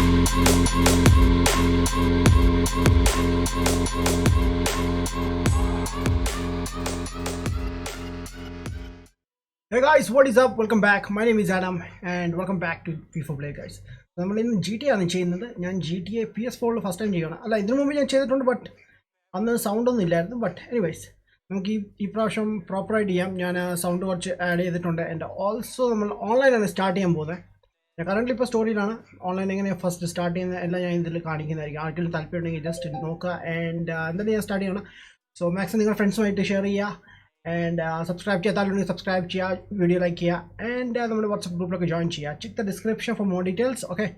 Hey guys, what is up? Welcome back. My name is Adam and welcome back to FIFA Play guys. നമ്മൾ ഇന്ന് G T ആണ് ചെയ്യുന്നത്. ഞാൻ G T A PS4 first time ചെയ്യണം. അല്ല ഇതിനു മുമ്പ് ഞാൻ ചെയ്തിട്ടുണ്ട്, ബട്ട് അന്ന് സൗണ്ട് ഒന്നും ഇല്ലായിരുന്നു. ബട്ട് എനിവേസ് നമുക്ക് ഈ പ്രാവശ്യം പ്രോപ്പറായിട്ട് ചെയ്യാം. ഞാൻ സൗണ്ട് കുറച്ച് ആഡ് ചെയ്തിട്ടുണ്ട്. ആൻഡ് ഓൾസോ നമ്മൾ ഓൺലൈനാണ് സ്റ്റാർട്ട് ചെയ്യാൻ പോകുന്നത്. ഞാൻ കറൻ്റ് ഇപ്പോൾ സ്റ്റോറിയിലാണ്. ഓൺലൈൻ എങ്ങനെയാണ് ഫസ്റ്റ് സ്റ്റാർട്ട് ചെയ്യുന്നത് എല്ലാം ഞാൻ ഇതിൽ കാണിക്കുന്നതായിരിക്കും. ആർക്കെങ്കിലും താല്പര്യം ഉണ്ടെങ്കിൽ ജസ്റ്റ് നോക്കുക. ആൻഡ് എന്തായാലും ഞാൻ സ്റ്റാർട്ട് ചെയ്യണം. സോ മാക്സിമം നിങ്ങൾ ഫ്രണ്ട്സുമായിട്ട് ഷെയർ ചെയ്യുക. And subscribe to subscribe to video like here, and the WhatsApp group like join here. Check the description for more details. Okay,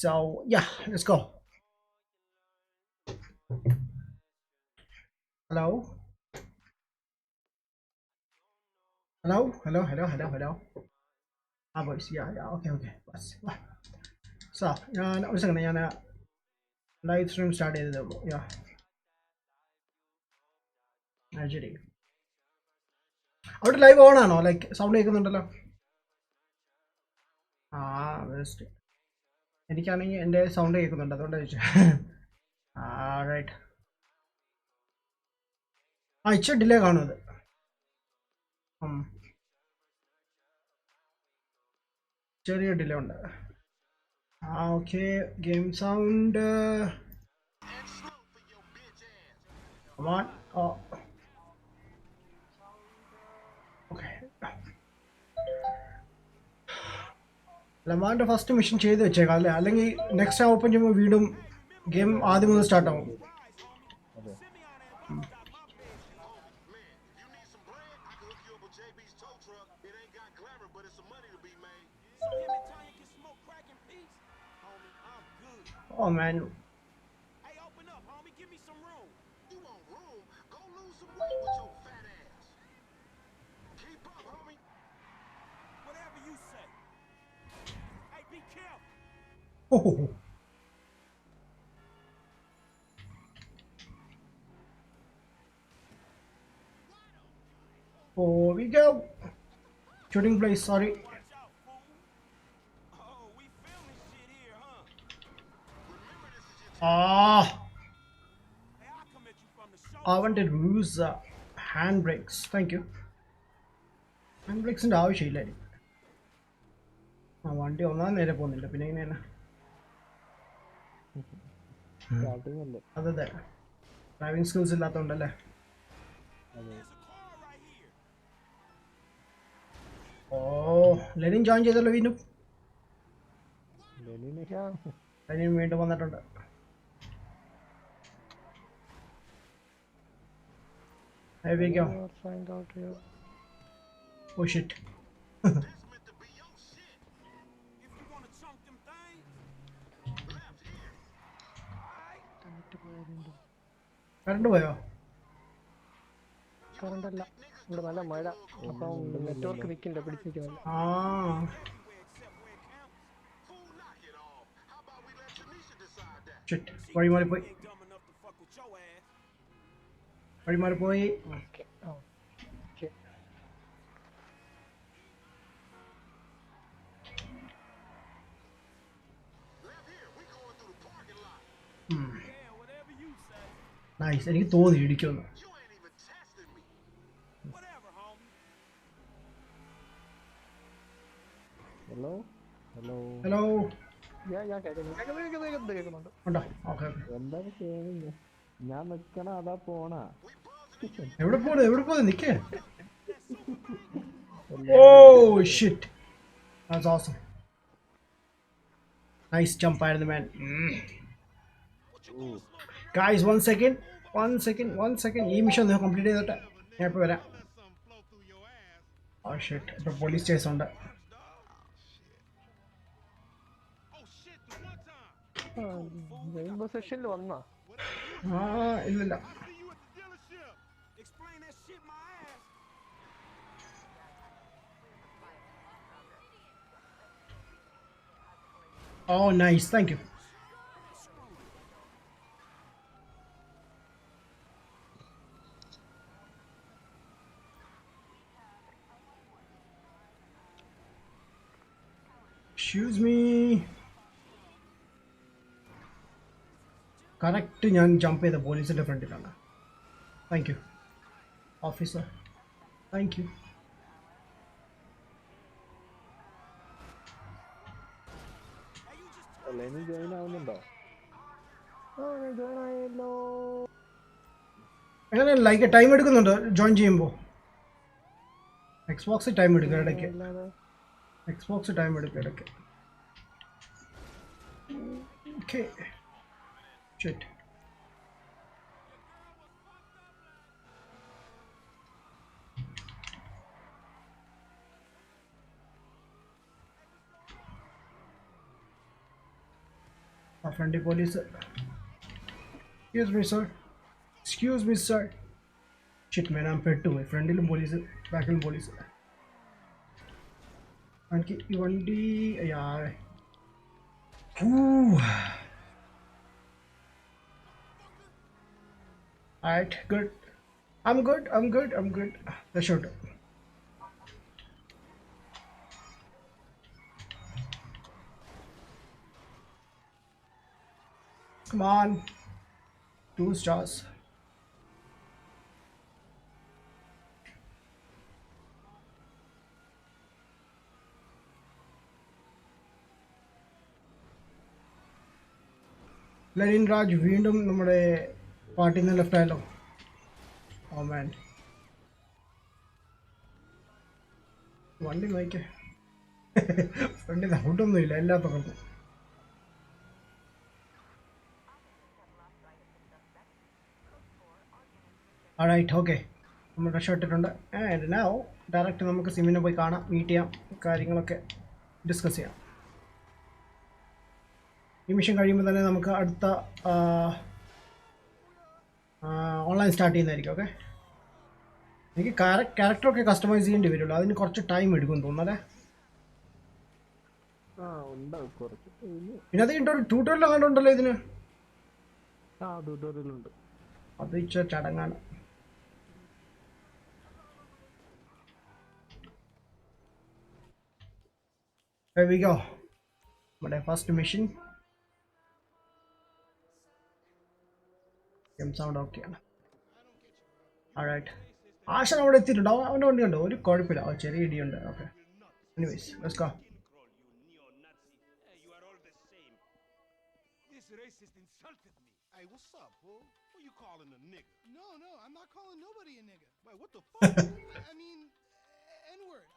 so yeah, let's go. Hello, hello. Boys, yeah, okay. So ഒരു second ഞാൻ live stream start ചെയ്തതേ. ശരി, അവിടെ live on ആണോ? Like sound കേൾക്കുന്നുണ്ടല്ലോ. Best. എനിക്കാണെങ്കിൽ എൻ്റെ sound കേൾക്കുന്നുണ്ട്, അതുകൊണ്ടാണ് ചോദിച്ചത്. റൈറ്റ്. ഇച്ചിരി ഡിലേ കാണും അത്. ചെറിയ ഡിലേ ഉണ്ട്. ഓക്കെ, ഗെയിം സൗണ്ട് ലമാൻ്റെ ഫസ്റ്റ് മിഷൻ ചെയ്ത് വെച്ചേക്കാം അല്ലേ? അല്ലെങ്കിൽ നെക്സ്റ്റ് ഓപ്പൺ ചെയ്യുമ്പോൾ വീണ്ടും ഗെയിം ആദ്യം മുതൽ സ്റ്റാർട്ട് ആവും. Oh man. Oh. Oh, we go. Shooting place, sorry. I wanted to use handbrakes. Thank you. Handbrakes in ആവശ്യമില്ലായിരിക്കും. വണ്ടി ഒന്നാം നേരെ പോകുന്നില്ല, പിന്നെ എങ്ങനെയാണ്? അതെ, ഡ്രൈവിംഗ് സ്കിൽസ് ഇല്ലാത്തതുകൊണ്ടല്ലേ. ഓ, ലെനിൻ ജോയിൻ ചെയ്തല്ലോ വീണ്ടും. ലെനിൻ വീണ്ടും വന്നിട്ടുണ്ട്. Here we go. Oh shit. Current പോയോ? കറണ്ടല്ല, ഇവിടെ നല്ല മഴ, അപ്പം നെറ്റ്വർക്ക് നിൽക്കില്ല, പിടിച്ചിരിക്കുന്നില്ല. വഴിമാറിപ്പോയി. നൈസ്, എനിക്ക് തോന്നി ഇടിക്കുമെന്ന്. ഹലോ, ഞാൻ നിക്കണ അതാ പോണ. എവിടെ പോണു നിക്കേ. Oh shit, that's awesome. Nice jump ആയിരുന്നു man. Guys, one second. ഈ മിഷൻ ഒന്ന് കംപ്ലീറ്റ് ചെയ്തിട്ട് ഞാൻ ഇപ്പോൾ വരാം. Oh shit, ഇപ്പോൾ പോലീസ് ചേസ് ഉണ്ട്. സെഷനിൽ വന്നാ ഇല്ലില്ല. Oh nice, thank you. Excuse me. Correct ഞാൻ ജമ്പ് ചെയ്ത പോലീസിൻ്റെ ഫ്രണ്ടിലാണ്. Thank you officer, thank you. അല്ല ഇനി ജോയിൻ ആവുന്നുണ്ടോ? ജോയിൻ ആയല്ലോ. എങ്ങനെ ലൈക്ക് ടൈം എടുക്കുന്നുണ്ടോ ജോയിൻ ചെയ്യുമ്പോൾ? എക്സ്ബോക്സ് ടൈം എടുക്കും ഇടയ്ക്ക്. എക്സ്ബോക്സ് ടൈം എടുക്കും ഇടയ്ക്ക്. Okay shit. ആ ഫ്രണ്ടിൽ police. Excuse me sir, excuse me sir. Shit ഞാൻ പെട്ടുപോയി. ഫ്രണ്ടിലും പോലീസ് ബാക്കിലും പോലീസ്. എനിക്ക് ഈ വണ്ടി അയ്യാ. Alright, good. I'm good. The shoot. Come on. 2 stars. Lenin Raj വീണ്ടും നമ്മുടെ പാർട്ടിയിൽ നിന്ന് ലെഫ്റ്റ് ആയല്ലോ. ഓ മാൻ, വണ്ടി നോക്കിയേ. വണ്ടി ഔട്ടൊന്നും ഇല്ല, എല്ലാ തുറക്കും. ആൾറൈറ്റ്, ഓക്കെ, നമ്മൾ രക്ഷ ഇട്ടിട്ടുണ്ട്. ആൻഡ് നൗ ഡയറക്റ്റ് നമുക്ക് സിമിനെ പോയി കാണാം, മീറ്റ് ചെയ്യാം, കാര്യങ്ങളൊക്കെ ഡിസ്കസ് ചെയ്യാം. ഈ മിഷൻ കഴിയുമ്പോൾ തന്നെ നമുക്ക് അടുത്ത ഓൺലൈൻ സ്റ്റാർട്ട് ചെയ്യുന്നതായിരിക്കും. ഓക്കെ, എനിക്ക് ക്യാരക്ടറൊക്കെ കസ്റ്റമൈസ് ചെയ്യേണ്ടി വരുള്ളൂ, അതിന് കുറച്ച് ടൈം എടുക്കും തോന്നുന്നല്ലേ. പിന്നെ അത് ഒരു ട്യൂട്ടോറിയൽ കണ്ടുണ്ടല്ലോ ഇതിന്. അത് ഇച്ചിരി ചടങ്ങാണ്. There we go. നമ്മുടെ ഫസ്റ്റ് മിഷൻ. സൗണ്ട് ഓക്കെയാണ്. ആൾറൈറ്റ്, ആശൻ അവിടെ എത്തിയിട്ടുണ്ടോ? അവൻ്റെ വണ്ടി ഉണ്ടോ? ഒരു കുഴപ്പമില്ല, ചെറിയ ഇടിയുണ്ട്. Okay, anyways let's go. Racist insulted me. Hey, what's up, fool? Who you calling a nigga? No, I'm not calling nobody a nigga. Wait, what the fuck? I mean, N-word.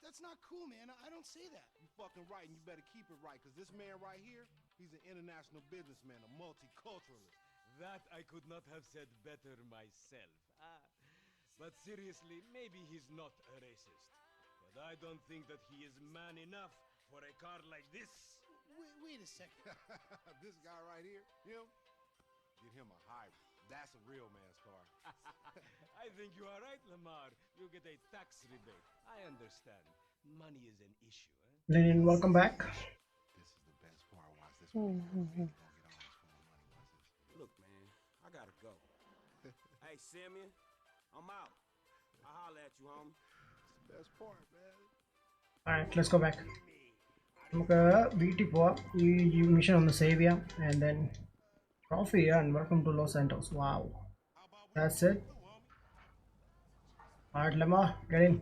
That's not cool, man. I don't say that. You fucking right, and you better keep it right, because this man right here, he's an international businessman, a multiculturalist. That I could not have said better myself. But seriously, maybe he's not a racist. But I don't think that he is man enough for a car like this. Wait a second. This guy right here, him, get him a hybrid. That's a real man's car. I think you are right, Lamar. You get a tax rebate. I understand. Money is an issue, eh? Lenin, welcome back. This is the best part. Watch this one. Look, man, I gotta go. Hey, Simeon, I'm out. I'll holler at you, homie. It's the best part, man. Alright, let's go back. നമുക്ക് വീട്ടിൽ പോവാം, ഈ mission ഒന്ന് save ചെയ്യാം, and then trophy and welcome to Los Santos. Wow, that's it. Alright Lamar, get in.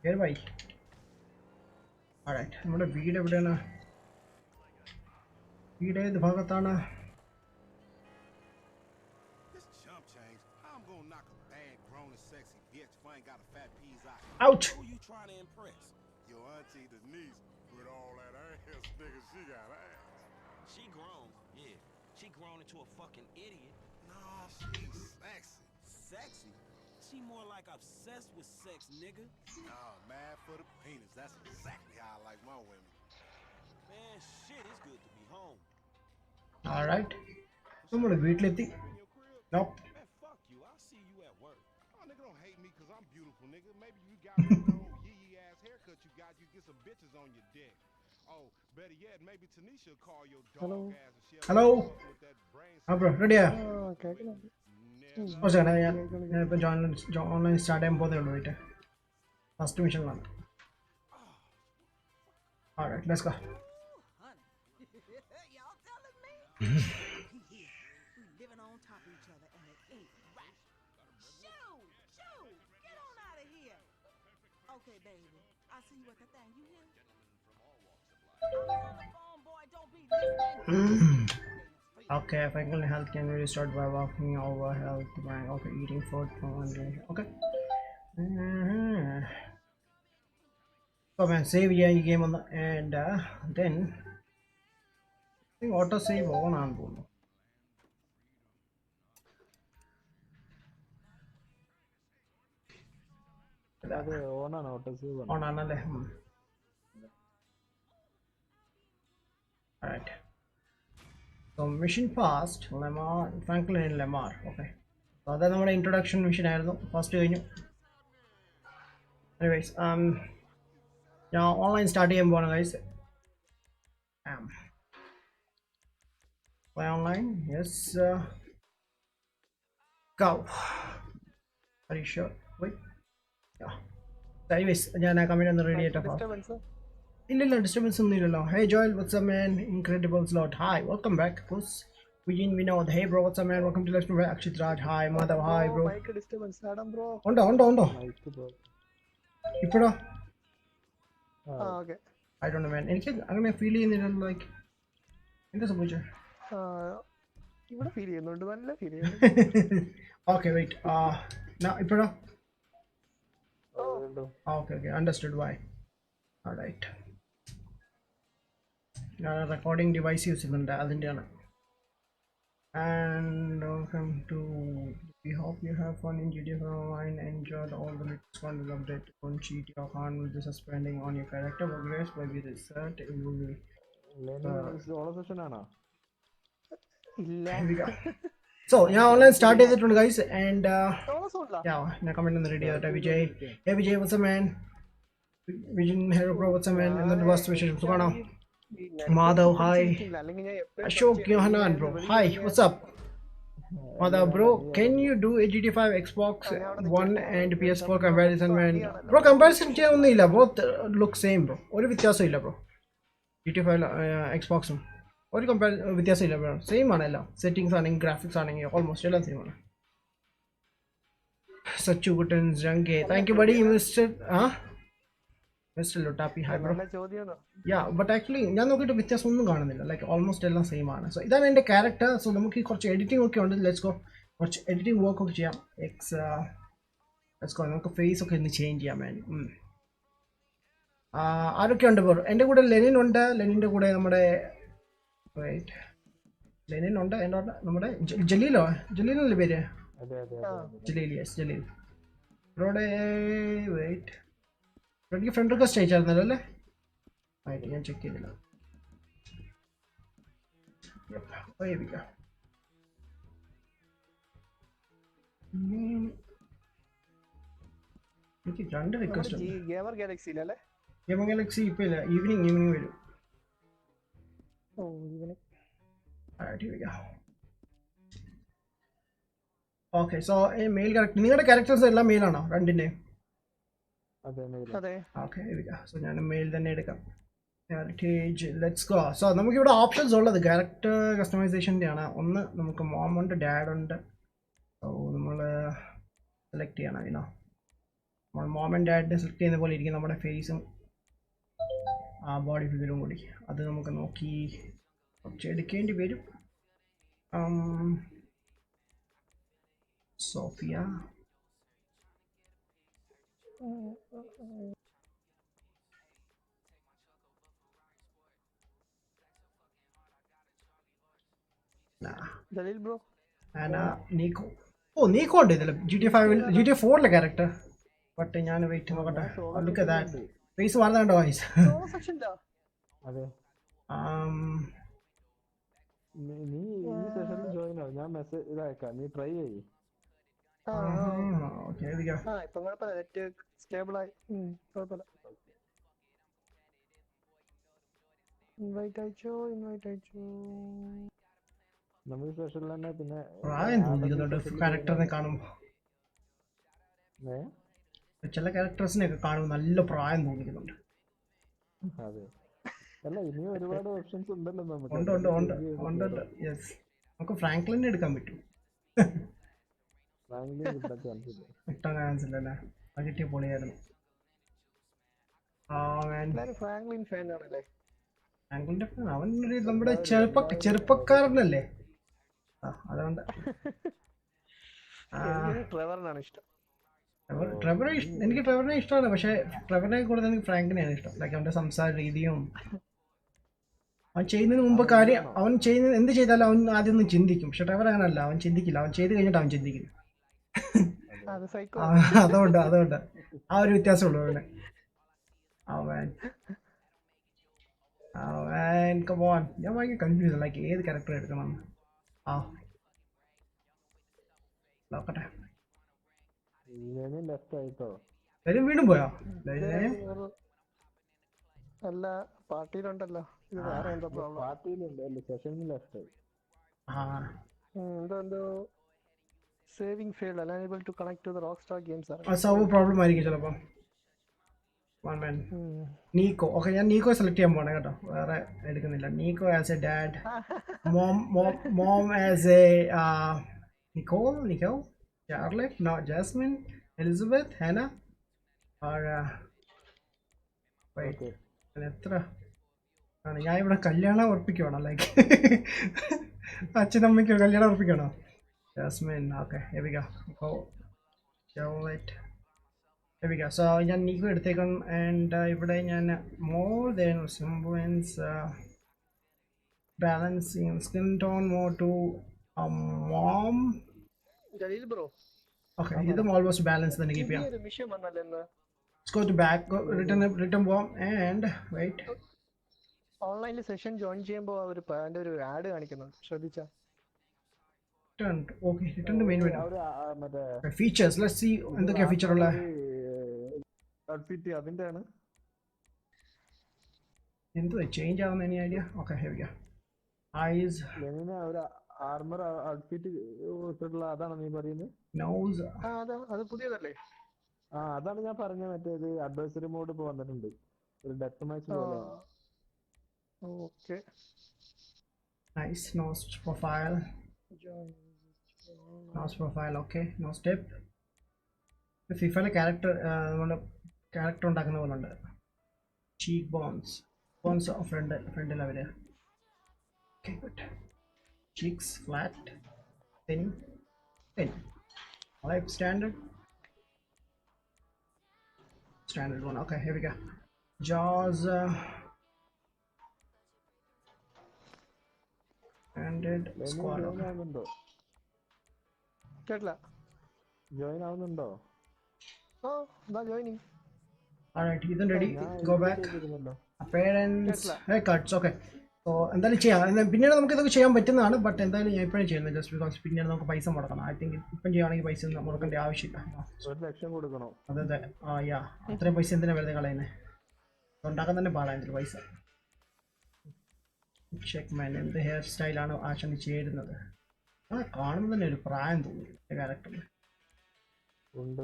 കേറ് bye. Alright, നമ്മുടെ വീട് എവിടെയാണ്? വീട് ഏത് ഭാഗത്താണ്? This chump change. I'm gonna knock a bad, grown and sexy bitch if I ain't got a fat peas eye. Ouch. Who you trying to impress? Your auntie Denise with all that ass, nigga. She got ass. She grown, yeah. She grown into a fucking idiot. Nah, she's sexy. Sexy? She more like obsessed with sex, nigga. Nah, mad for the penis. That's exactly how I like my women. Man, shit, it's good to be home. All right, നമ്മുടെ വീട്ടിലെത്തി. Nope. Man, fuck you. I'll see you at work. Oh, nigga, don't hate me because I'm beautiful, nigga. Maybe you got a little yee ass haircut you got. You get some bitches on your dick. Oh, better yet, maybe Tanisha will call your dog ass and she'll Hello. with that brain. ആ bro റെഡിയാ? കേൾക്കുന്നുണ്ട്. Okay, ഞാനിപ്പോൾ online start ചെയ്യാൻ പോകുന്നേ ഉള്ളൂ. Wait, first മിഷനിലാണ്. Alright, let's go. living on top of each other and it ain't right. Shoo! Shoo! Get on out of here. Okay, baby. I'll see you at the thing. You hear? I'm on the phone, boy. Don't be listening. Okay, physical health can be restored by walking over health by okay eating food for 1 day. Okay. So man, save yeah game on the and then I think auto save on board. അത് ഓണാണ് auto save ആണ്. On another. Alright. So mission passed. Lamar, Franklin and Lamar. Okay. So that's our introduction mission. First anyways, now online start guys. Play online. Yes. Go. Are you sure? Wait. Yeah. So anyways, I'm coming on the radiator. Disturbance No disturbance. Hey Joel, what's up man? Incredible slot. Hi, welcome back. Puss. We know. Hey bro, what's up man? Welcome to Let's Play. Akshit Raj. Hi, Madhav. Hi bro. Mic disturbance ആഡം bro. Ondo. Mic bro. Ippado. ആ okay. I don't know man. I'm feeling like in the subject. ഇവിടെ feel ചെയ്യുന്നുണ്ട്, നല്ല feel ചെയ്യുന്നു. Okay, wait. Now ippado. Oh. Okay. Understood why. All right. Recording device using the and welcome to. We hope you have fun in GTA Online. Enjoyed all the latest content update. Don't cheat your hand with the suspending on your character progress by the reset. It will be. ഓണ session ആണോ? ഇല്ല. Here we go. So yeah, online start it guys and ഓണ സോണില്ല. yeah, now comment on the radio that Vijay. Hey Vijay, what's up man? Vision Hero Bro, what's up man? And then the first wishes Sukana. Madhav, hi. അല്ലെങ്കിൽ ഞാൻ എപ്പോഴും Ashok Yohanan bro. Hi, what's up? Madhav bro, can you do a GTA 5 Xbox One and PS4 comparison man? Bro, comparison cheyonnilla. Both look same bro. Oru vyathyasam illa bro. GTA 5 Xbox oru vyathyasam illa bro. Same aanalla. Settings aanengil graphics aanengil almost ella same aanu. Sachu Guttans Jange. Thank you buddy, Mr. Lotapi. Hi bro. നല്ല ചോദ്യമാണ്. Yeah, but actually ഞാൻ നോക്കിയിട്ട് വ്യത്യാസം ഒന്നും കാണുന്നില്ല. Like almost എല്ലാം same ആണ്. So ഇതാണ് എൻ്റെ ക്യാരക്ടർ. സോ നമുക്ക് കുറച്ച് എഡിറ്റിംഗ് ഒക്കെ ഉണ്ട്. Let's go. കുറച്ച് എഡിറ്റിംഗ് വർക്ക് ഒക്കെ ചെയ്യാം. Let's go. നമുക്ക് ഫേസ് ഒക്കെ ഒന്ന് ചേഞ്ച് ചെയ്യാൻ വേണ്ടി. ആരൊക്കെ ഉണ്ട് ബ്രോ? എൻ്റെ കൂടെ ലെനിൻ ഉണ്ട്. ലെനിൻ്റെ കൂടെ നമ്മുടെ ലെനിൻ ഉണ്ട്. എൻ്റെ നമ്മുടെ ജലീലല്ലേ പേര്? അതെ അതെ. ജലീൽ. യെസ് ജലീൽ ബ്രോയുടെ വെയിറ്റ്. എനിക്ക് ഫ്രണ്ട് റിക്വസ്റ്റ് അയച്ചായിരുന്നല്ലോ അല്ലേ? ആയിട്ട് ഞാൻ ചെക്ക് ചെയ്തില്ല. എനിക്ക് 2 റിക്വസ്റ്റ് ഉണ്ട്. ഗെയിമർ ഗാലക്സിയിലല്ലേ? ഗെയിമർ ഗാലക്സി ഇപ്പൊ ഇല്ല. ഈവനിങ് വരും. ഓ ഇവനെ. ഓക്കെ. So mail character. നിങ്ങളുടെ ക്യാരക്ടേഴ്സ് എല്ലാം മെയിലാണോ രണ്ടിൻ്റെയും? അതെ. ഓക്കെ. സോ ഞാൻ മെയിൽ തന്നെ എടുക്കാം. Let's go. സോ നമുക്കിവിടെ ഓപ്ഷൻസ് ഉള്ളത് ക്യാരക്ടർ കസ്റ്റമൈസേഷൻ്റെ ആണ്. ഒന്ന് നമുക്ക് മോമുണ്ട്, ഡാഡ് ഉണ്ട്. സോ നമ്മൾ സെലക്ട് ചെയ്യണം. അതിനോ നമ്മൾ മോം ആൻഡ് ഡാഡിനെ സെലക്ട് ചെയ്യുന്ന പോലെ ഇരിക്കും നമ്മുടെ ഫേസും ആ ബോഡി ഫിഗറും കൂടി. അത് നമുക്ക് നോക്കി കുറച്ച് എടുക്കേണ്ടി വരും. സോഫിയ. ജലീൽ ബ്രോ. നീക്കോ. ഓ നീക്കോ ഉണ്ട് ഇതിൽ. GTA 4 character. ബട്ട് ഞാൻ വെയിറ്റ് നോക്കട്ടെ. Look at that. ഫേസ് മാറുന്നുണ്ടോ വൈസ്? അതെ. നീ ഈ സെഷനിൽ ജോയിൻ ആവും. ഞാൻ മെസ്സേജ് ഇതാക്കാം. നീ ട്രൈ ചെയ്യ്. Okay here we go. ഇപ്പൊ കുഴപ്പമില്ല. നെറ്റ് സ്റ്റേബിൾ ആയി. കുഴപ്പമില്ല. ഇൻവൈറ്റ് അയച്ചോ. നമ്മൾ സെഷനിൽ തന്നെ പിന്നെ പ്രായം തോന്നിക്കുന്നുണ്ട് ക്യാരക്ടറിനെ കാണുമ്പോൾ. ചില ക്യാരക്ടേഴ്സിനെയൊക്കെ കാണുമ്പോൾ നല്ല പ്രായം തോന്നിക്കുന്നുണ്ട്. അതെ. അല്ല ഇനിയും ഒരുപാട് ഓപ്ഷൻസ് ഉണ്ടല്ലോ നമുക്ക്. ഉണ്ട് ഉണ്ട് ഉണ്ട് ഉണ്ട് ഉണ്ട് യെസ്. നമുക്ക് ഫ്രാങ്ക്ലിനെ എടുക്കാൻ പറ്റും. കിട്ടാൻ ചാൻസ് ഇല്ലല്ലേ? അത് കിട്ടിയ പൊളിയായിരുന്നു. ഫ്രാങ്ക്ലിൻ ഫാൻ ആണല്ലേ? ഫ്രാങ്ക്ലിന്റെ അവൻ ഒരു നമ്മുടെ ചെറുപ്പക്കാരനല്ലേ, അതുകൊണ്ട് ട്രെവറിനാണ് ഇഷ്ടം. എനിക്ക് ട്രെവറിനെ ഇഷ്ടമാണ്, പക്ഷെ ട്രെവറിനെ കൂടുതൽ എനിക്ക് ഫ്രാങ്കിനെയാണ് ഇഷ്ടം. ലൈക്ക് അവന്റെ സംസാര രീതിയും അവൻ ചെയ്യുന്നതിന് മുമ്പ് അവൻ ചെയ്യുന്നത് എന്ത് ചെയ്താലും അവൻ ആദ്യം ഒന്ന് ചിന്തിക്കും. പക്ഷെ ട്രെവർ അങ്ങനല്ല, അവൻ ചിന്തിക്കില്ല, അവൻ ചെയ്ത് കഴിഞ്ഞിട്ട് അവൻ ചിന്തിക്കും. അതുകൊണ്ട് ആ ഒരു വ്യത്യാസമുള്ളൂ അവന്. ഞാൻ ഭയങ്കര കൺഫ്യൂഷൻ, ലൈക്ക് ഏത് ക്യാരക്ടർ എടുക്കണം. നോക്കട്ടെ. വീണ്ടും പോയോ? അല്ല, പാർട്ടിയിലുണ്ടല്ലോ. ഇത് വേറെ എന്തോ പ്രോബ്ലം. എന്തോ saving failed, unable to connect to the Rockstar Games ആണ്. സർവർ പ്രോബ്ലം ആയിരിക്കും ചിലപ്പോ. നീക്കോ, ഓക്കെ, ഞാൻ നീക്കോ സെലക്ട് ചെയ്യാൻ പോണേ കേട്ടോ, വേറെ എടുക്കുന്നില്ല. Niko as a dad, mom as a Niko, Charlotte, no, Jasmine, Elizabeth, Hannah, എത്ര ആണ്? ഞാൻ ഇവിടെ കല്യാണം ഉറപ്പിക്കണോ? ലൈക്ക് അച്ഛനമ്മയ്ക്കോ കല്യാണം ഉറപ്പിക്കണോ? ജാസ്മിൻ, ഓക്കെ, സോ ഞാൻ നീക്കോ എടുത്തേക്കാം. ആൻഡ് ഇവിടെ ഞാൻ മോർ ദാൻ സിംബുവൻസ് balancing skin tone more to mom. Bro, okay, ഇതും ഓൾമോസ്റ്റ് ബാലൻസ് തന്നെ കീപ്പ് ചെയ്യാം. വിഷയം വന്നല്ലോ. Let's go to back, return bomb and wait. ഓൺലൈനിൽ സെഷൻ ജോയിൻ ചെയ്യുമ്പോൾ അതിന്റെ ഒരു ആഡ് കാണിക്കുന്നുണ്ട്, ശ്രദ്ധിച്ചാ? Okay, return to main menu. Features, let's see എന്തൊക്കെയാ ഫീച്ചർ ഉള്ള. അതിന്റെയാണ് എന്ത് ചേഞ്ച് ആവുന്ന any idea? Okay, here we go. Eyes, armour outfit ഇട്ടിട്ടുള്ള അതാണ് നീ പറയുന്നത്? nose, അത് പുതിയതല്ലേ? അതാണ് ഞാൻ പറഞ്ഞത്. മറ്റേത് അഡ്വൈസറി മോഡ് ഇപ്പൊ വന്നിട്ടുണ്ട്, ഒരു ഡെത്ത് മാച്ച് പോലെ. Okay, nice. Nose profile, okay. No step. ഫിഫയിലെ ക്യാരക്ടർ നമ്മുടെ ക്യാരക്ടർ ഉണ്ടാക്കുന്ന പോലെ ഉണ്ട്. ചീക്ക് ബോൺസ് ഫ്രണ്ടിൽ അവര്. Okay, good. Cheeks flat, thin. Life standard one. Okay, here we go. Jaws, banded squad. കേട്ടില്ല. ജോയിൻ ആവുന്നുണ്ടോ? ജോയിനിങ്. Alright, ഇതും ready. Go back. Appearance, haircuts. Okay. So എന്തായാലും ചെയ്യാം. പിന്നീട് നമുക്ക് ഇതൊക്കെ ചെയ്യാൻ പറ്റുന്നതാണ്, ബട്ട് എന്തായാലും ഞാൻ ഇപ്പോഴും ചെയ്യുന്നത് ജസ്റ്റ് ബിക്കോസ് പിന്നീട് നമുക്ക് പൈസ മുടക്കണം. ഐ തിങ്ക് ഇപ്പം ചെയ്യുകയാണെങ്കിൽ പൈസ മുടക്കേണ്ട ആവശ്യമില്ല. 1,00,000 കൊടുക്കണോ? അതെ, അത്രയും പൈസ എന്തിനാ വെറുതെ കളയുന്നത്? ഉണ്ടാക്കാൻ തന്നെ പാടാ പൈസ. ചെക്ക് മാൻ, എന്ത് ഹെയർ സ്റ്റൈലാണ് ആശാന് ചേരുന്നത്? കാണുമ്പോൾ തന്നെ ഒരു പ്രായം തോന്നി ക്യാരക്ടറിൽ. ഉണ്ട്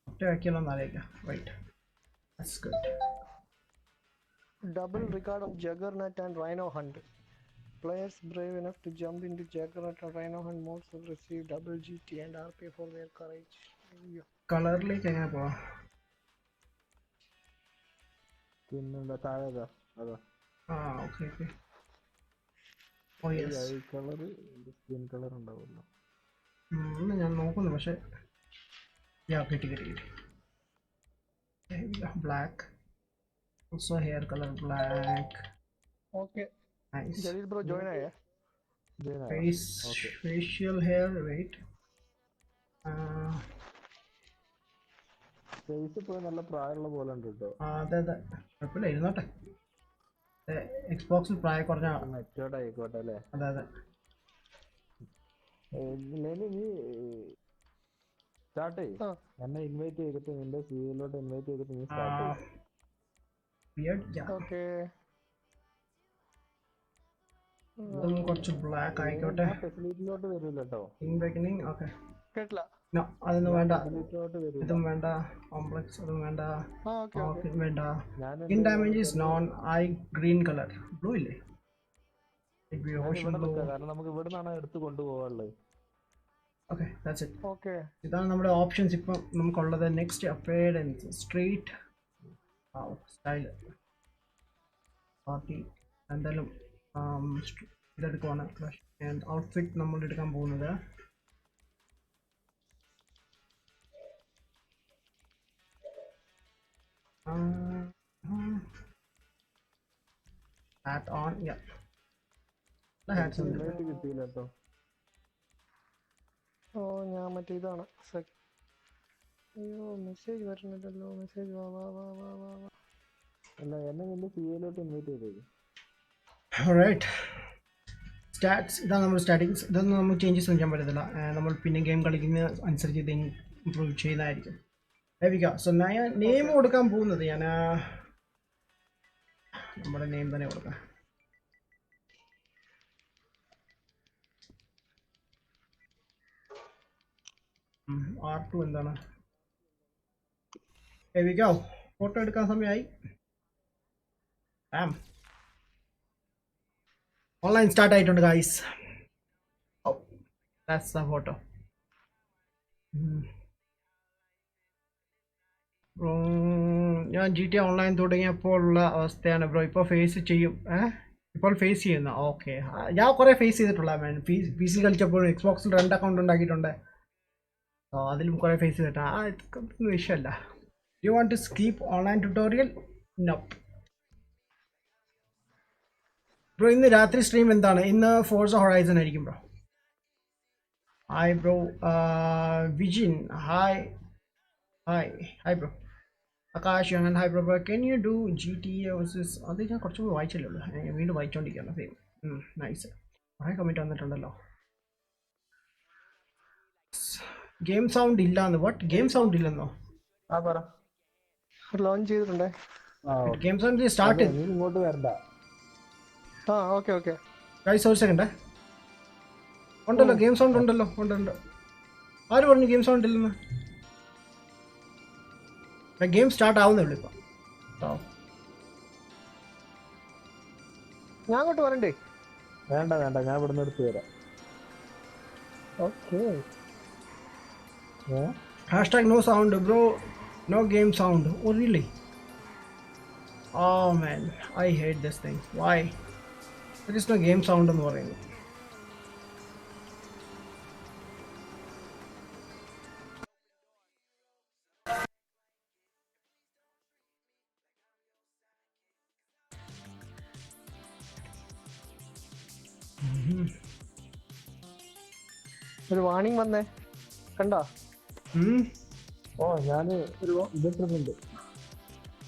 ഒറ്റ ആക്കിയാലോന്ന് ആലോചിക്കാം. Right, that's good. Double record of Juggernaut and Rhino Hunt. Players brave enough to jump into Juggernaut and Rhino Hunt modes will receive double GT and RP for their courage. കളറിലേക്ക് എങ്ങനെ പോവാം? പിന്നെ താഴെ അതാ. Okay. Oh yes, eye colour, skin colour ഉണ്ടാവുമല്ലോ. ഞാൻ നോക്കുന്നു, പക്ഷെ കിട്ടി. Black, also hair color black. Okay, nice. Jalil bro, join ആയേ. Facial hair, wait. ഫേസ് ഇപ്പോൾ നല്ല പ്രായമുള്ള പോലെ ഉണ്ട് കേട്ടോ. അതെ, കുഴപ്പമില്ല, ഇരുന്നോട്ടെ. എക്സ്ബോക്സിൽ പ്രായം കുറഞ്ഞ മെച്ചോർഡ് ആയിക്കോട്ടെ അല്ലേ? അതെ. നീ സ്റ്റാർട്ട് ചെയ്യ്. എന്നെ ഇൻവൈറ്റ് ചെയ്തിട്ട് നിന്റെ സീരിയലോട്ട് ഇൻവൈറ്റ് ചെയ്തിട്ട് നീ സ്റ്റാർട്ട് ചെയ്യ്. Okay. കുറച്ച് ബ്ലാക്ക് ആയിക്കോട്ടെ. ഫെസിലിറ്റിയിലോട്ട് വരില്ല കേട്ടോ. In beginning. ഓക്കെ, കേട്ടില്ല. No, അതൊന്നും വേണ്ട. ഇതിലോട്ട് വരില്ല. ഇതും വേണ്ട. കോംപ്ലക്സ് അതും വേണ്ട. Okay, okay. ഇതും വേണ്ട. ഞാൻ Skin damage is non eye green color. Blue ഇല്ലേ? It be ഞാൻ ocean ഇവിടെ blue. നിൽക്കാം, കാരണം നമുക്ക് ഇവിടെ നിന്നാണ് എടുത്ത് കൊണ്ടുപോകാനുള്ളത്. Okay, that's it. Okay. ഇതാണ് നമ്മുടെ ഓപ്ഷൻസ് ഇപ്പം നമുക്കുള്ളത്. നെക്സ്റ്റ് അപ്പയറൻസ് സ്ട്രീറ്റ് സ്റ്റൈൽ പാർട്ടി എന്തായാലും ഇതെടുക്കുവാണ്. ആൻഡ് ഔട്ട്ഫിറ്റ് നമ്മൾ എടുക്കാൻ പോകുന്നത് hat on. Yeah, the hats on. ഇതായിട്ട് കിട്ടിയില്ല കേട്ടോ. ഓ ഞാൻ മറ്റേ ഇതാണ്. അയ്യോ മെസ്സേജ് വരുന്നില്ലല്ലോ. മെസ്സേജ് വാ വാ വാ വാ വാ വാ. അല്ല എന്നെ നിന്റെ സിയിലോട്ട് ഇൻവൈറ്റ് ചെയ്തത്. Alright, സ്റ്റാറ്റ്സ് ഇതാണ് നമ്മുടെ സ്റ്റാറ്റിങ്സ്. ഇതൊന്നും നമുക്ക് ചേഞ്ചസ് ചെയ്യാൻ പറ്റത്തില്ല. നമ്മൾ പിന്നെ ഗെയിം കളിക്കുന്ന അനുസരിച്ച് ഇത് ഇമ്പ്രൂവ് ചെയ്യുന്നതായിരിക്കും. ലഭിക്കാം. സോ ഞാൻ നെയിം കൊടുക്കാൻ പോകുന്നത് ഞാൻ നമ്മുടെ നെയിം തന്നെ കൊടുക്കാം. R2 എന്താണ്? ലഭിക്കാം. ഫോട്ടോ എടുക്കാൻ സമയമായി. ഓൺലൈൻ സ്റ്റാർട്ട് ആയിട്ടുണ്ട് ഗൈസ്. That's the photo. ഞാൻ GTA ഓൺലൈൻ തുടങ്ങിയപ്പോൾ ഉള്ള അവസ്ഥയാണ് ബ്രോ ഇപ്പോൾ ഫേസ് ചെയ്യും. ഇപ്പോൾ ഫേസ് ചെയ്യുന്ന. ഓക്കെ, ഞാൻ കുറേ ഫേസ് ചെയ്തിട്ടുള്ള മാൻ. പി സി കളിച്ചപ്പോൾ എക്സ്ബോക്സിൽ 2 അക്കൗണ്ട് ഉണ്ടാക്കിയിട്ടുണ്ട്. അതിലും കുറേ ഫേസ് ചെയ്തിട്ടാ. ഇതൊന്നും വിഷയമല്ല. You want to skip online tutorial? No bro. ഇന്ന് രാത്രി സ്ട്രീം എന്താണ്? ഇന്ന് ഫോർസ ഹൊറൈസൺ ആയിരിക്കും bro. Hi bro. Vijin hi. Hi bro. Akash അങ്ങനെ hi bro. Can you do GTA versus? അത് ഞാൻ കുറച്ചുകൂടി വായിച്ചല്ലേ ഉള്ളൂ. ഞാൻ വീണ്ടും വായിച്ചുകൊണ്ടിരിക്കുകയാണ്. സെയിം. നൈസ്. കുറേ കമൻറ്റ് വന്നിട്ടുണ്ടല്ലോ. ഗെയിം സൗണ്ട് ഇല്ലാന്ന്. What game sound ഇല്ലെന്നോ? ആ പറ. ലോഞ്ച് ചെയ്തിട്ടുണ്ടേ. Game sound start. നീ ഇങ്ങോട്ട് വരണ്ട. ആ ഓക്കെ ഓക്കെ. ഗൈസ് ഒരു സെക്കൻഡ്. ഉണ്ടല്ലോ ഗെയിം സൗണ്ട് ഉണ്ടല്ലോ. ഉണ്ട്. ആര് പറഞ്ഞു ഗെയിം സൗണ്ട് ഇല്ലെന്ന്? ഗെയിം സ്റ്റാർട്ട് ആവുന്നേ ഉള്ളൂ ഇപ്പം. ഞാൻ അങ്ങോട്ട് വരണ്ടേ? വേണ്ട ഞാൻ ഇവിടെ നിന്ന് എടുത്ത് തരാം. Okay. Hashtag no sound bro. No game sound. Oh really? Oh man, I hate this thing. Why? There is no game sound എന്ന് പറയുന്നത്. ഒരു വാണിംഗ് വന്നേ കണ്ടോ? ഓ ഞാന് ഒരു ഇതിട്ടുണ്ട്.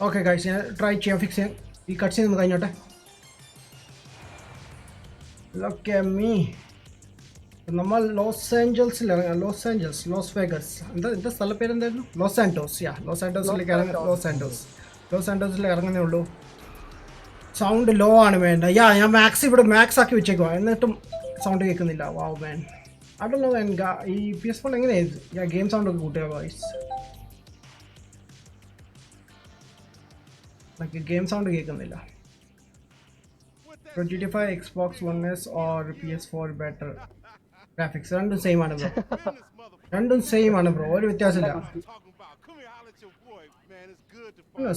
ഓക്കെ ഗൈസ്, ഞാൻ ട്രൈ ചെയ്യാം ഫിക്സ് ചെയ്യാൻ. ഈ കട്ട് ചെയ്ത് കഴിഞ്ഞോട്ടെ. ഓക്കെ മീ നമ്മൾ ലോസ് ആഞ്ചൽസിൽ ഇറങ്ങാം. ലോസ് വേഗസ് എന്താ സ്ഥല പേര് എന്തായിരുന്നു? Loss Santos. ലോസ് സാന്റോസിലേക്ക് ഇറങ്ങാം. ലോസ് സാന്റോസിൽ ഇറങ്ങുന്നേ ഉള്ളൂ. സൗണ്ട് ലോ ആണ് വേണ്ട. ഞാൻ മാക്സ് ഇവിടെ മാക്സ് ആക്കി വെച്ചേക്കുവാ, എന്നിട്ടും സൗണ്ട് കേൾക്കുന്നില്ല. വാവ് മാൻ, അടല്ലോ ഈ PS4 എങ്ങനെയായിരുന്നു ഗെയിം സൗണ്ട് ഒക്കെ കൂട്ടുക വോയിസ്? ഗെയിം സൗണ്ട് കേൾക്കുന്നില്ല. GTA 5 Xbox One S or PS4 better graphics? രണ്ടും സെയിം ആണ് ബ്രോ. രണ്ടും സെയിം ആണ് ബ്രോ, ഒരു വ്യത്യാസമില്ല.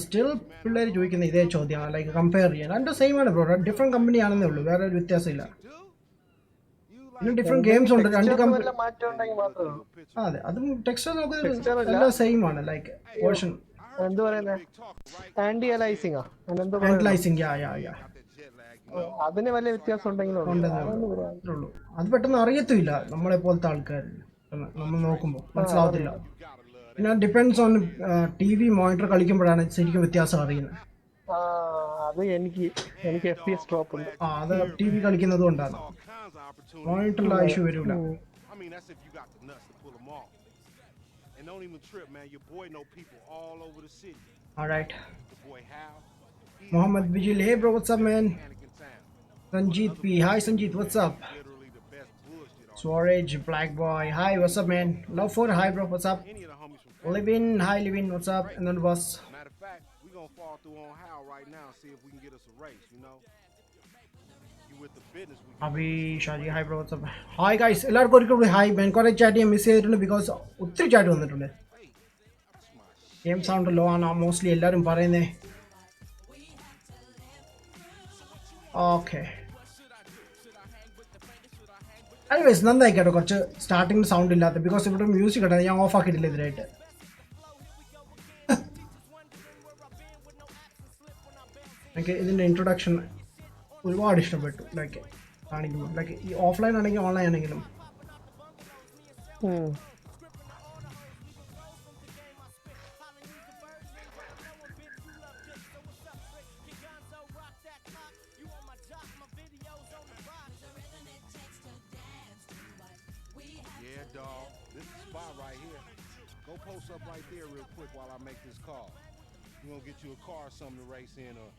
സ്റ്റിൽ പിള്ളേർ ചോദിക്കുന്ന ഇതേ ചോദ്യമാണ്, ലൈക്ക് കമ്പയർ ചെയ്യാൻ. രണ്ടും സെയിം ആണ് ബ്രോ, ഡിഫറെന്റ് കമ്പനി ആണെന്നേ ഉള്ളൂ, വേറെ ഒരു വ്യത്യാസമില്ല. പിന്നെ ഡിഫറെന്റ് ഗെയിംസ് ഉണ്ട്. രണ്ട് കമ്പനി. അതെ, അതും ടെക്സ്റ്റർ നോക്കുന്നത് എല്ലാം സെയിം ആണ്, ലൈക്ക് വേർഷൻ. എന്ത് പറയുന്നത്? ആന്റി അലൈസിംഗ്. അതിന് വലിയ വ്യത്യാസം ഉണ്ടെങ്കിലും ഉള്ളൂ. അത് പെട്ടെന്ന് അറിയത്തില്ല നമ്മളെ പോലത്തെ ആൾക്കാർ, നമ്മൾ നോക്കുമ്പോൾ മനസ്സിലാവത്തില്ല. പിന്നെ ഡിപ്പെൻഡ്സ് ഓൺ TV മോണിറ്റർ കളിക്കുമ്പോഴാണ് ശരിക്കും വ്യത്യാസം അറിയുന്നത്. അത് എനിക്ക് FPS ഡ്രോപ്പ് ഉണ്ട്. അത് TV കളിക്കുന്നത് കൊണ്ടാണ്, മോണിറ്ററിൽ ഇഷ്യൂ വരില്ല. Alright. Mohammed Bijil, hey bro, what's up man? Sanjeet P, hi Sanjeet, what's up? Storage, Black Boy. Hi, what's up, man? Love for hi, bro. What's up? Any of the homies from Livin, hi, Livin. What's up? And then boss. Matter of fact, we gonna fall through on Hal right now, see if we can get us a race, you know? You with the business we Abhi, Shaji, hi, bro. What's up? Hi, guys. എല്ലാവർക്കും ഒരിക്കൽ കൂടി hi. ഞാൻ കുറേ chat ചെയ്യാൻ miss ചെയ്തിട്ടുണ്ട് because ഒത്തിരി chat വന്നിട്ടുണ്ട്. Game sound law ആണ് മോസ്റ്റ്ലി എല്ലാവരും പറയുന്നേ. ഓക്കെ. എനിവേസ് നന്നായി കേട്ടോ, കുറച്ച് സ്റ്റാർട്ടിങ്ങിൽ സൗണ്ട് ഇല്ലാത്ത ബിക്കോസ് ഇവിടെ മ്യൂസിക് കേട്ടോ ഞാൻ ഓഫ് ആക്കിയിട്ടില്ല ഇതിനായിട്ട്. എനിക്ക് ഇതിൻ്റെ ഇൻട്രൊഡക്ഷൻ ഒരുപാട് ഇഷ്ടപ്പെട്ടു. ലൈക്ക് കാണിക്കുമ്പോൾ ലൈക്ക് ഈ ഓഫ്ലൈൻ ആണെങ്കിലും ഓൺലൈൻ ആണെങ്കിലും. Yeah, dog. This is the spot right here. Go post up right there real quick while I make this call. We're gonna get you a car or something to race in or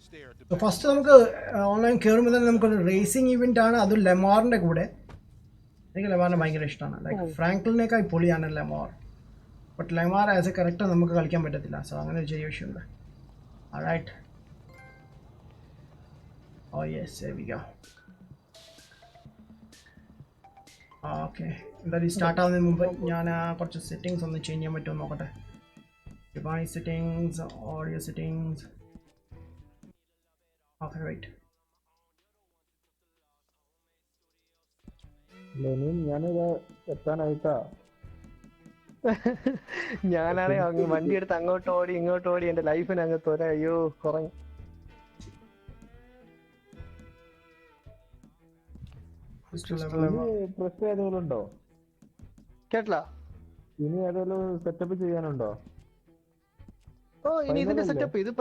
stare at the first നമുക്ക് online കയറുമ്പോൾ തന്നെ നമുക്കൊരു racing event ആണ്, അത് ലെമാറിൻ്റെ കൂടെ. എനിക്ക് ലെമാറിനെ ഭയങ്കര ഇഷ്ടമാണ്. ലൈക്ക് ഫ്രാങ്ക്ലിനേക്കാൾ പൊളിയാണ് Lemar. But Lemar as A correct നമുക്ക് കളിക്കാൻ പറ്റത്തില്ല. സോ അങ്ങനെ ഒരു ചെറിയ വിഷയമുണ്ട്. Alright. Oh yes, there we go. Okay, എന്തായാലും സ്റ്റാർട്ട് ആവുന്നതിന് മുമ്പ് ഞാൻ കുറച്ച് സെറ്റിങ്സ് ഒന്ന് ചേഞ്ച് ചെയ്യാൻ പറ്റുമോ നോക്കട്ടെ. Device settings, audio settings. Okay right. ഞാനിത് എത്താനായിട്ടാ. ഞാനാണെ അങ്ങ് വണ്ടി എടുത്ത് അങ്ങോട്ട് ഓടി ഇങ്ങോട്ട് ഓടി എന്റെ ലൈഫിന് അങ്ങ് അയ്യോ കുറഞ്ഞു. പ്രശ്നം ഏതെങ്കിലും ഉണ്ടോ? കേട്ടില്ല. ഇനി ഏതെങ്കിലും സെറ്റപ്പ് ചെയ്യാനുണ്ടോ? ഓ ഇനി ഇതിന്റെ സെറ്റപ്പ് ഇത്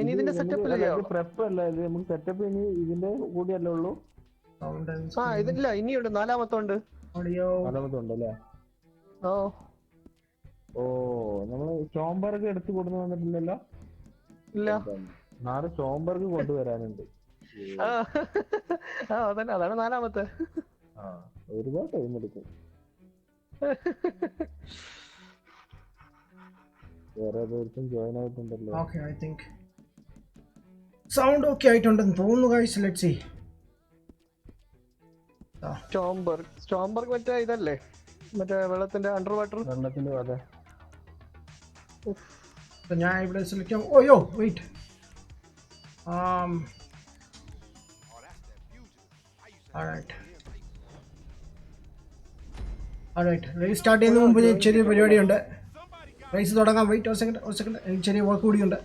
ഇനി ഇതിന്റെ സെറ്റപ്പ് പ്രെപ്പ് അല്ല ഇത്, നമുക്ക് സെറ്റപ്പ് ഇനി ഇതിന്റെ കൂടിയല്ലേ ഉള്ളൂ. ഇതില്ല, ഇനിയുണ്ട്, നാലാമത്തുണ്ട്. നാലാമത്തുണ്ടല്ലേ? ഓ ഓ, നമ്മള് സ്റ്റോംബർഗ് എടുത്ത് കൊണ്ടു വന്നിട്ടില്ലല്ലോ. ഇല്ല, 4 സ്റ്റോംബർഗ് കൊണ്ടുവരാനുണ്ട്. അതന്നെ, അതാണ് നാലാമത്തെ. ഒരുപാട് ടൈം എടുക്കും. വേറെ പേർക്കും ജോയിൻ ആയിട്ടുണ്ടല്ലോ. Okay, I think sound okay ആയിട്ടുണ്ടെന്ന് തോന്നുന്നു ഗൈസ്. Let's see. സ്റ്റോംബർഗ് മറ്റേ ഇതല്ലേ, മറ്റേ വെള്ളത്തിന്റെ അണ്ടർ വാട്ടർ വെള്ളത്തിന്റെ. അതെ, ഞാൻ ഇവിടെ സെലക്ട് ചെയ്യാം. ഓയോ വെയിറ്റ്, റേസ് സ്റ്റാർട്ട് ചെയ്യുന്നതിന് മുമ്പ് ചെറിയ പരിപാടിയുണ്ട്. റേസ് തുടങ്ങാം. വെയിറ്റ് ഒരു സെക്കൻഡ്, എനിക്ക് ചെറിയ വർക്ക് കൂടിയുണ്ട്.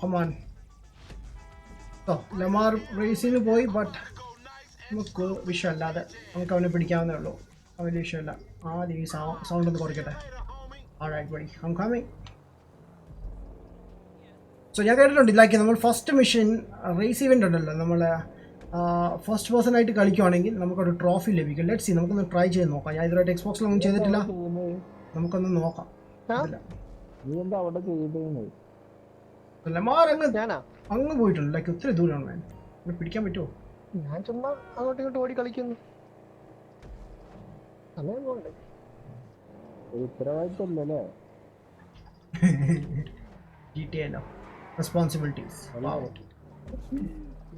കമാൻ. ലെമാർ റേസിന് പോയി, ബട്ട് നമുക്ക് വിഷയമല്ലാതെ നമുക്ക് അവനെ പിടിക്കാവുന്നേ ഉള്ളൂ. അവന് വിഷയമല്ല. ആദ്യം ഈ സൗണ്ട് ഒന്ന് കുറയ്ക്കട്ടെ. Alright buddy, I am coming. So ഞാൻ കേട്ടിട്ടുണ്ട് ലൈക്ക് നമ്മൾ ഫസ്റ്റ് മിഷൻ റേസ് ഇവൻ്റ് ഉണ്ടല്ലോ, നമ്മൾ ഫസ്റ്റ് പേഴ്സൺ ആയിട്ട് കളിക്കുവാണെങ്കിൽ നമുക്കൊരു ട്രോഫി ലഭിക്കും. ലെറ്റ്സ് സീ, നമുക്കൊന്ന് ട്രൈ ചെയ്ത് നോക്കാം. ഞാൻ ഇതുവരെ എക്സ്ബോക്സിലൊന്നും ചെയ്തിട്ടില്ല, നമുക്കൊന്ന് നോക്കാം. ലെമാർ അങ്ങ് പോയിട്ടുണ്ട്, ലൈക്ക് ഒത്തിരി ദൂരമാണ്. വേണം പിടിക്കാൻ പറ്റുമോ? ഞാൻ ചുമ്മാ അങ്ങോട്ടും ഇങ്ങോട്ട് ഓടി കളിക്കുന്നു. സമയം പോകണ്ടേ? ഉത്തരവാദിത്തല്ലേ റെസ്പോൺസിബിലിറ്റീസ്.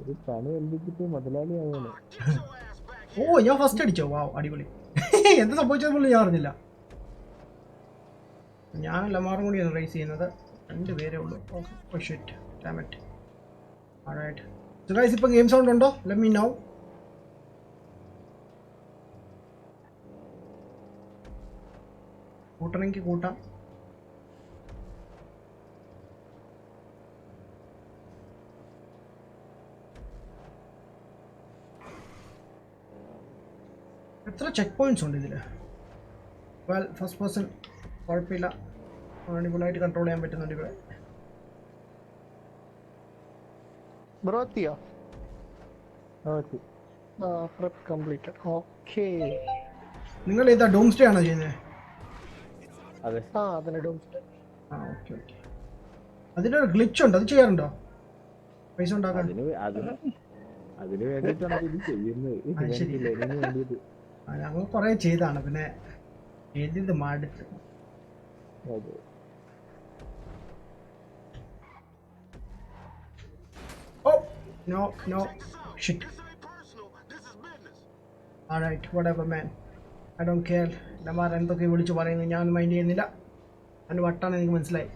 ഒരു പണി ഏൽപ്പിച്ചിട്ട് മുതലാളിയാവുന്നു. ഓ, ഞാൻ ഫസ്റ്റ് അടിച്ചോ? വാവ്, അടിപൊളി. എന്ത് സംഭവിച്ചത് പോലും ഞാൻ അറിഞ്ഞില്ല. ഞാൻ ലെമാറും കൂടിയാണ് റേസ് ചെയ്യുന്നത്. 2 പേരേ ഉള്ളൂ. Oh shit, damn it. Alright. So guys, ഇപ്പോൾ ഗെയിം സൗണ്ട് ഉണ്ടോ? Let me know. കൂട്ടണമെങ്കിൽ കൂട്ടാം. എത്ര ചെക്ക് പോയിന്റ്സ് ഉണ്ട് ഇതിൽ? വെൽ, ഫസ്റ്റ് പേഴ്സൺ കുഴപ്പമില്ല, അടിപൊളിയായിട്ട് കൺട്രോൾ ചെയ്യാൻ പറ്റുന്നുണ്ട് ഇവിടെ. ബ്രോത്തിയോ? ഓക്കേ. നിങ്ങൾ ഏതാ ഡൂം സ്റ്റേ ആണോ ചെയ്യുന്നത്? അതിന് ഡൂം സ്റ്റേ. Okay okay. അതിൻ്റെ ഒരു ഗ്ലിച്ച് ഉണ്ട്, അത് ചെയ്യാറുണ്ടോ? പൈസ ഉണ്ടാക്കാൻ? അതിന് വേണ്ടിയിട്ടാണ് ഇത് ചെയ്യുന്നത്. അത് ശരി. ലെനിന് വേണ്ടിയിട്ട്. ഞങ്ങൾ കുറേ ചെയ്താണ്, പിന്നെ ചെയ്തത് മടുത്ത്. അതെ. Oh, no, shit. Alright, whatever man. I don't care. Damar എന്തൊക്കെ വിളിച്ച് പറയുന്നു, ഞാനൊന്നും മൈൻഡ് ചെയ്യുന്നില്ല. അതിന് വട്ടാണ് എനിക്ക് മനസ്സിലായി.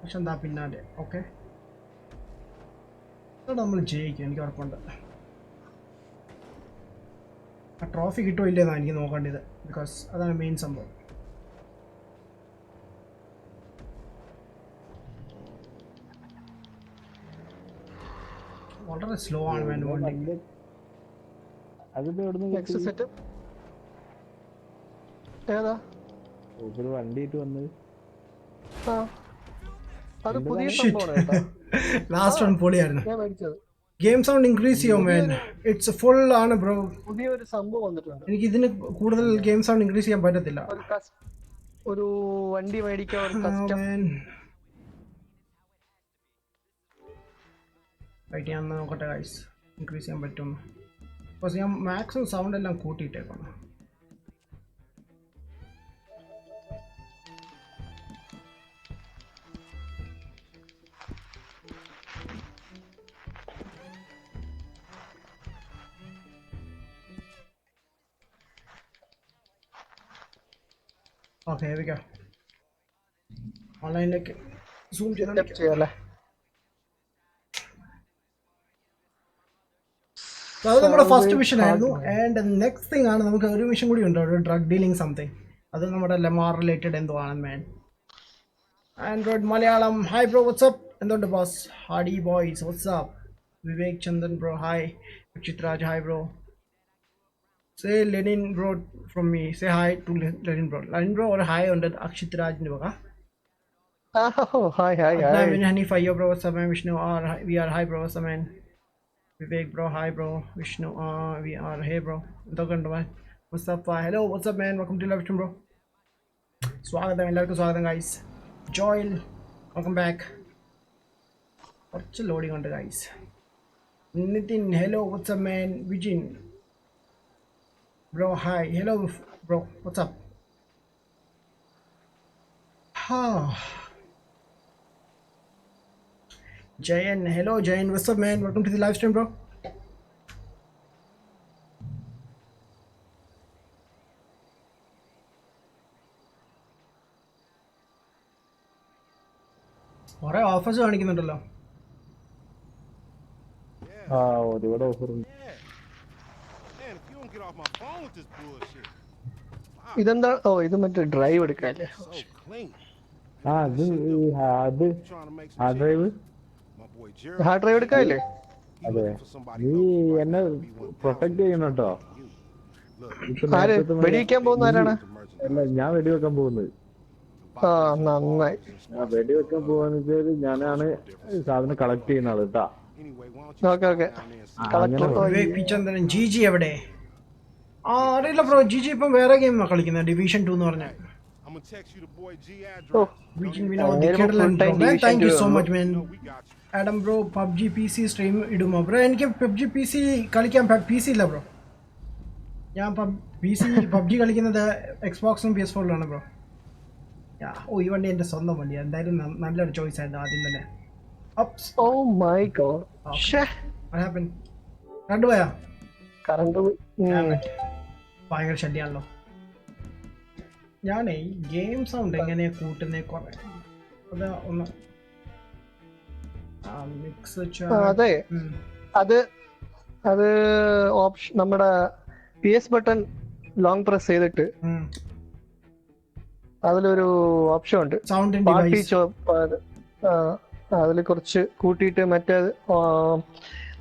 പക്ഷെ എന്താ പിന്നാലെ ഓക്കെ നമ്മൾ ജയിക്കും, എനിക്ക് ഉറപ്പുണ്ട്. ആ ട്രോഫി കിട്ടുമോ ഇല്ലെന്നാണ് എനിക്ക് നോക്കേണ്ടത്, ബിക്കോസ് അതാണ് മെയിൻ സംഭവം. വളരെ സ്ലോ ആണ് വണ്ടി. അതിപ്പോ എവിടുന്ന് ഏതാ ഒരു വണ്ടിയിട്ട് വന്നത്? അത് പുതിയ സംഭവമാണ്. ലാസ്റ്റ് വൺ പൊളിയായിരുന്നു. ഞാൻ മേടിച്ചത് ഗെയിം സൗണ്ട് ഇൻക്രീസ് ചെയ്യോ മാൻ? ഇറ്റ്സ് ഫുൾ ആണ് ബ്രോ. പുതിയൊരു സംഭവം വന്നിട്ടുണ്ട്. എനിക്ക് ഇതിന് കൂടുതൽ ഗെയിം സൗണ്ട് ഇൻക്രീസ് ചെയ്യാൻ പറ്റത്തില്ല. ഒരു വണ്ടി മേടിക്കാൻ ഒരു കസ്റ്റം. റൈറ്റ്, ഞാൻ നോക്കട്ടെ ഗൈസ് ഇൻക്രീസ് ചെയ്യാൻ പറ്റും. ബിക്കോസ് ഞാൻ മാക്സിമം സൗണ്ട് എല്ലാം കൂട്ടിയിട്ടേക്കാണ്. Okay, here we go. ഓൺലൈനിലേക്ക് സൂം ചെയ്യല്ലേ? അത് നമ്മുടെ ഫസ്റ്റ് മിഷൻ ആയിരുന്നു. ആൻഡ് നെക്സ്റ്റ് തിങ് ആണ്, നമുക്ക് ഒരു മിഷൻ കൂടി ഉണ്ട്, ഒരു ഡ്രഗ് ഡീലിംഗ് സംതിങ്. അത് നമ്മുടെ ലെമാർ റിലേറ്റഡ് എന്തോ ആണ് man. Android Malayalam hi bro, what's up. എന്തുണ്ട് boss? Hardy boys what's up. Vivek Chandan bro hi. Chitraj hi bro. Say Lenin bro from me. Say hi to Lenin bro. Lenin bro or hi under Akshit Raj ne baka. Oh, hi. Adnan Hani Fayo bro, what's up man? Vishnu we are hi bro, what's up man? Vivek bro, hi bro. Vishnu we are hey bro. Endokandu man. What's up? Hello, what's up man? Welcome to Live bro. Swagatham ellarkku swagatham guys. Joel, welcome back. What's loading on guys? Nitin, hello, what's up man? Vijin bro, hi. Hello bro, what's up? Jayan, hello Jayan, what's up man? Welcome to the live stream bro. കുറെ offers കാണിക്കുന്നുണ്ടല്ലോ. ഒരുപാട് offer ഉണ്ട്. ഇതെന്താ? ഓ, ഇത് മറ്റേ drive എടുക്കാല്ലേ? Hard drive എടുക്കാല്ലേ? അതെ, നീ എന്നെ പ്രൊട്ടക്ട് ചെയ്യണം കേട്ടോ. ആര് വെടിവെക്കാൻ പോകുന്ന ആരാണ്? അല്ല, ഞാൻ വെടിവെക്കാൻ പോകുന്നത്. നന്നായി. വെടിവെക്കാൻ പോവാന്ന് വെച്ചാൽ ഞാനാണ് സാധനം കളക്ട് ചെയ്യുന്ന ആള് കേട്ടാ. ഓക്കെ. ജിജി എവിടെ? അറിയില്ല ബ്രോ. ജിജി ഇപ്പം വേറെ ഗെയിം കളിക്കുന്നത്, ഡിവിഷൻ 2 എന്ന് പറഞ്ഞാൽ. Thank you so much man. Adam bro PUBG PC stream ഇടുമോ ബ്രോ? എനിക്ക് പബ്ജി PC കളിക്കാൻ PC ഇല്ല ബ്രോ. ഞാൻ പബ്ജി കളിക്കുന്നത് എക്സ്ബോക്സും PS4 ബ്രോ. ഓ, ഈ വണ്ടി എൻ്റെ സ്വന്തം വണ്ടിയാണ്. എന്തായാലും നല്ലൊരു ചോയ്സ് ആയിരുന്നു ആദ്യം തന്നെ. Oh my god. What happened? കണ്ടുപോയാ? കറണ്ട് ഭയങ്കര ശല്യാണല്ലോ. ഞാനേ ഗെയിം സൗണ്ട് എങ്ങനെയാ കൂട്ടുന്നേ? കുറെ അത് ഒന്ന് മിക്സ്. അതെ, അത് ഓപ്ഷൻ നമ്മുടെ PS ബട്ടൺ ലോങ് പ്രസ് ചെയ്തിട്ട് അതിലൊരു ഓപ്ഷൻ ഉണ്ട്, പാർട്ടി ചോപ്പ്. അതിൽ കുറച്ച് കൂട്ടിയിട്ട് മറ്റേ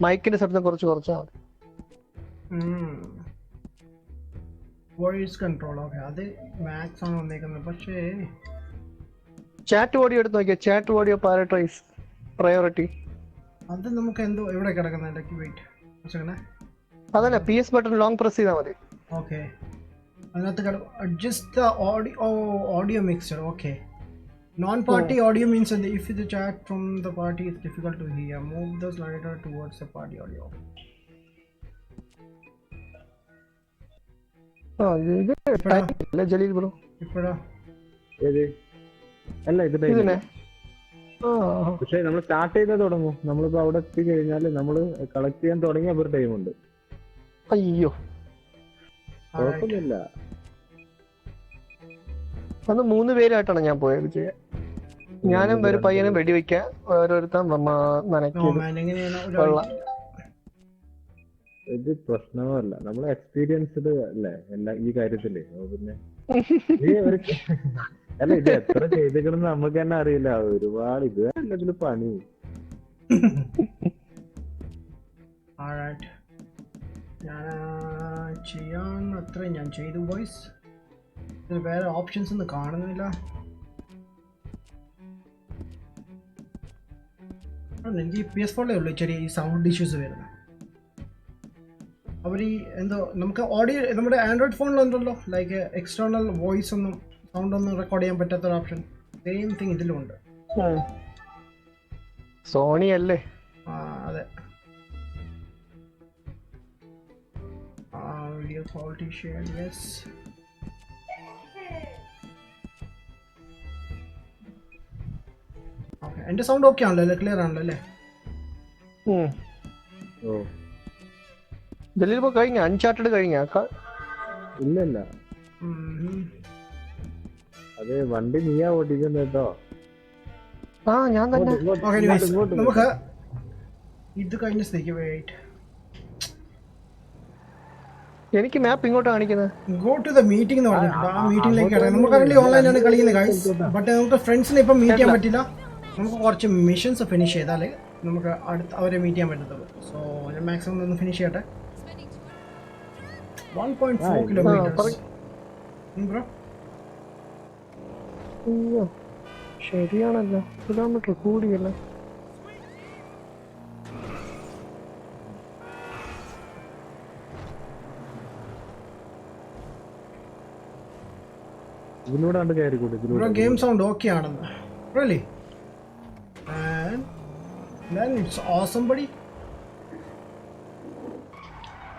മൈക്കിന്റെ ശബ്ദം കുറച്ചാൽ മതി. Voice control. ഓക്കെ, അത് മാക്സ് ആണ് വന്നേക്കുന്നത്. പക്ഷേ ചാറ്റ് ഓഡിയോ എടുത്ത് നോക്കിയാൽ ചാറ്റ് ഓഡിയോ പ്രയോറിറ്റി അത് നമുക്ക് എന്തോ എവിടെ കിടക്കുന്നത്? വെയിറ്റ്, അതല്ല, PS ബട്ടൺ ലോങ് പ്രസ് ചെയ്താൽ മതി. Okay, adjust the audio mixer. Okay. Non-party audio means that if the chat from the party is difficult to hear, move the slider towards the party audio. Jaleel bro ഇപ്പോഴാ അല്ല ഇത് പക്ഷെ നമ്മൾ start ചെയ്തേ തുടങ്ങും. നമ്മളിപ്പോ അവിടെ എത്തി കഴിഞ്ഞാല് നമ്മള് കളക്ട് ചെയ്യാൻ തുടങ്ങിയ ഒരു ടൈമുണ്ട്. അയ്യോ കുഴപ്പമില്ല. അന്ന് 3 പേരായിട്ടാണ് ഞാൻ പോയത് ചെയ്യാൻ. ഞാനും ഒരു പയ്യനും വെടിവെക്കാൻ ഓരോരുത്തൻ ഇത് പ്രശ്നമല്ല, നമ്മള് എക്സ്പീരിയൻസ്ഡ് അല്ലേ എല്ലാ ഈ കാര്യത്തില്. പിന്നെ അല്ല ഇത് എത്ര ചെയ്തിക്കണെന്ന് നമുക്ക് തന്നെ അറിയില്ല. ഒരുപാട് ഇത് എല്ലാത്തിലും പണി. ചെയ്യാൻ അത്രയും ഞാൻ ചെയ്തു ബോയ്സ്. വേറെ ഓപ്ഷൻസ് ഒന്നും കാണുന്നില്ല. എനിക്ക് PS4 ഉള്ളൂ ചെറിയ ഈ സൗണ്ട് ഇഷ്യൂസ് വരുന്നത്. അവർ ഈ എന്തോ നമുക്ക് ഓഡിയോ നമ്മുടെ ആൻഡ്രോയിഡ് ഫോണിലുണ്ടല്ലോ, ലൈക്ക് എക്സ്റ്റേണൽ വോയിസ് ഒന്നും സൗണ്ട് ഒന്നും റെക്കോർഡ് ചെയ്യാൻ പറ്റാത്തൊരു ഓപ്ഷൻ. സെയിം തിങ് ഇതിലുണ്ട്. സോണി അല്ലേ? അതെ. Video quality share yes. Okay, എൻ്റെ സൗണ്ട് ഓക്കെ ആണല്ലോ അല്ലേ? ക്ലിയർ ആണല്ലോ അല്ലേ? ജലീൽ ഇപ്പൊ കഴിഞ്ഞ അൺചാർട്ടഡ് കഴിഞ്ഞ? ഇല്ല, അതെ വണ്ടി നീയാ ഓടിക്കുന്നത് കേട്ടോ. ഞാൻ തന്നെ. നമുക്ക് ഇത് കഴിഞ്ഞ സ്ഥിതിക്ക് വെയിറ്റ്, എനിക്ക് മാപ്പ് ഇങ്ങോട്ട് കാണിക്കുന്നത്. ഗോ ടു ദ മീറ്റിംഗ് എന്ന് പറഞ്ഞിട്ടുണ്ട്. ആ മീറ്റിംഗിലേക്ക് ഇറങ്ങാം. നമുക്ക് കറന്റ് ഓൺലൈനാണ് കളിക്കുന്നത് ഗൈസ്. ബട്ട് നമുക്ക് ഫ്രണ്ട്സിനെ ഇപ്പം മീറ്റ് ചെയ്യാൻ പറ്റില്ല. നമുക്ക് കുറച്ച് മിഷൻസ് ഫിനിഷ് ചെയ്താലേ നമുക്ക് അടുത്ത് അവരെ മീറ്റ് ചെയ്യാൻ പറ്റത്തുള്ളൂ. സോ ഞാൻ മാക്സിമം ഒന്ന് ഫിനിഷ് ചെയ്യട്ടെ. 1.4 കിലോമീറ്റേഴ്സ് ബ്രോ. ശരിയാണല്ലോ, കിലോമീറ്റർ കൂടിയല്ലേ. ഇതിലൂടെ കണ്ട് കയറി കൂടി. ഗെയിം സൗണ്ട് ഓക്കെ ആണെന്ന്. Really? And then it's awesome buddy.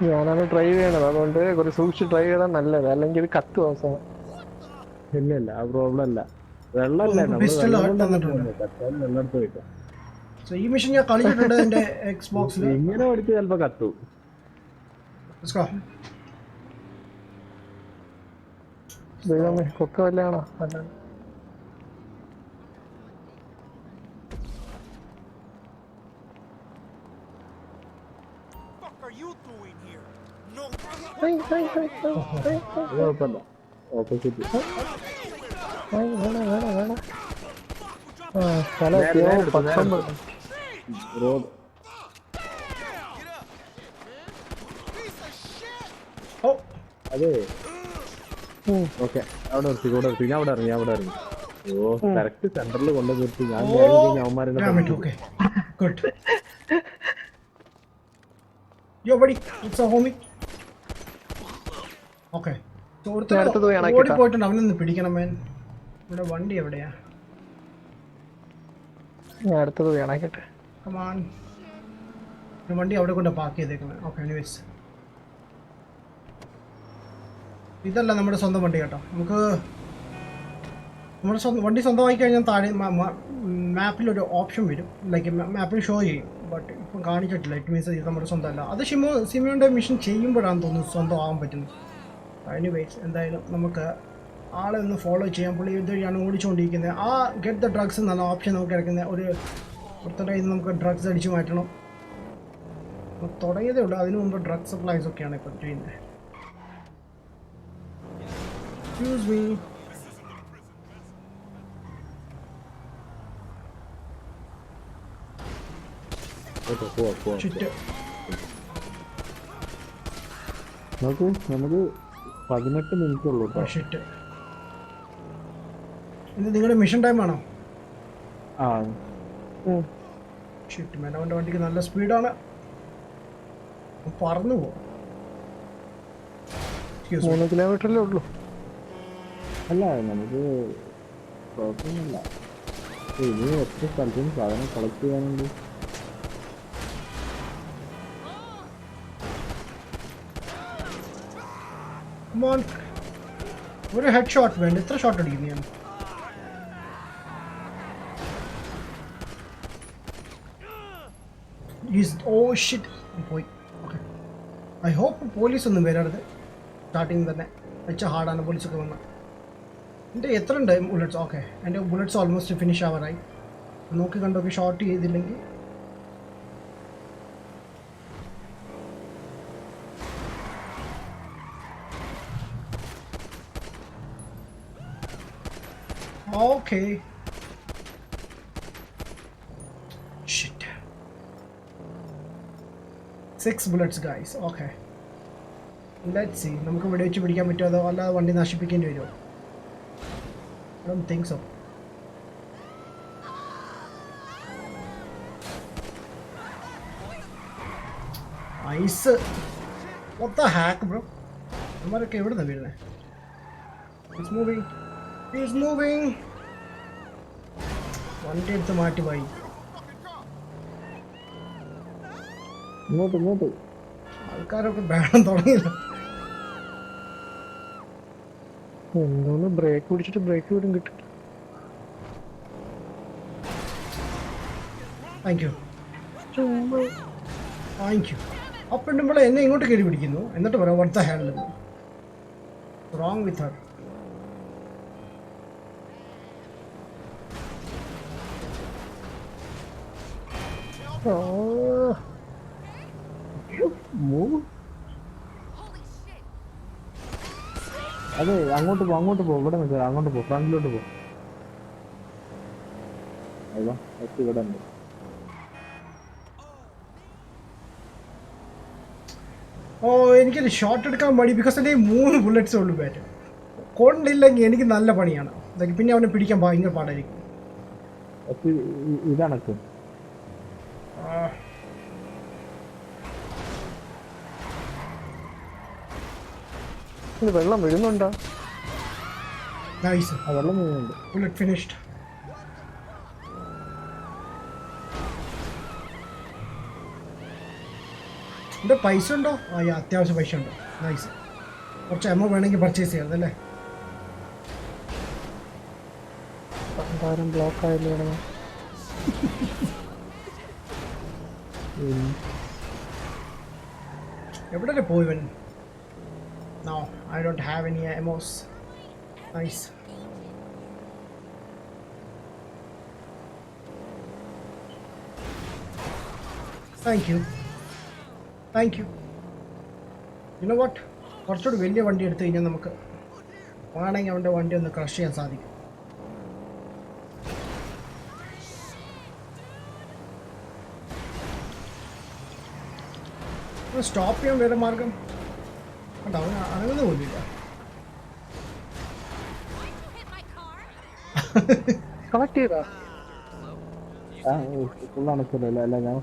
ഞാനാണ് ഡ്രൈവ് ചെയ്യണത്, അതുകൊണ്ട് കുറച്ച് സൂക്ഷിച്ച് ഡ്രൈവ് ചെയ്താൽ നല്ലത്, അല്ലെങ്കിൽ ഇത് കത്തും അവസാനം. ഇല്ല ആ പ്രോബ്ലം അല്ല. വെള്ളമല്ലേ ഈ മിഷൻ ഞാൻ കളിച്ചിട്ടുണ്ട് എന്റെ എക്സ്ബോക്സിൽ. ഇങ്ങനെ ഓടിച്ച് ചിലപ്പോ കത്തും. കൊക്ക വല്ലാണോ? കുഴപ്പമില്ല, ഓപ്പോസിറ്റ് റോഡ്. അതെ ഓക്കെ, അവിടെ നിർത്തി. ഞാൻ അവിടെ ഇറങ്ങി. ഓ കറക്റ്റ് സെന്ററിൽ കൊണ്ടു നിർത്തി. ഞാൻ അവന്മാരെ പോയിട്ടുണ്ട്. അവനൊന്ന് പിടിക്കണം. ഇവിടെ വണ്ടി എവിടെയാ? അടുത്തത് വേണാക്കട്ടെ. വണ്ടി അവിടെ കൊണ്ട് പാർക്ക് ചെയ്തേക്കുന്നത്. ഓക്കെ, എനിവേസ് ഇതല്ല നമ്മുടെ സ്വന്തം വണ്ടി കേട്ടോ. നമുക്ക് നമ്മുടെ വണ്ടി സ്വന്തമായി കഴിഞ്ഞാൽ താഴെ മാപ്പിലൊരു ഓപ്ഷൻ വരും, ലൈക്ക് മാപ്പിൽ ഷോ ചെയ്യും. ബട്ട് ഇപ്പം കാണിച്ചിട്ടില്ല. ഇറ്റ് മീൻസ് ഇത് നമ്മുടെ സ്വന്തമല്ല. അത് സിമിയോൻ്റെ മിഷൻ ചെയ്യുമ്പോഴാണ് തോന്നുന്നു സ്വന്തം ആകാൻ പറ്റുന്നത്. എനിവേസ് എന്തായാലും നമുക്ക് ആളെ ഒന്ന് ഫോളോ ചെയ്യാം. പുള്ളി ഇതുവഴിയാണ് ഓടിച്ചുകൊണ്ടിരിക്കുന്നത്. ആ ഗെറ്റ് ദ ഡ്രഗ്സ് എന്നാണ് ഓപ്ഷൻ നമുക്ക് ഇറക്കുന്നത്. ഒരു പുറത്തുനിന്ന് നമുക്ക് ഡ്രഗ്സ് അടിച്ചു മാറ്റണം. തുടങ്ങിയതേ ഉള്ളൂ. അതിനു മുമ്പ് ഡ്രഗ് സപ്ലൈസ് ഒക്കെയാണ് ഇപ്പോൾ ചെയ്യുന്നത്. Excuse me. നമുക്ക് 18 മിനിറ്റ് ഉള്ളൂ. ഇത് നിങ്ങളുടെ മിഷൻ ടൈം ആണോ? അവന്റെ വണ്ടിക്ക് നല്ല സ്പീഡാണ്. പറന്നു പോകും. 3 കിലോമീറ്ററിലേ ഉള്ളൂ. അല്ല നമുക്ക് കുഴപ്പമൊന്നുമില്ല. ഇനി ഒറ്റ സ്ഥലത്ത് നിന്ന് സാധനം കളക്ട് ചെയ്യാനുണ്ട്. ഒരു ഹെഡ് ഷോട്ട് വേണ്ട, എത്ര ഷോട്ട് അടിക്കുന്നു ഞാൻ? Oh shit, പോയി. ഓക്കെ, ഐ ഹോപ്പ് പോലീസ് ഒന്നും വരരുത്. സ്റ്റാർട്ടിങ് തന്നെ വെച്ച ഹാർഡാണ് പോലീസൊക്കെ വന്നാൽ. എൻ്റെ എത്ര ഉണ്ട് ബുള്ളറ്റ്സ്? ഓക്കെ, എൻ്റെ ബുള്ളറ്റ്സ് ഓൾമോസ്റ്റ് ഫിനിഷ് ആവാറായി. നോക്കി കണ്ടൊക്കെ ഷോർട്ട് ചെയ്തില്ലെങ്കിൽ okay. Shit. 6 bullets guys. Okay. Let's see. നമുക്ക് ഇവിടെ വെച്ച് പിടിക്കാൻ പറ്റുമോ അതോ അല്ലാതെ വണ്ടി നശിപ്പിക്കേണ്ടി വരുമോ? I don't think so. Ice. What the heck, bro? നമ്മളൊക്കെ എവിടുന്നാണ് വീഴുന്നത്? It's moving. He's moving. വണ്ടി എടുത്ത് മാറ്റി പോയി. ഇങ്ങോട്ട് ആൾക്കാരൊക്കെ ബഹളം തുടങ്ങിയില്ല. എന്തോന്ന് ബ്രേക്ക് പിടിച്ചിട്ട് ബ്രേക്ക് പോലും കിട്ടില്ല. Thank you. അപ്പം നമ്മളെ എന്നെ ഇങ്ങോട്ട് കയറി പിടിക്കുന്നു, എന്നിട്ട് പറയാം what the hell wrong with her. അതെ, അങ്ങോട്ട് പോ ഇവിടെ നിൽക്കുക. അങ്ങോട്ട് പോ, ഫ്രണ്ടിലോട്ട് പോ. അതാ ഇവിടെ ഉണ്ട്. ഓ, എനിക്കൊരു ഷോട്ട് എടുക്കാൻ മടി. ബിക്കോസ് എൻ്റെ 3 ബുള്ളറ്റ്സേ ഉള്ളൂ ബാറ്റ്. കൊണ്ടില്ലെങ്കിൽ എനിക്ക് നല്ല പണിയാണ്. പിന്നെ അവനെ പിടിക്കാൻ ഭയങ്കര പാടായിരിക്കും. ഇതണക്ക് വെള്ളം വീഴുന്നുണ്ടോ? നൈസ്, വെള്ളം വീഴുന്നുണ്ട്. Bullet finished. എൻ്റെ പൈസ ഉണ്ടോ? ആ, അത്യാവശ്യം പൈസ ഉണ്ടോ? നൈസ്. കുറച്ച് എമൗണ്ട് വേണമെങ്കിൽ പർച്ചേസ് ചെയ്യാം അല്ലേ? ബ്ലോക്ക് ആയില്ലേ? എവിടെ പോയി ഇവൻ? No, I don't have any ammos. Nice. Thank you. You know what? കുറച്ചുകൂടി വലിയ വണ്ടി എടുത്തു കഴിഞ്ഞാൽ നമുക്ക് വേണമെങ്കിൽ അവൻ്റെ വണ്ടി ഒന്ന് ക്രഷ് ചെയ്യാൻ സാധിക്കും. സ്റ്റോപ്പ് ചെയ്യാൻ വേറെ മാർഗം അങ്ങനെ പോലില്ല. കളക്ട് ചെയ്താ ഫുൾ അണക്കല്ലോ. അല്ല, ഞാൻ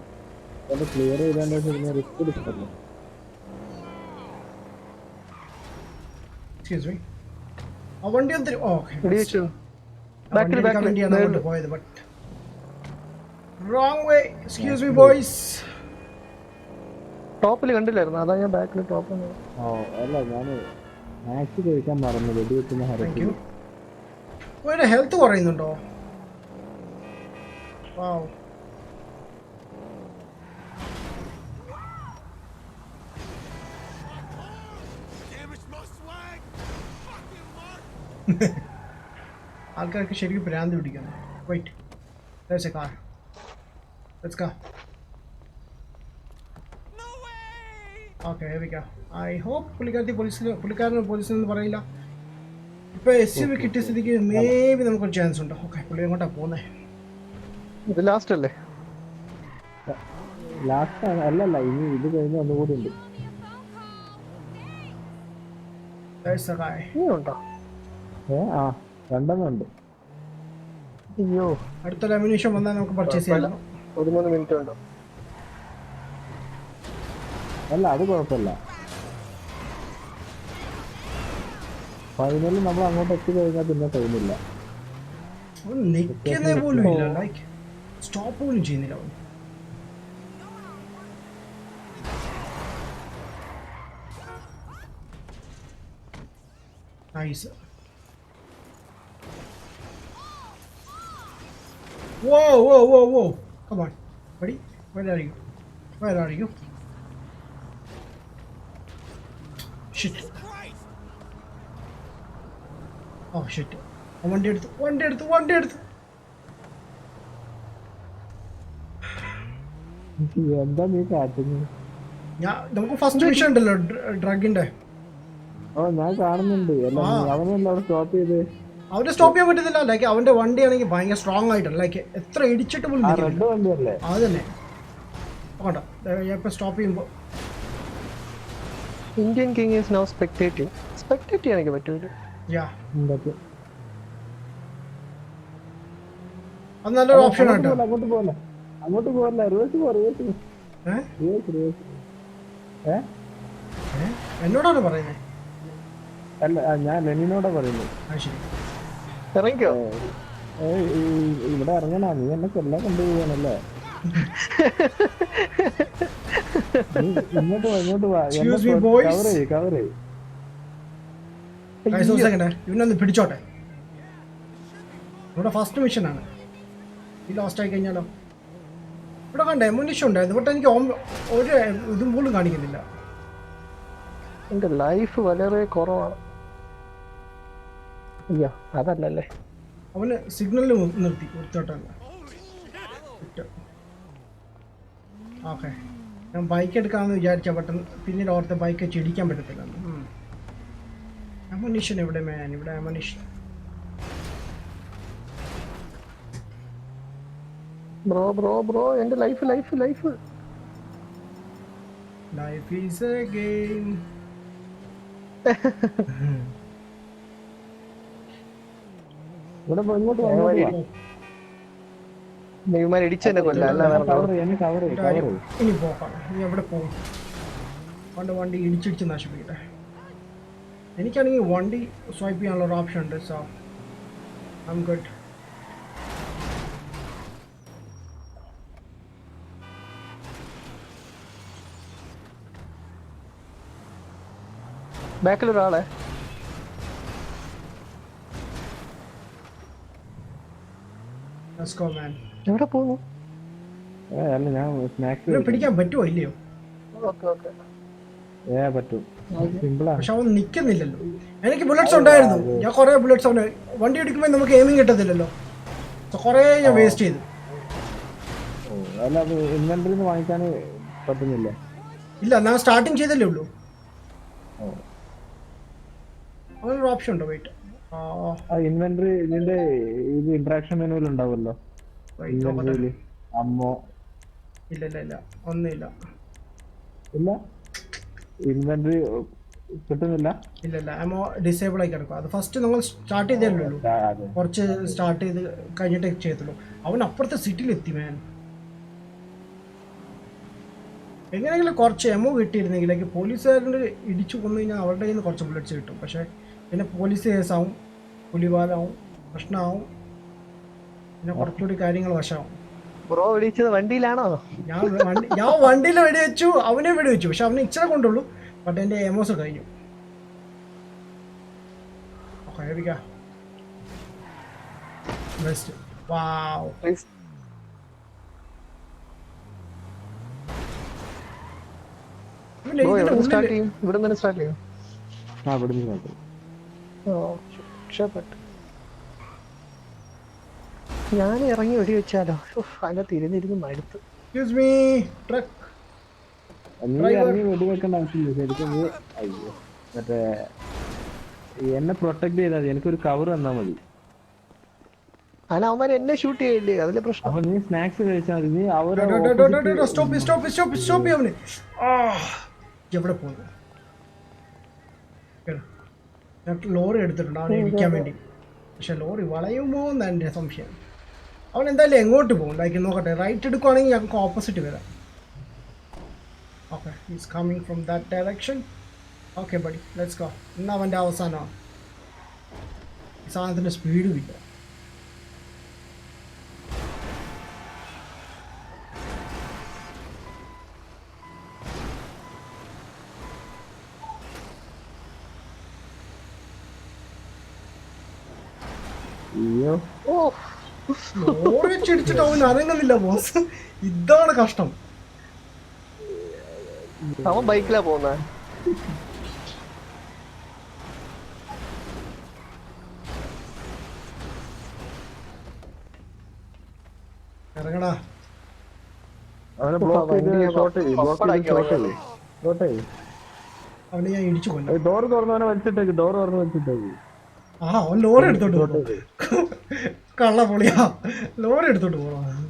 ക്ലിയർ ചെയ്താണ്ട് റിസ്ക് എടുക്കല്ലോ. എക്സ്ക്യൂസ് മീ, ആ വണ്ടി ഒന്ന് വണ്ടിയാണ് അങ്ങോട്ട് പോയത്. But wrong way. Excuse me boys. ടോപ്പിൽ കണ്ടില്ലായിരുന്നു, അതാ ഞാൻ ബാക്കിൽ ടോപ്പ്. അല്ല, ഞാൻ മാക്സ് കഴിക്കാൻ മറന്നു. വെടി വെക്കുന്ന ഹരത്തിൽ ഹെൽത്ത് കുറയുന്നുണ്ടോ? വാവ്. ആൾക്കാർക്ക് ശരിക്കും ഭ്രാന്ത് പിടിക്കുന്നു. Wait, there's a car. Let's go. Okay, here we go. I hope പുള്ളിക്കാരന് പോലീസിനൊന്നും പറയില്ല. ഇപ്പൊ SUV കിട്ടിയ സ്ഥിതിക്ക് മേ ബി നമുക്കൊരു ചാൻസ് ഉണ്ട്. ഓക്കെ, പുള്ളി എങ്ങോട്ടാ പോകുന്നേ? ഇത് ലാസ്റ്റ് അല്ലേ? ലാസ്റ്റ് അല്ലല്ല, ഇനി ഇത് കഴിഞ്ഞ ഒന്നുകൂടി ഉണ്ട്. ആ, രണ്ടെണ്ണുണ്ട്. അയ്യോ, അടുത്തൊരു അമ്യൂണിഷൻ വന്നാൽ നമുക്ക് പർച്ചേസ് ചെയ്യാം. 13 മിനിറ്റ് ഉണ്ടോ? അല്ല, അത് കുഴപ്പമില്ല. ഫൈനലിൽ നമ്മൾ അങ്ങോട്ട് എത്തിക്കഴിഞ്ഞാൽ പിന്നെ ടൈമില്ല. അവൻ നിൽക്കുന്നേ പോലും ഇല്ല, ലൈക്ക് സ്റ്റോപ്പ് പോലും ചെയ്യുന്നില്ല അവൻ. Nice. Whoa, whoa, whoa, whoa. Come on. Buddy, where are you? Where are you? Shit. Oh, shit. വണ്ടി എടുത്തു. എന്താ നീ കാട്ടുന്നത്? നമുക്ക് ഫസ്റ്റ് മിഷൻ ഉണ്ടല്ലോ ഡ്രഗിന്റെ. ഓ ഞാൻ കാണുന്നുണ്ട്. അവനല്ല അവിടെ സ്റ്റോപ്പ് ചെയ്ത്. അവനെ സ്റ്റോപ്പ് ചെയ്യാൻ പറ്റുന്നില്ല. ലൈക്ക് അവന്റെ വണ്ടിയാണെങ്കിൽ ഭയങ്കര സ്ട്രോങ് ആയിട്ടാണ്, ലൈക്ക് എത്ര ഇടിച്ചിട്ട് പോലും റെഡ് വണ്ടിയല്ലേ അത് തന്നെ. വേണ്ട ഞാൻ ഇപ്പൊ സ്റ്റോപ്പ് ചെയ്യുമ്പോ Indian King is now spectating. Spectate ചെയ്യാനൊക്കെ പറ്റൂല. യാ അത് നല്ലൊരു ഓപ്ഷൻ ആണ്. അങ്ങോട്ട് പോകല്ല, റിവേഴ്സ് പോ. എന്നോടാണ് പറയുന്നത്? അല്ല ഞാൻ ലെനിനോടാ പറയുന്നത്. ശരി ഇറങ്ങിക്കോ. ഇവിടെ ഇറങ്ങണ നീ എന്നെ കൊല്ലാൻ കൊണ്ടുപോവാണല്ലേ? ഇങ്ങോട്ട് വാ കവർ ഇവനൊന്ന് പിടിച്ചോട്ടെ. ഇവിടെ ഫസ്റ്റ് മിഷൻ ആണ്. ഈ ലോസ്റ്റ് ആയി കഴിഞ്ഞാലോ? ഇവിടെ കണ്ടേ മുന്നിഷൻ ഉണ്ടായിരുന്നു, ബട്ട് എനിക്ക് ഒരു ഇതും പോലും കാണിക്കുന്നില്ല. എന്റെ ലൈഫ് വളരെ കുറവാണ്. അയ്യോ അതല്ലല്ലേ, അവന് സിഗ്നലിൽ നിർത്തി കൊടുത്തോട്ടല്ല. ഓക്കെ ഞാൻ ബൈക്ക് എടുക്കാമെന്ന് വിചാരിച്ച പെട്ടെന്ന് പിന്നീട് ഓർത്ത് ബൈക്ക് വെച്ച് ഇടിക്കാൻ പറ്റത്തില്ല. അമോണിഷൻ എവിടെ മാൻ? ഇവിടെ അമോണിഷൻ. ബ്രോ എന്റെ life life is a game. Neymar ഇടിച്ചെന്നെ കൊല്ല. ഇനി പോക്കാം. ഇനി എവിടെ പോകും? വണ്ടി ഇടിച്ചിടിച്ച് നശിപ്പിക്കട്ടെ. എനിക്കാണെങ്കിൽ വണ്ടി സ്വൈപ്പ് ചെയ്യാനുള്ള ഒരു ഓപ്ഷൻ ഉണ്ട്. So I am good. ബാക്കിലൊരാളെ എവിടെ പോകുന്നു? പിടിക്കാൻ പറ്റുമോ ഇല്ലയോ? പക്ഷെ അവൻ നിക്കുന്നില്ലല്ലോ. എനിക്ക് ബുള്ളറ്റ്സ് ഉണ്ടായിരുന്നു. ഞാൻ കുറെ ബുള്ളറ്റ്സ് അവന് വണ്ടി എടുക്കുമ്പോൾ നമുക്ക് എയിമിങ് കിട്ടത്തില്ലല്ലോ. കുറെ ഞാൻ വേസ്റ്റ് ചെയ്തു. ഇല്ല ഞാൻ സ്റ്റാർട്ടിങ് ചെയ്തല്ലേ ഉള്ളൂ. അങ്ങനൊരു ഓപ്ഷൻ ഉണ്ടോ? വെയിറ്റ്, ഇൻവെന്ററി ഇതിന്റെ ഇത് ഇന്ററാക്ഷൻ മെനുവിൽ ഉണ്ടാവുമല്ലോ. അമ്മോ ഇല്ല ഒന്നുമില്ല. ഇല്ല ഇൻവെന്ററി കിട്ടുന്നില്ല. ഇല്ല അമ്മോ ഡിസേബിൾ ആയി കിടക്കും. അത് ഫസ്റ്റ് നമ്മൾ സ്റ്റാർട്ട് ചെയ്തല്ലേ ഉള്ളൂ. കുറച്ച് സ്റ്റാർട്ട് ചെയ്ത് കഴിഞ്ഞിട്ടേ ചെയ്യത്തുള്ളൂ. അവൻ അപ്പുറത്തെ സിറ്റിയിൽ എത്തി മാൻ. എങ്ങനെയെങ്കിലും കുറച്ച് എമോ കിട്ടിയിരുന്നെങ്കിലേക്ക് പോലീസുകാരുടെ ഇടിച്ചു കൊന്നു കഴിഞ്ഞാൽ അവരുടെ കയ്യിൽ നിന്ന് കുറച്ച് ബുള്ളറ്റ്സ് കിട്ടും. പക്ഷേ പിന്നെ പോലീസ് കേസാവും, പുലിവാലാവും, പ്രശ്നമാവും, പിന്നെ കുറച്ചുകൂടി കാര്യങ്ങൾ വശമാവും. ബ്രോ വെടിച്ചത് വണ്ടിയിലാണോ? ഞാൻ വണ്ടിയിൽ വെടിവെച്ചു, അവനെ വെടിവെച്ചു. പക്ഷെ അവനെ ഇച്ചിരി കൊണ്ടുള്ളൂ. ബട്ട് എൻ്റെ എമോസ് കഴിഞ്ഞു. ബെസ്റ്റ്. വാവ്. ഞാൻ ഇറങ്ങി വെടി വെച്ചാലോ? അതിനെ തിരിഞ്ഞിരുന്ന് മടുത്ത്. വെടിവെക്കേണ്ട ആവശ്യമില്ല ശരിക്കും. അയ്യോ മറ്റേ എന്നെ പ്രൊട്ടക്ട് ചെയ്താൽ മതി. എനിക്കൊരു കവർ തന്നാ മതി. അവന്മാർ എന്നെ ഷൂട്ട് ചെയ്യില്ലേ, അതിലെ പ്രശ്നം. അപ്പൊ നീ സ്നാക്സ് കഴിച്ചാൽ മതി. നീ അവരെ എവിടെ പോകുന്നു? ലോറി എടുത്തിട്ടുണ്ട് അവനെ ഇടിക്കാൻ വേണ്ടി. പക്ഷെ ലോറി വളയുമോ എന്നാണ് എൻ്റെ സംശയം. അവൻ എന്തായാലും എങ്ങോട്ട് പോകും? ലൈക്ക് നോക്കട്ടെ. റൈറ്റ് എടുക്കുവാണെങ്കിൽ ഞങ്ങൾക്ക് ഓപ്പോസിറ്റ് വരാം. Okay, he's coming from that direction. Okay buddy, let's go. ഇന്ന് അവൻ്റെ അവസാനമാണ്. ഈ സാധനത്തിൻ്റെ സ്പീഡും ഇല്ല. ലോറി വെച്ചിടിച്ചിട്ട് അവൻ അനങ്ങുന്നില്ല ബോസ്. ഇതാണ് കഷ്ടം. അവൻ ബൈക്കിലാ പോകുന്ന. ഇറങ്ങടാ. അവനെ അവനെ ഞാൻ ഇടിച്ചു കൊല്ലാം. ഡോറ് തുറന്നവനെ വലിച്ചിട്ടേക്ക്. ഡോറ് തുറന്ന് വലിച്ചിട്ടേക്ക്. ആ അവൻ ലോറി എടുത്തോണ്ട് പോകും. കള്ള പൊളിയാ. ലോറി എടുത്തോണ്ട് പോകണം.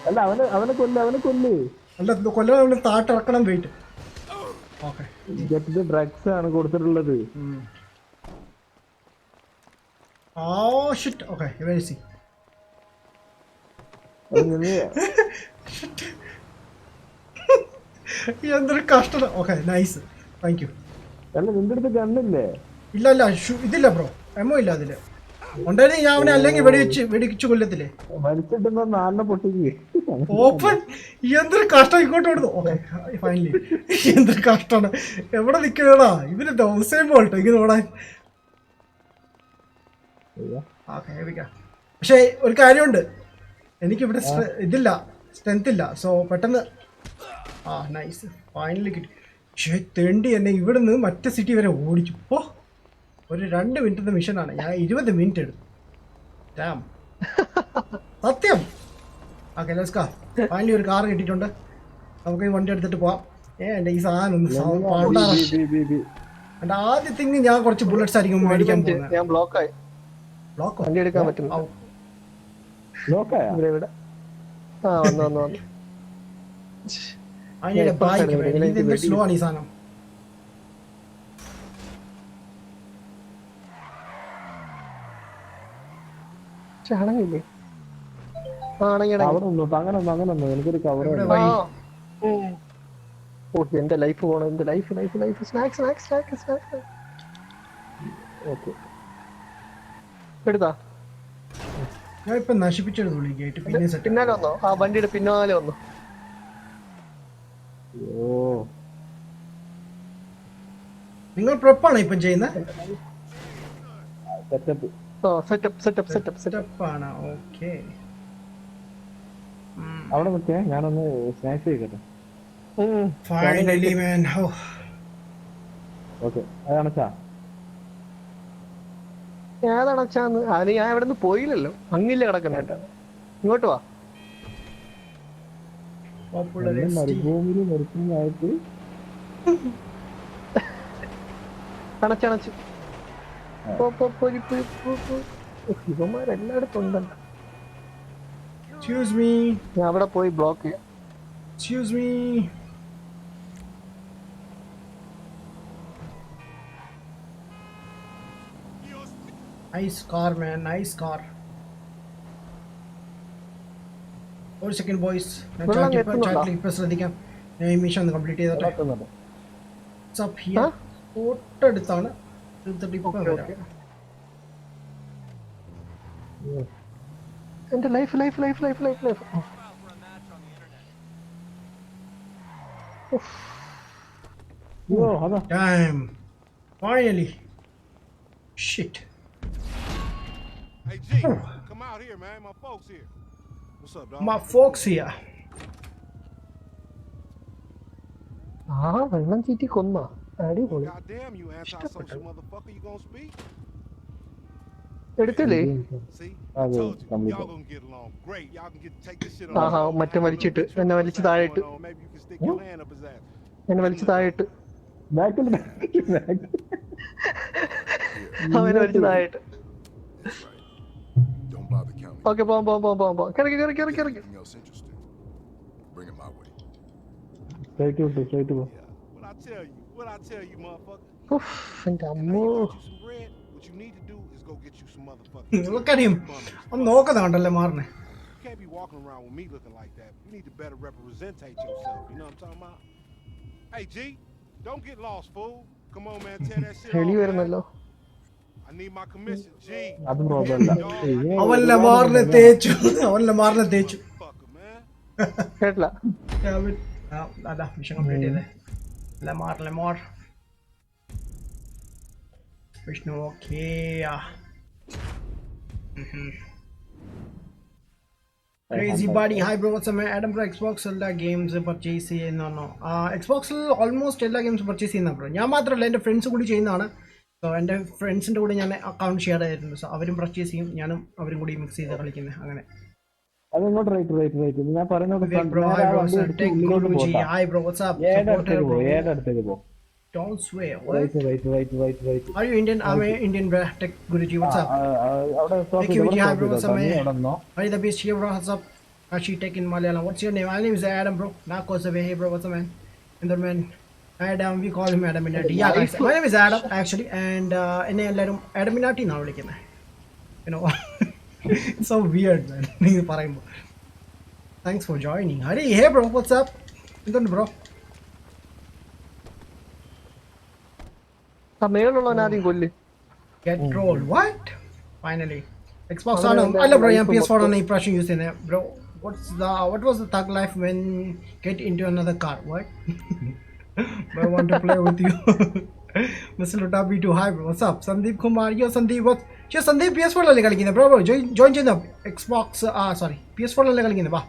അല്ല അവനെ കൊല്ല്. അല്ല കൊല്ലം അവന് താട്ടിറക്കണം. വെയിറ്റ്. ഓക്കെ, ഡ്രഗ്സ് ആണ് കൊടുത്തിട്ടുള്ളത്. ഷിറ്റ്. Okay, very C. എന്തൊരു കഷ്ടത. Okay, nice, thank you. അല്ല നിന്റെ അടുത്ത് ഗണ്ണില്ലേ? ഇല്ല ഇതില്ല ബ്രോ, എമോ ഇല്ല അതില്. ഉണ്ടായിരുന്നു ഞാൻ അവനെ അല്ലെങ്കിൽ വെടിവെച്ച് കൊല്ലത്തില്ലേ. വലിച്ചിട്ടുന്ന നാലിനെ പൊട്ടിക്ക്. ഓപ്പൺ. എന്തൊരു കഷ്ടം. ഇങ്ങോട്ട് കൊടുത്തു. Okay, finally. എന്തൊരു കഷ്ടമാണ്. എവിടെ നിൽക്കണടാ ഇവര് ദിവസം പോട്ടെ ഇങ്ങനെ ഓടാൻ. ഓക്കെ, പക്ഷെ ഒരു കാര്യമുണ്ട്, എനിക്കിവിടെ ഇതില്ല, സ്ട്രെങ്ത് ഇല്ല. സോ പെട്ടെന്ന് നൈസ്, ഫൈനലി കിട്ടി. പക്ഷേ തെണ്ടി എന്നെ ഇവിടുന്ന് മറ്റേ സിറ്റി വരെ ഓടിച്ചു. ഓ, ഒരു 2 മിനിറ്റത്തെ മിഷനാണ്. ഞാൻ 20 മിനിറ്റ് എടുത്തു. ഡാം, സത്യം. Okay, let's go. ഫൈനലി ഒരു കാർ കിട്ടിയിട്ടുണ്ട്. നമുക്ക് ഈ വണ്ടി എടുത്തിട്ട് പോവാം. എൻ്റെ ഈ സാധനം ഒന്ന് എൻ്റെ ആദ്യ തിങ് ഞാൻ കുറച്ച് ബുള്ളറ്റ്സ് ആയിരിക്കും മേടിക്കാൻ പോകുന്നത്. ഞാൻ ബ്ലോക്കായി. വണ്ടി എടുക്കാൻ പറ്റും. അതിൻ്റെ ബൈക്ക് സ്ലോ ആണ് ഈ സാധനം. ആണെങ്കിലേ എനിക്കൊരു കവർ. എന്റെ ലൈഫ് പോണം. എന്റെ ലൈഫ് സ്നാക്സ് എടുത്താ ഞാൻ ഇപ്പൊ നശിപ്പിച്ചെടുത്തു ഗേറ്റ്. പിന്നാലെ വന്നോ? ആ വണ്ടിയുടെ പിന്നാലെ വന്നു. നിങ്ങൾ പ്രെപ്പാണോ ഇപ്പം ചെയ്യുന്നത്? സെറ്റപ്പ് ആണ്. ഓക്കെ, അവിടെ നിൽക്കേ, ഞാനൊന്ന് സ്നാക്സ് കഴിക്കട്ടെ. ഫൈനലി മാൻ. ഓക്കെ, അതാണച്ചാ ഏതണച്ചാന്ന് അത് ഞാൻ ഇവിടെ നിന്ന് പോയില്ലല്ലോ. അങ്ങില്ല കിടക്കണേട്ടാ. ഇങ്ങോട്ട് വാ. മരുഭൂമിയിൽ മരുഭൂമിയായിട്ട് അണച്ചണച്ച് ഇവന്മാരെല്ലായിടത്തും ഉണ്ടല്ലോ. ഞാൻ അവിടെ പോയി ബ്ലോക്ക് ചെയ്യാം. Nice car, man. Nice car. 1 second, boys. ഇപ്പൊ ശ്രദ്ധിക്കാം. ഞാൻ ഈ മിഷൻ ഒന്ന് കംപ്ലീറ്റ് ചെയ്തോട്ടെ. തൊട്ടടുത്താണ്. എന്റെ life Damn. Finally. Shit. Hey G, come out here, man. My folks here. What's up, dog? My folks here. വെള്ളം ചീറ്റി കൊന്ന അടിപൊളി. Goddamn you, antisocial motherfucker. You gonna speak? എടുത്തില്ലേ? See, I told you, y'all gonna get along great. Y'all can take this shit on. മറ്റേ വലിച്ചിട്ട് എന്നെ വലിച്ച് താഴെയിട്ട്. Maybe you can stick your hand up his ass. എന്നെ വലിച്ച് താഴെയിട്ട്. അവനെ വലിച്ച് താഴെയിട്ട്. Okay, പോവാം. കിറക്കി. What I tell you, motherfucker. എന്റെ അമ്മോ. What you need to do is go get you some motherfucking. നിങ്ങൾക്കറിയും ഒന്ന് നോക്കുന്നുണ്ടല്ലേ മാറിനെ. You can't be walking around with me looking like that. You need to better representate yourself. You know what I'm talking about? Hey G, don't get lost, fool. Come on, man, tear that shit off. Heli വരുന്നല്ലോ. I need my commission. G. അതും problem അല്ല. അവൻ ലമാറിനെ തേച്ചു. Fucker, man. കേട്ടില്ല. അതാ mission complete ചെയ്തേ. Lamar Vishnu. Okay. Crazy buddy, hi bro, what's up man? Adam bro, Xbox എല്ലാ games purchase ചെയ്യുന്നതാണോ? Xboxൽ ഓൾമോസ്റ്റ് എല്ലാ ഗെയിംസും പർച്ചേസ് ചെയ്യുന്ന ബ്രോ. ഞാൻ മാത്രമല്ല, എൻ്റെ ഫ്രണ്ട്സ് കൂടി ചെയ്യുന്നതാണ്. സോ എൻ്റെ ഫ്രണ്ട്സിൻ്റെ കൂടെ ഞാൻ അക്കൗണ്ട് ഷെയർ ചെയ്തിട്ടുണ്ട്. സോ അവരും പർച്ചേസ് ചെയ്യും, ഞാനും അവരും കൂടി മിക്സ് ചെയ്ത് കളിക്കുന്നത് അങ്ങനെ. അതെങ്ങോട്ട് റൈറ്റ് ഞാൻ പറയുന്നത് hi bro, what's up? ഏടടുത്തേക്ക് പോ. Don't swear. Right. Are you Indian? I'm Indian bro. Tech Guruji, what's up? Thank you, hi bro, what's up man? Are you the best here bro? What's up? Kashi Tech in Malayalam. What's your name? My name is Adam bro. Nakos away. Hey bro, what's up man? And then man, Adam, we call him ADAMMINATI. Yeah guys, my name is Adam actually, and എന്നെ എല്ലാവരും ADAMMINATI എന്നാണ് വിളിക്കുന്നത്. You know, it's so weird man. നിങ്ങൾ പറയുമ്പോൾ. Thanks for joining. Hari, hey bro, what's up? എന്തുണ്ട് bro? മേളുള്ളവൻ ആദ്യം കൊല്ല്. Get trolled. What? Finally. Xbox ആണ്. അല്ല ബ്രോ, ഞാൻ PS4 ആണ് ഈ പ്രാവശ്യം യൂസ് ചെയ്യുന്നത്. Bro, what was the thug life when get into another car? What? I want to play with you. Mr. Lutabi too. Hi bro, what's up? Sandeep Kumar. Yo Sandeep, what? Yo Sandeep PS4 അല്ലേ കളിക്കുന്നത് bro? join ചെയ്യുന്ന Xbox sorry PS4 അല്ലേ കളിക്കുന്നത്? വാ.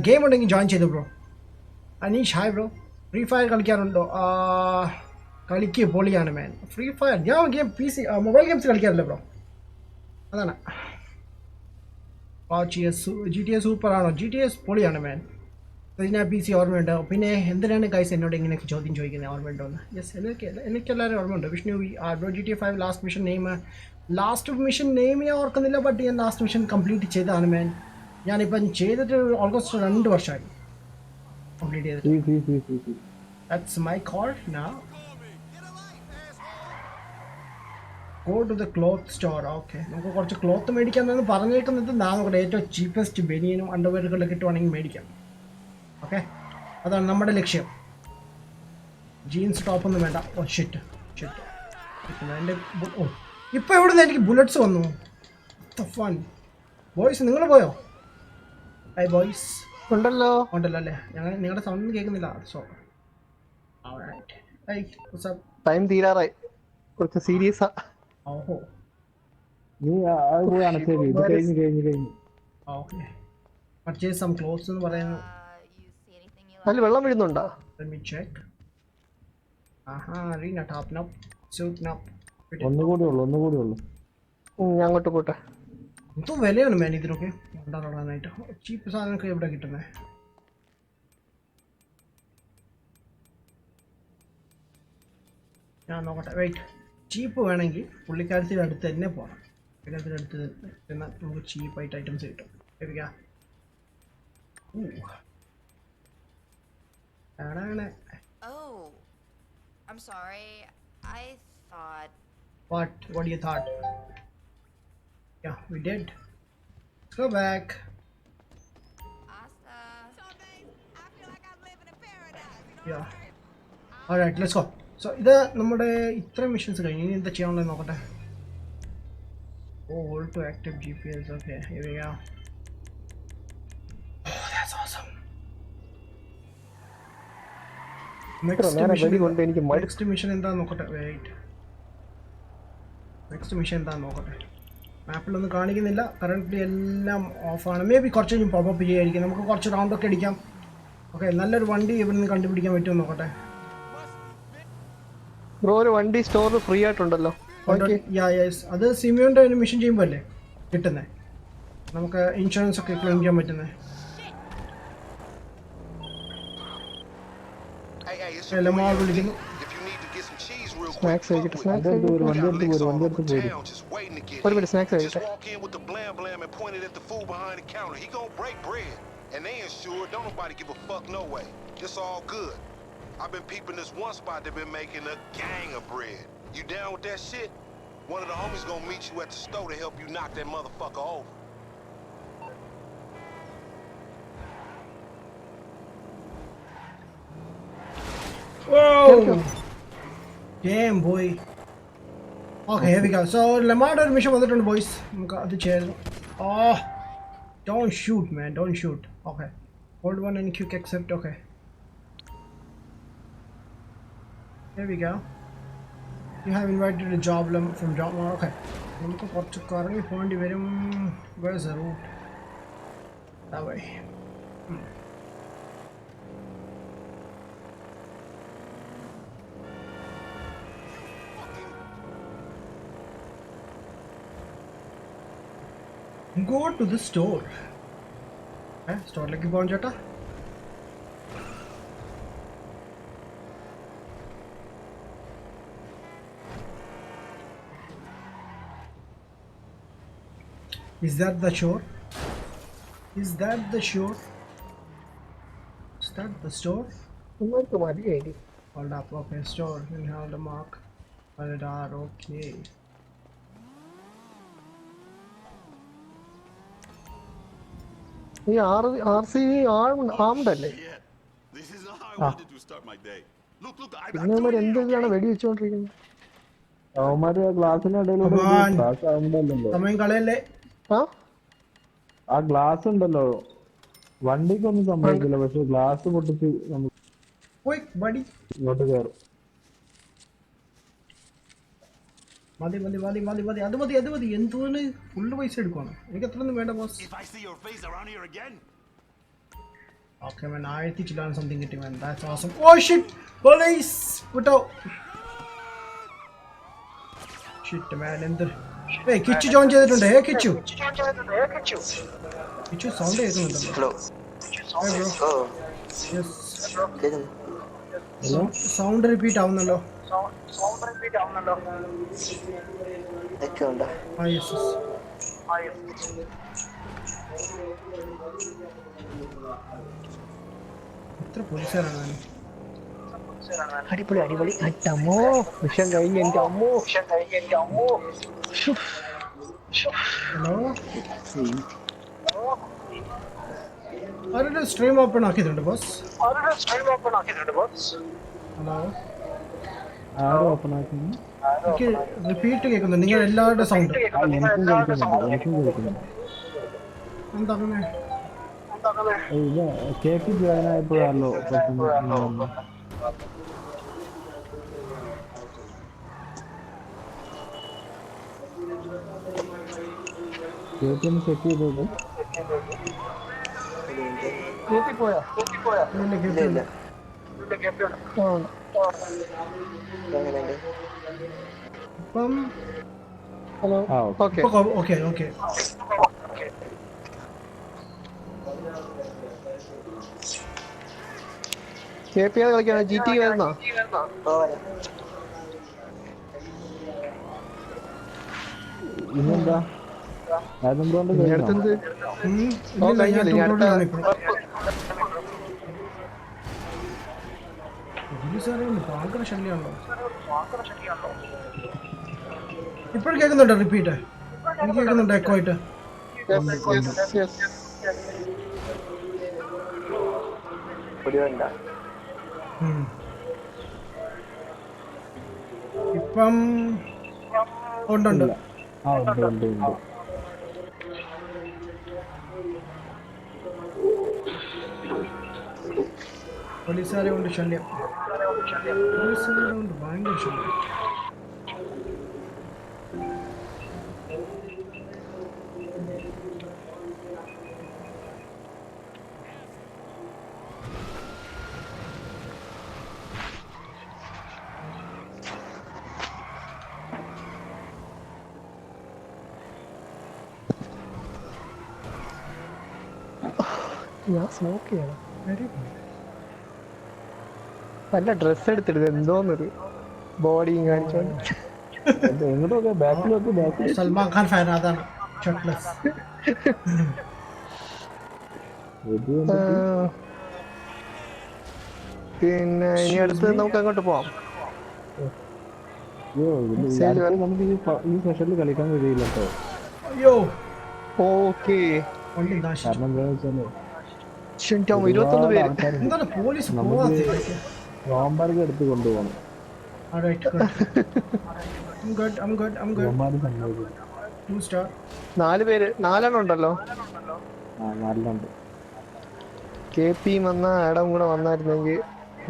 Game ഉണ്ടെങ്കിൽ join ചെയ്തു bro. Aneesh hi bro. Free Fire കളിക്കാറുണ്ടോ? കളിക്ക് പൊളിയാണ് മാൻ. ഫ്രീ ഫയർ ഞാൻ ഗെയിം PC മൊബൈൽ ഗെയിംസ് കളിക്കാറില്ല ബ്രോ, അതാണ്. GTA സൂപ്പറാണോ? GTA പൊളിയാണ് മാൻ. ഞാൻ PC ഓർമ്മയുണ്ട്. പിന്നെ എന്തിനാണ് ഗൈസ് എന്നോട് ഇങ്ങനെ ചോദ്യം ചോദിക്കുന്നത്? ഓർമ്മയുണ്ടോ എന്ന്? യെസ്, എനിക്കെല്ലാവരും ഓർമ്മയുണ്ട്. Vishnu bro, GTA 5 last mission name ഞാൻ ഓർക്കുന്നില്ല, ബട്ട് ഞാൻ ലാസ്റ്റ് മിഷൻ കംപ്ലീറ്റ് ചെയ്തതാണ് മാൻ. ഞാനിപ്പം ചെയ്തിട്ട് ഓൾമോസ്റ്റ് 2 വർഷമായി കംപ്ലീറ്റ് ചെയ്തിട്ട്. That's my call now. Go to the cloth store. Okay, നമുക്ക് കുറച്ച് ക്ലോത്ത് മേടിക്കാമെന്നാണ് പറഞ്ഞേക്കുന്നത്. നമുക്ക് ഏറ്റവും ചീപ്പസ്റ്റ് ബനിയനും അണ്ടർവെയറുകളൊക്കെ കിട്ടുവാണെങ്കിൽ മേടിക്കാം. ഓക്കെ, അതാണ് നമ്മുടെ ലക്ഷ്യം. ജീൻസ് ടോപ്പൊന്നും വേണ്ട. ഓ ഷിറ്റ് എൻ്റെ ഇപ്പോൾ എവിടെ നിന്ന് എനിക്ക് ബുള്ളറ്റ്സ് വന്നു? ഫൺ ബോയ്സ്, നിങ്ങൾ പോയോ? High boys. ഉണ്ടല്ലോ അല്ലേ? ഞങ്ങൾ നിങ്ങളുടെ സൗണ്ട് കേൾക്കുന്നില്ല. സോ ടൈം തീരാറായി, കുറച്ച് സീരിയസാ. ഓഹോ, നീ അത് പോയി അണച്ചേരി. ഇത് കഴിഞ്ഞ് ഓക്കെ. പർച്ചേസ് സം ക്ലോത്ത്സ് എന്ന് പറയുന്നു. അതിൽ വെള്ളം വീഴുന്നുണ്ടോ? Let me check. Arena top now. Suit now. ഒന്നുകൂടി ഉള്ളു. ഞാൻ അങ്ങോട്ട് പോട്ടെ. എന്തോ വിലയാണ് മാൻ ഇതിനൊക്കെ ഉണ്ടാകാനായിട്ട്. ചീപ്പ് സാധനമൊക്കെ എവിടെ കിട്ടുന്നത്? ഞാൻ നോക്കട്ടെ, വെയിറ്റ്. ചീപ്പ് വേണമെങ്കിൽ പുള്ളിക്കാരത്തിൻ്റെ അടുത്ത് തന്നെ പോകണം. പുള്ളിക്കാരത്തിൻ്റെ അടുത്ത് എന്നാൽ നമുക്ക് ചീപ്പായിട്ട് ഐറ്റംസ് കിട്ടും. എവിടെയാ? Oh, I'm sorry. I thought. What do you thought? Yeah, we did. Let's go back. Asta. So, babe, I feel like I'm living in paradise. You know Yeah. what I'm saying? Alright, let's go. So, ഇത് നമ്മുടെ ഇത്ര missions കഴിഞ്ഞു. ഇനി എന്താ ചെയ്യാനുള്ളത് നോക്കട്ടെ. Oh, hold to active GPS. Okay, here we go. Oh, that's awesome. Next mission എന്താ നോക്കട്ടെ. വെയിറ്റ്, നെക്സ്റ്റ് മിഷൻ എന്താ നോക്കട്ടെ. മാപ്പിലൊന്നും കാണിക്കുന്നില്ല. കറണ്ട്ലി എല്ലാം ഓഫാണ്. മേ ബി കുറച്ച് കഴിഞ്ഞ് പോപ്പപ്പ് ചെയ്യായിരിക്കും. നമുക്ക് കുറച്ച് റൗണ്ടൊക്കെ അടിക്കാം. ഓക്കെ, നല്ലൊരു വണ്ടി ഇവിടെ നിന്ന് കണ്ടുപിടിക്കാൻ പറ്റുമോ നോക്കട്ടെ. ബ്രോ, ഒരു വണ്ടി സ്റ്റോർ ഫ്രീ ആയിട്ടുണ്ടല്ലോ. അത് സിമിയോന്റെ ഒരു മിഷൻ ചെയ്യുമ്പോൾ അല്ലേ കിട്ടുന്നത്? നമുക്ക് ഇൻഷുറൻസ് ഒക്കെ ക്ലെയിം ചെയ്യാൻ പറ്റുന്നത്. എല്ലാം വിളിക്കുന്നു. സ്നാക്സ് കഴിക്കട്ടെ. ഒരു മിനിറ്റ് സ്നാക്സ് കഴിക്കട്ടെ. And they insured, don't nobody give a fuck no way. It's all good. I've been peeping this one spot that been making a gang of bread. You down with that shit? One of the homies gonna meet you at the store to help you knock that motherfucker over. Whoa! Damn boy. Okay, here we go. So, Lamar mission was it, boys? The chair. Oh, don't shoot, man. Don't shoot. Okay. Hold one and quick accept. Okay. Here we go. You have invited a job from job. Okay. Where's the route? That way. Go to the store. Store like you jata. Is that the shore? Is that the shore? Is that the store? Hold up, okay, store. You have the mark. Radar, okay. RC armed അല്ലേ? This is not how I wanted to start my day. Look, ഇവന്മാർ എന്തൊക്കെയാണ് വെടി വെച്ചോണ്ടിരിക്കുന്നത്? അവന്മാര് ഗ്ലാസിനിടയിലൂടെ glass ആവുമ്പോഴല്ലോ സമയം കളയല്ലേ? ആ glass ഉണ്ടല്ലോ വണ്ടിക്കൊന്നും സംഭവിക്കില്ല, പക്ഷെ ഗ്ലാസ് പൊട്ടിച്ച് നമുക്ക് ഇങ്ങോട്ട് കയറും. മതി അത് മതി എന്തോന്ന് ഫുള്ള് പൈസ എടുക്കണം. എനിക്ക് അത്രയൊന്നും വേണ്ട ബോസ്. ഓക്കെ man, 1000 ചില്ലാണ് സംതിങ് കിട്ടി man. That's awesome. Oh shit, police വിട്ടോ. Shit man, എന്ത് കിച്ചു ജോയിൻ ചെയ്തിട്ടുണ്ട്. കിച്ചു സൗണ്ട് കേൾക്കുന്നുണ്ടല്ലോ. സൗണ്ട് റിപ്പീറ്റ് ആവുന്നല്ലോ. എത്ര പോലീസുകാരാണ്? അടിപൊളി അമ്മോ മിഷൻ കഴിഞ്ഞ എന്റെ അമ്മോ. ഹലോ, ആരുടെ സ്ട്രീം ഓപ്പൺ ആക്കിയിട്ടുണ്ട് ബോസ്? ഹലോ, ആരും ഓപ്പൺ ആക്കി എനിക്ക് റിപ്പീറ്റ് കേൾക്കുന്നുണ്ട്. നിങ്ങൾ എല്ലാവരുടെ സൗണ്ട് എന്താ കേക്ക് ജോയിൻ ആയപ്പോഴല്ലോ കേക്ക് ഒന്ന് സെറ്റ് ചെയ്തോളൂ. ഇപ്പം ഹലോ, ഓക്കെ കളിക്കാനോ? GT വരുന്നോ? ഇന്നെന്താ കൊണ്ട് ഭയങ്കര ശല്യമാണല്ലോ. ഇപ്പോഴും കേൾക്കുന്നുണ്ടോ റിപ്പീറ്റ്? എനിക്ക് കേൾക്കുന്നുണ്ടോ എക്കോ ആയിട്ട്? ഇപ്പം ഉണ്ട്. പോലീസുകാരെ കൊണ്ട് ശല്യം. പോലീസുകാരെ കൊണ്ട് ഭയങ്കര ശല്യം. ഞാൻ സ്മോക്ക് ചെയ്യണം. നല്ല ഡ്രസ് എടുത്തിട്ട് എന്തോന്നൊരു ബോഡിയും കാണിച്ചോണ്ട്. സൽമാൻ ഖാൻ ഫാൻ, അതാണ് ഷർട്ട്ലെസ്. പിന്നെ ഇനി അടുത്ത് നമുക്ക് അങ്ങോട്ട് പോവാം. നമുക്ക് ഈ സെഷനിൽ കളിക്കാൻ കഴിയില്ല കേട്ടോ. അയ്യോ, ഓക്കെ. കാരണം എന്താ വെച്ചാല് 21 പേര്. എന്താണ് പോലീസ് നോംബർഗ് എടുത്ത് കൊണ്ടുപോകണം. Alright, good. I'm good. ഇവന്മാര് സമ്മതിക്കും. 2 star. 4 പേര് 4 ഉണ്ടല്ലോ. നല്ലുണ്ട്. KP വന്ന ആഡം കൂടെ വന്നായിരുന്നെങ്കിൽ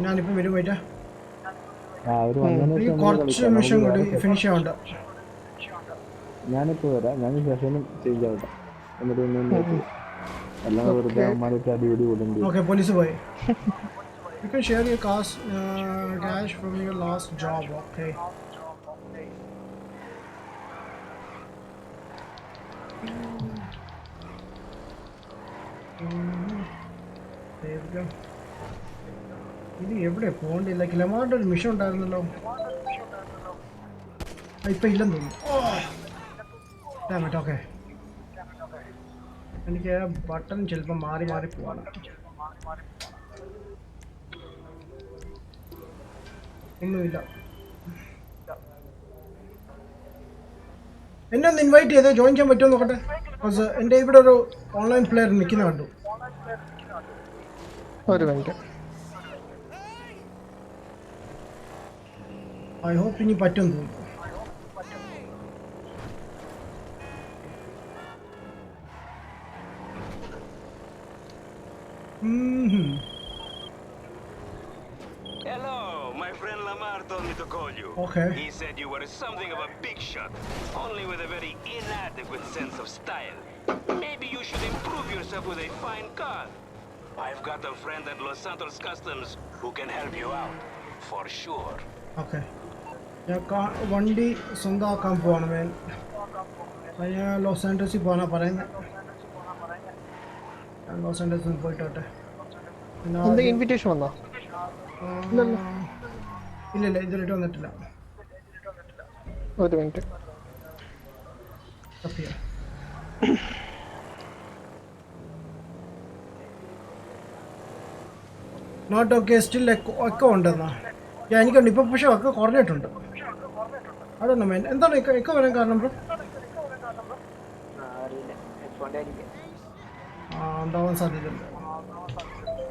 ഞാനിപ്പം വരും പോയിട്ടാ. അവര് വന്നതിന് ഈ ശേഷം കുറച്ച് മിഷൻ കൂടി ഫിനിഷ് ആവണ്ട. ഞാനിപ്പോ വരാം. ഞാൻ സെഷനും ചേഞ്ച് ആവട്ടെ. എന്നിട്ട് എല്ലാം വെറുതെ അവന്മാരൊക്കെ അടിപൊളി കൊടുണ്ട്. Okay, പോലീസ് പോയി. You can share your cash from your last job. Okay. There we go. ഇത് എവിടെ പോകണ്ടില്ല? കിലമാരുടെ ഒരു മിഷൻ ഉണ്ടായിരുന്നല്ലോ. ഇപ്പൊ ഇല്ലെന്ന് തോന്നുന്നു. ഓക്കെ, എനിക്ക് ബട്ടൺ ചിലപ്പോൾ മാറി പോവാണ്. ഒന്നുമില്ല. എന്നെ ഒന്ന് ഇൻവൈറ്റ് ചെയ്തേ, ജോയിൻ ചെയ്യാൻ പറ്റുമോ നോക്കട്ടെ. ബിക്കോസ് എൻ്റെ ഇവിടെ ഒരു ഓൺലൈൻ പ്ലെയർ നിൽക്കുന്ന കണ്ടു. ഒരു മിനിറ്റ്. ഐ ഹോപ്പ് ഇനി പറ്റുമെന്ന് തോന്നുന്നു. Hello, my friend Lamar told me to call you. Okay. He said you were something of a big shot, only with a very inadequate sense of style. Maybe you should improve yourself with a fine car. I've got a friend at Los Santos Customs who can help you out, for sure. Okay, ഞാൻ വണ്ടി സ്വന്തമാക്കാൻ പോവാണ് മേൻ. ഞാൻ loss ആൻഡേഴ്സിൽ പോകാനാ പറയുന്നത്. ഞാൻ loss ആൻഡേഴ്സിൽ പോയിട്ടോട്ടെ. Invitation വന്നോ? ഇല്ല ഇതുവരെയായിട്ട് വന്നിട്ടില്ല. ഒരു മിനിറ്റ്. നോട്ട് ഓക്കെ, സ്റ്റിൽ ഒക്കെ ഉണ്ടെന്നാ. എനിക്കുണ്ട് ഇപ്പം, പക്ഷെ ഒക്കെ കുറഞ്ഞിട്ടുണ്ട്. അതൊന്നും മേൻ. എന്താണ് ഒക്കെ വരാൻ കാരണം ബ്രോ? ഉണ്ടാവാൻ സാധ്യതയുണ്ട്.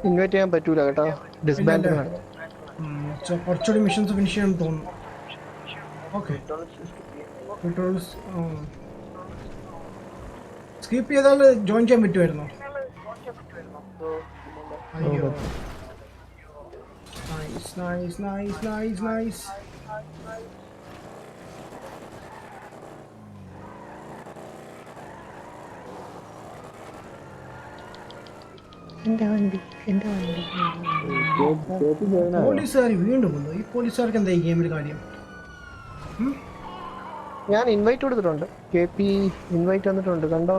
ഇൻവൈറ്റ് ചെയ്യാൻ പറ്റൂല കേട്ടോ, ഡിസ്ബാൻഡിംഗ് ആണ്. കുറച്ചുകൂടി മിഷൻസ് ഫിനിഷ് ചെയ്യാൻ തോന്നുന്നു. ഓക്കെ, സ്കിപ്പ് ചെയ്താൽ ജോയിൻ ചെയ്യാൻ പറ്റുമായിരുന്നോ? അയ്യോ, നൈസ്. പോലീസുകാർ വീണ്ടും വന്നു. ഈ പോലീസുകാർക്ക് എന്താ ഈ ഗെയിമിൽ കാര്യം? ഞാൻ ഇൻവൈറ്റ് കൊടുത്തിട്ടുണ്ട്. KP ഇൻവൈറ്റ് വന്നിട്ടുണ്ട്, കണ്ടോ?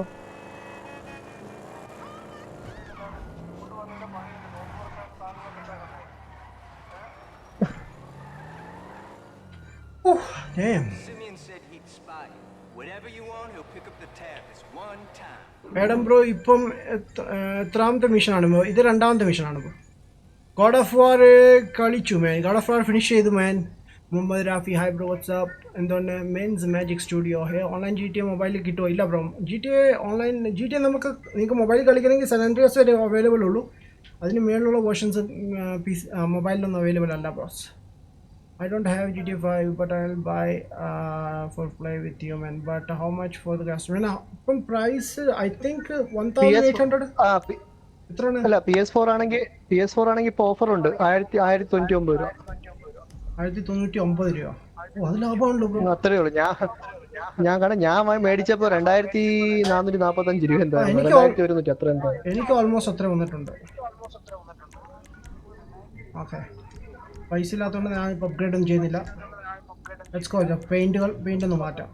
Damn. Simeon said he'd spy you. Whatever you want, he'll pick up the tab this one time. Madam bro, ഇപ്പം എത്രാമത്തെ മിഷനാണ്? ഇത് രണ്ടാമത്തെ മിഷനാണ്. ഗോഡ് ഓഫ് വാർ കളിച്ചു man. God of War finish ചെയ്തു man. Muhammad Rafi, hi bro, what's up. എന്തുകൊണ്ട് mains magic studio online GTA മൊബൈലിൽ കിട്ടുമോ? ഇല്ല ബ്രോ, GTA ഓൺലൈൻ GTA നിങ്ങൾക്ക് മൊബൈലിൽ കളിക്കണമെങ്കിൽ San Andreas വരെ അവൈലബിൾ ഉള്ളൂ. അതിന് മേളിലുള്ള വേർഷൻസ് മൊബൈലിലൊന്നും അവൈലബിൾ അല്ല bros. I don't have GTA 5, but I'll buy for play with you, man. But how much for the customer? Now, from price, I think 1,800. അല്ല, PS4 ആണെങ്കിൽ ഇപ്പോൾ offer ഉണ്ട്. 1,099 രൂപ. 1,099 രൂപ. ഓ, അത് ലാഭമാണല്ലോ ബ്രോ. അത്രേ ഉള്ളൂ. ഞാൻ മേടിച്ചപ്പോൾ 2,445 രൂപ. എന്താ 2,100 അത്ര എന്താ? എനിക്ക് ഓൾമോസ്റ്റ് അത്ര വന്നിട്ടുണ്ട്. ഓക്കെ, പൈസ ഇല്ലാത്തതുകൊണ്ട് ഞാനിപ്പോൾ അപ്ഗ്രേഡ് ഒന്നും ചെയ്യുന്നില്ല. Let's go. പെയിന്റ് ഒന്ന് മാറ്റാം.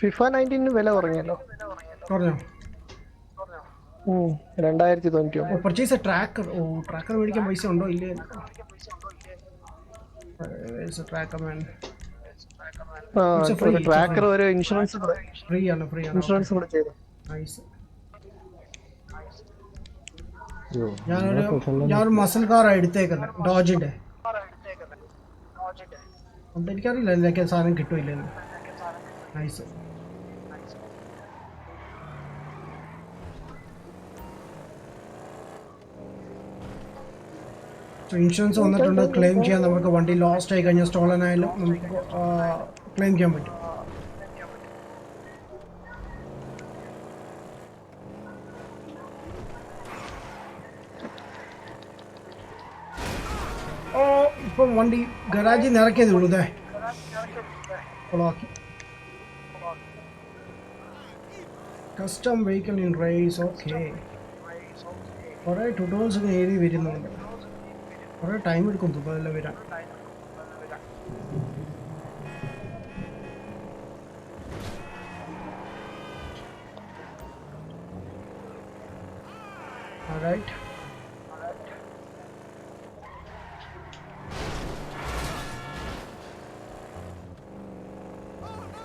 FIFA 19 വില കുറഞ്ഞല്ലോ. പറഞ്ഞോ? 2,099. Purchase tracker. ഓ, ട്രാക്കർ മേടിക്കാൻ പൈസ ഉണ്ടോ? ഇല്ലേ? ട്രാക്കർ മാൻ. ട്രാക്കർ ഒരു ഇൻഷുറൻസ് ഫ്രീ ആണ് ഇൻഷുറൻസ് കൂടെ ചെയ്തു. നൈസ്. അയ്യോ, ഞാനൊരു മസിൽ കാറാണ് എടുത്തേക്കുന്നത് ഡോജിന്റെ. എനിക്കറിയില്ല ഇതിലേക്ക് സാധനം കിട്ടൂല്ലെന്ന്. നൈസ്. ഇൻഷുറൻസ് വന്നിട്ടുണ്ട്. ക്ലെയിം ചെയ്യാൻ നമുക്ക് വണ്ടി ലോസ്റ്റ് ആയി കഴിഞ്ഞാൽ സ്റ്റോളൻ ആയാലും നമുക്ക് ക്ലെയിം ചെയ്യാൻ പറ്റും. ഇപ്പം വണ്ടി ഗരാജിൽ നിന്ന് ഇറക്കിയതേ ഉള്ളൂ. ഇതേ കൊളാക്കി. Custom vehicle in race. Okay, കുറേ ട്യൂട്ടോറിയൽസ് ഒക്കെ എഴുതി വരുന്നുണ്ട്. കുറേ ടൈം എടുക്കും തോന്നുന്നു വരാൻ. Alright.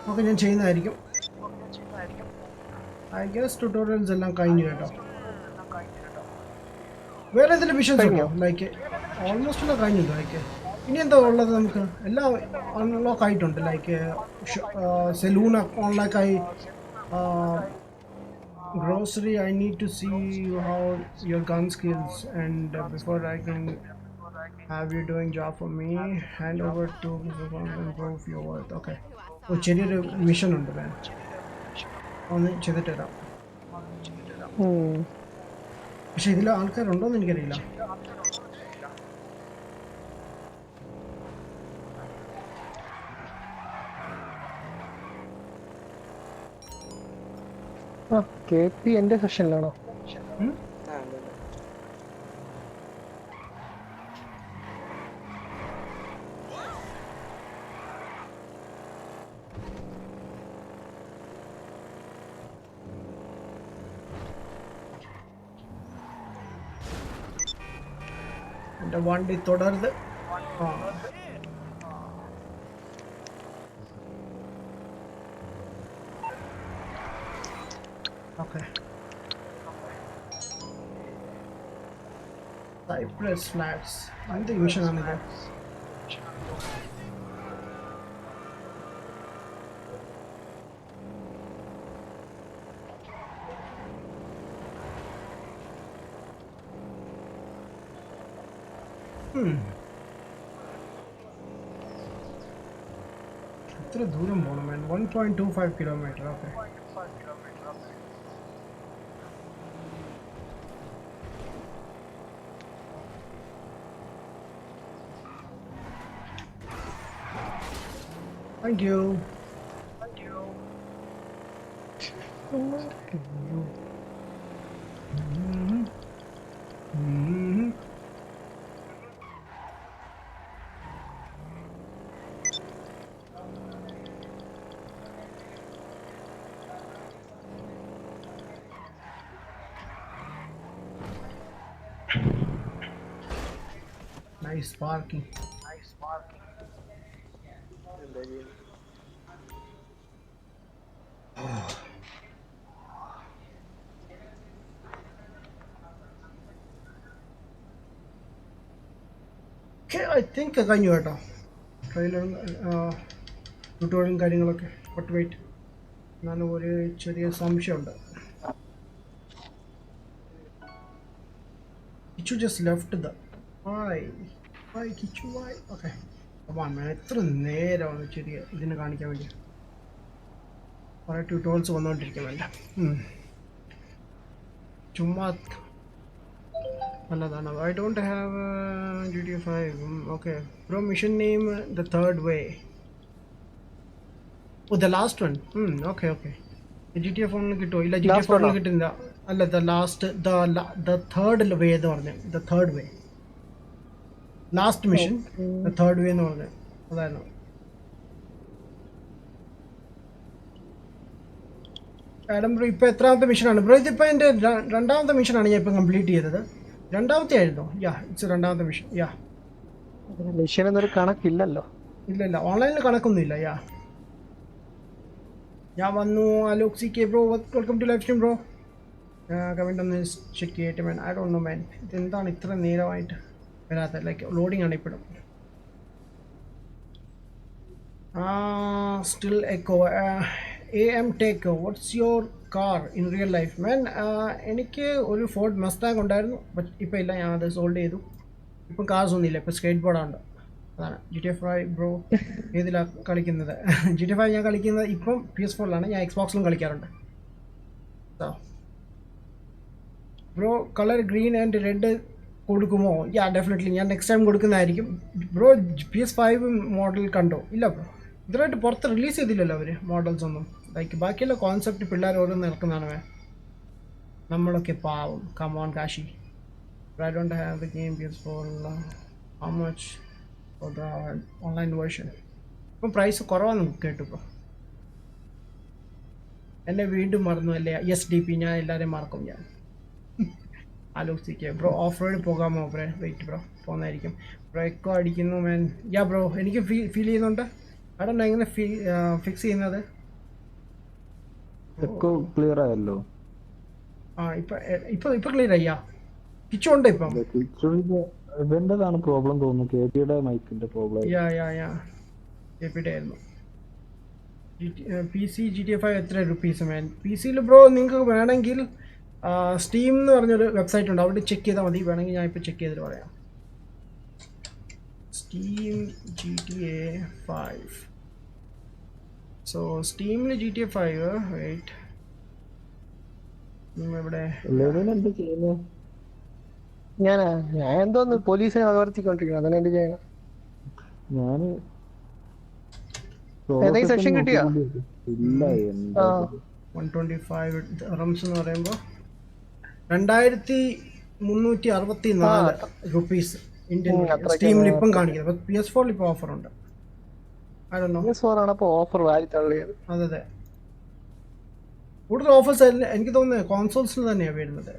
ഓക്കെ, ഞാൻ ചെയ്യുന്നതായിരിക്കും. ഐ ഗസ് ട്യൂട്ടോറിയൽസ് എല്ലാം കഴിഞ്ഞു കേട്ടോ. വേറെ എന്തെങ്കിലും വിഷൻസ് ഉണ്ടോ? ലൈക്ക് ഓൾമോസ്റ്റ് എല്ലാം കഴിഞ്ഞു. ലൈക്ക് ഇനി എന്താ ഉള്ളത്? നമുക്ക് എല്ലാം അൺലോക്ക് ആയിട്ടുണ്ട്. ലൈക്ക് സെലൂൺ ഓൺലൈക്കായി. Grocery, I need to see how your gun skills, and before I can have you doing job for me, hand over to improve your worth. Okay. Oh, ചെറിയൊരു mission ഉണ്ട് മാൻ. ഒന്ന് ചെയ്തിട്ട് തരാം. പക്ഷെ ഇതിൽ ആൾക്കാരുണ്ടോന്ന് എനിക്കറിയില്ല. KP എന്റെ സെഷനിലാണോ? എന്റെ വണ്ടി തുടരുത്. Okay. Cypress Flats. I'm the mission on it. എത്ര ദൂരം പോകണം മാൻ? 1.25 kilometre. Okay. Thank you. Nice parking. I think കഴിഞ്ഞു കേട്ടോ ട്രെയിലറും ട്യൂട്ടോറിയലും കാര്യങ്ങളൊക്കെ. ബട്ട് വെയിറ്റ്, എന്നാലും ഒരു ചെറിയ സംശയമുണ്ട്. Kichu just left the Y Kichu Y. Okay, അപ്പം എത്ര നേരമാണ് ചെറിയ ഇതിനെ കാണിക്കാൻ വേണ്ടി. കുറേ ട്യൂട്ടോറിയൽസ് വന്നുകൊണ്ടിരിക്കാൻ വേണ്ട. ചുമ്മാ നല്ലതാണ്. I don't have GTA 5. Okay bro, mission name the third way. Oh, the last one. Okay okay. GTA 4 കിട്ടുമോ? ഇല്ല, GTA 4 കിട്ടുന്നില്ല. അല്ല, the last the third way എന്ന് പറഞ്ഞു. The third way, last mission the third way എന്ന് പറഞ്ഞു. അതായിരുന്നു. Adam bro, ഇപ്പോൾ എത്രാമത്തെ മിഷനാണ് ബ്രോ? ഇതിപ്പോൾ എൻ്റെ രണ്ടാമത്തെ മിഷനാണ് ഞാൻ ഇപ്പം കംപ്ലീറ്റ് ചെയ്തത്. രണ്ടാമത്തെ ആയിരുന്നോ? ഇറ്റ്സ് രണ്ടാമത്തെ മിഷൻ. മിഷൻ എന്നൊരു കണക്കില്ലല്ലോ. ഇല്ല, ഓൺലൈനിൽ കണക്കൊന്നും ഇല്ല. ഞാൻ വന്നു. Alok C K bro, welcome to live stream bro. Comment ഒന്ന് ചെക്ക് ചെയ്തിട്ട് man. I don't know man, ഇതെന്താണ് ഇത്ര നേരമായിട്ട് വരാത്തത്? ലൈക്ക് ലോഡിംഗ് ആണ് ഇപ്പോഴും. Still echo. AM Tech, what's your car in real life man? എനിക്ക് ഒരു ഫോർഡ് മസ്താങ് ഉണ്ടായിരുന്നു, ബട്ട് ഇപ്പോൾ ഇല്ല, ഞാൻ അത് സോൾഡ് ചെയ്തു. ഇപ്പം കാർസ് ഒന്നുമില്ല, ഇപ്പോൾ സ്കേറ്റ് ബോർഡാണ്. അതാണ് GTA 5 ബ്രോ. ഏതിലാണ് കളിക്കുന്നത്? GTA 5 ഞാൻ കളിക്കുന്നത് ഇപ്പം PS4ലാണ്. ഞാൻ എക്സ്ബോക്സിലും കളിക്കാറുണ്ട്. Bro colour green and red കൊടുക്കുമോ? യാ ഡെഫിനറ്റ്ലി, ഞാൻ നെക്സ്റ്റ് ടൈം കൊടുക്കുന്നതായിരിക്കും. ബ്രോ PS5 മോഡൽ കണ്ടോ? ഇല്ല ബ്രോ, ഇതുമായിട്ട് പുറത്ത് റിലീസ് ചെയ്തില്ലല്ലോ അവർ മോഡൽസ് ഒന്നും. ലൈക്ക് ബാക്കിയുള്ള കോൺസെപ്റ്റ് പിള്ളേർ ഓരോന്ന് ഇറക്കുന്നതാണ്. നമ്മളൊക്കെ പാവം. Come on Kashi. I don't have the game PS4. How much for the online version? ഇപ്പം പ്രൈസ് കുറവാന്ന് കേട്ടു. ഇപ്പോൾ എന്നെ വീണ്ടും മറന്നു അല്ലേ? SDP, ഞാൻ എല്ലാവരെയും മറക്കും ഞാൻ. ആലോചിക്കുക ബ്രോ. ഓഫ് റോഡ് പോകാമോ ബ്രോ? വെയിറ്റ് ബ്രോ, പോകുന്നതായിരിക്കും. ബ്രോ എക്കോ അടിക്കുന്നു മാൻ. യാ ബ്രോ, എനിക്ക് ഫീൽ ചെയ്യുന്നുണ്ട്. അതാണ് എങ്ങനെ ഫിക്സ് ചെയ്യുന്നത്? എക്കോ ക്ലിയർ ആയല്ലോ. ഇപ്പൊ ക്ലിയർ ആയ്യാ? കിച്ചുണ്ട് ഇപ്പം. ഇവന്റേതാണ് പ്രോബ്ലം തോന്നുന്നു. KPയുടെ മൈക്കിന്റെ പ്രോബ്ലം. KPയുടെ ആയിരുന്നു. PC GTA 5 എത്ര റുപ്പീസ് മാൻ? PC-യിൽ ബ്രോ നിങ്ങൾക്ക് വേണമെങ്കിൽ സ്റ്റീം എന്ന് പറഞ്ഞൊരു വെബ്സൈറ്റ് ഉണ്ട്, അവിടെ ചെക്ക് ചെയ്താൽ മതി. വേണമെങ്കിൽ ഞാൻ ഇപ്പോൾ ചെക്ക് ചെയ്തിട്ട് പറയാം. Steam GTA 5. സോ സ്റ്റീമിൽ GTA 5 വെയിറ്റ് ഇവിടെ എന്താ ചെയ്യുന്നത്? ഞാൻ എന്തോന്ന് പോലീസിനെ വകവർത്തിക്കൊണ്ടിരിക്കണം. അതാണ് എന്റെ ചെയ്യണം. ഞാന് ഏതെങ്കിലും സെഷൻ കിട്ടിയോ? ഇല്ല. 125 റംസ് എന്ന് പറയുമ്പോൾ 2364 റുപ്പീസ് ഇന്ത്യൻ സ്റ്റീമിൽ ഇപ്പം കാണിക്കുന്നത്. PS4 ഇപ്പോൾ ഓഫറുണ്ട്. PS4 ആണ് അപ്പോൾ ഓഫർ വാരി തള്ളിയത്. അതെ, കൂടുതൽ ഓഫേഴ്സ് എനിക്ക് തോന്നുന്നത് കോൺസോൾസിൽ തന്നെയാണ് വരുന്നത്.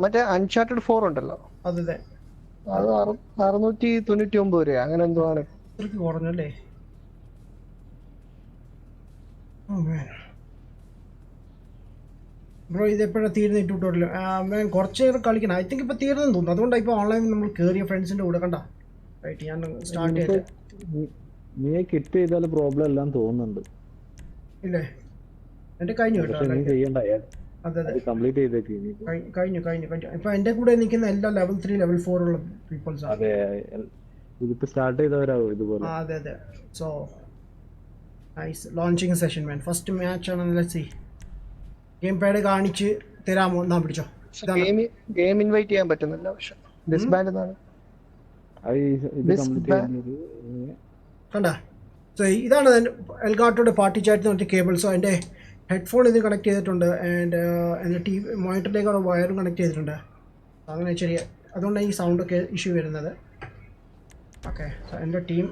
മറ്റേ അൺചാർട്ടഡ് 4 ഉണ്ടല്ലോ. അതെ, അത് 699 രൂപ അങ്ങനെ എന്തോ ആണ്. ഇത്രയ്ക്ക് കുറഞ്ഞല്ലേ? ബ്രോ ഇതെപ്പോഴാണ് തീരുന്ന ട്യൂട്ടോറിയൽ? ഞാൻ കുറച്ച് നേരം കളിക്കണം. ഐ തിങ്ക് ഇപ്പോൾ തീർന്നെന്ന് തോന്നുന്നു. അതുകൊണ്ടാണ് ഇപ്പോൾ ഓൺലൈൻ നമ്മൾ കയറിയ ഫ്രണ്ട്സിൻ്റെ കൂടെ കണ്ട റൈറ്റ് ഞാൻ സ്റ്റാർട്ട് ചെയ്തത്. നീ കിറ്റ് ചെയ്താൽ പ്രോബ്ലം എല്ലാം തോന്നുന്നുണ്ട്. ഇല്ലേ? എൻ്റെ കഴിഞ്ഞു കേട്ടോ. അതെ, കഴിഞ്ഞു. ഇപ്പൊ എന്റെ കൂടെ നിൽക്കുന്ന എല്ലാ ലെവൽ 3 ലെവൽ 4 ഉള്ള പീപ്പിൾസ് ആണ്. സ്റ്റാർട്ട് ചെയ്തവരാവും ഇതുപോലെ. അതെ. So nice launching session man. First match ആണ്. Let's see. ഗെയിം പാഡ് കാണിച്ച് തരാമോ? എന്നാ പിടിച്ചോ. ഗെയിം ഇൻവൈറ്റ് ചെയ്യാൻ പറ്റുന്നില്ല. പക്ഷെ ഡിസ്ബാൻഡ് എന്നാണ്. കണ്ടാ? സോ ഇതാണ് എൽഗാട്ടോയുടെ പാർട്ടി ചാറ്റ് മറ്റേ കേബിൾസ്. അതിൻ്റെ ഹെഡ്ഫോൺ ഇത് കണക്ട് ചെയ്തിട്ടുണ്ട്. ആൻഡ് എൻ്റെ TV മോണിറ്ററിലേക്ക് അവിടെ വയറും കണക്ട് ചെയ്തിട്ടുണ്ട്. അങ്ങനെ ചെറിയ അതുകൊണ്ടാണ് ഈ സൗണ്ടൊക്കെ ഇഷ്യൂ വരുന്നത്. ഓക്കെ, സോ എൻ്റെ ടീം,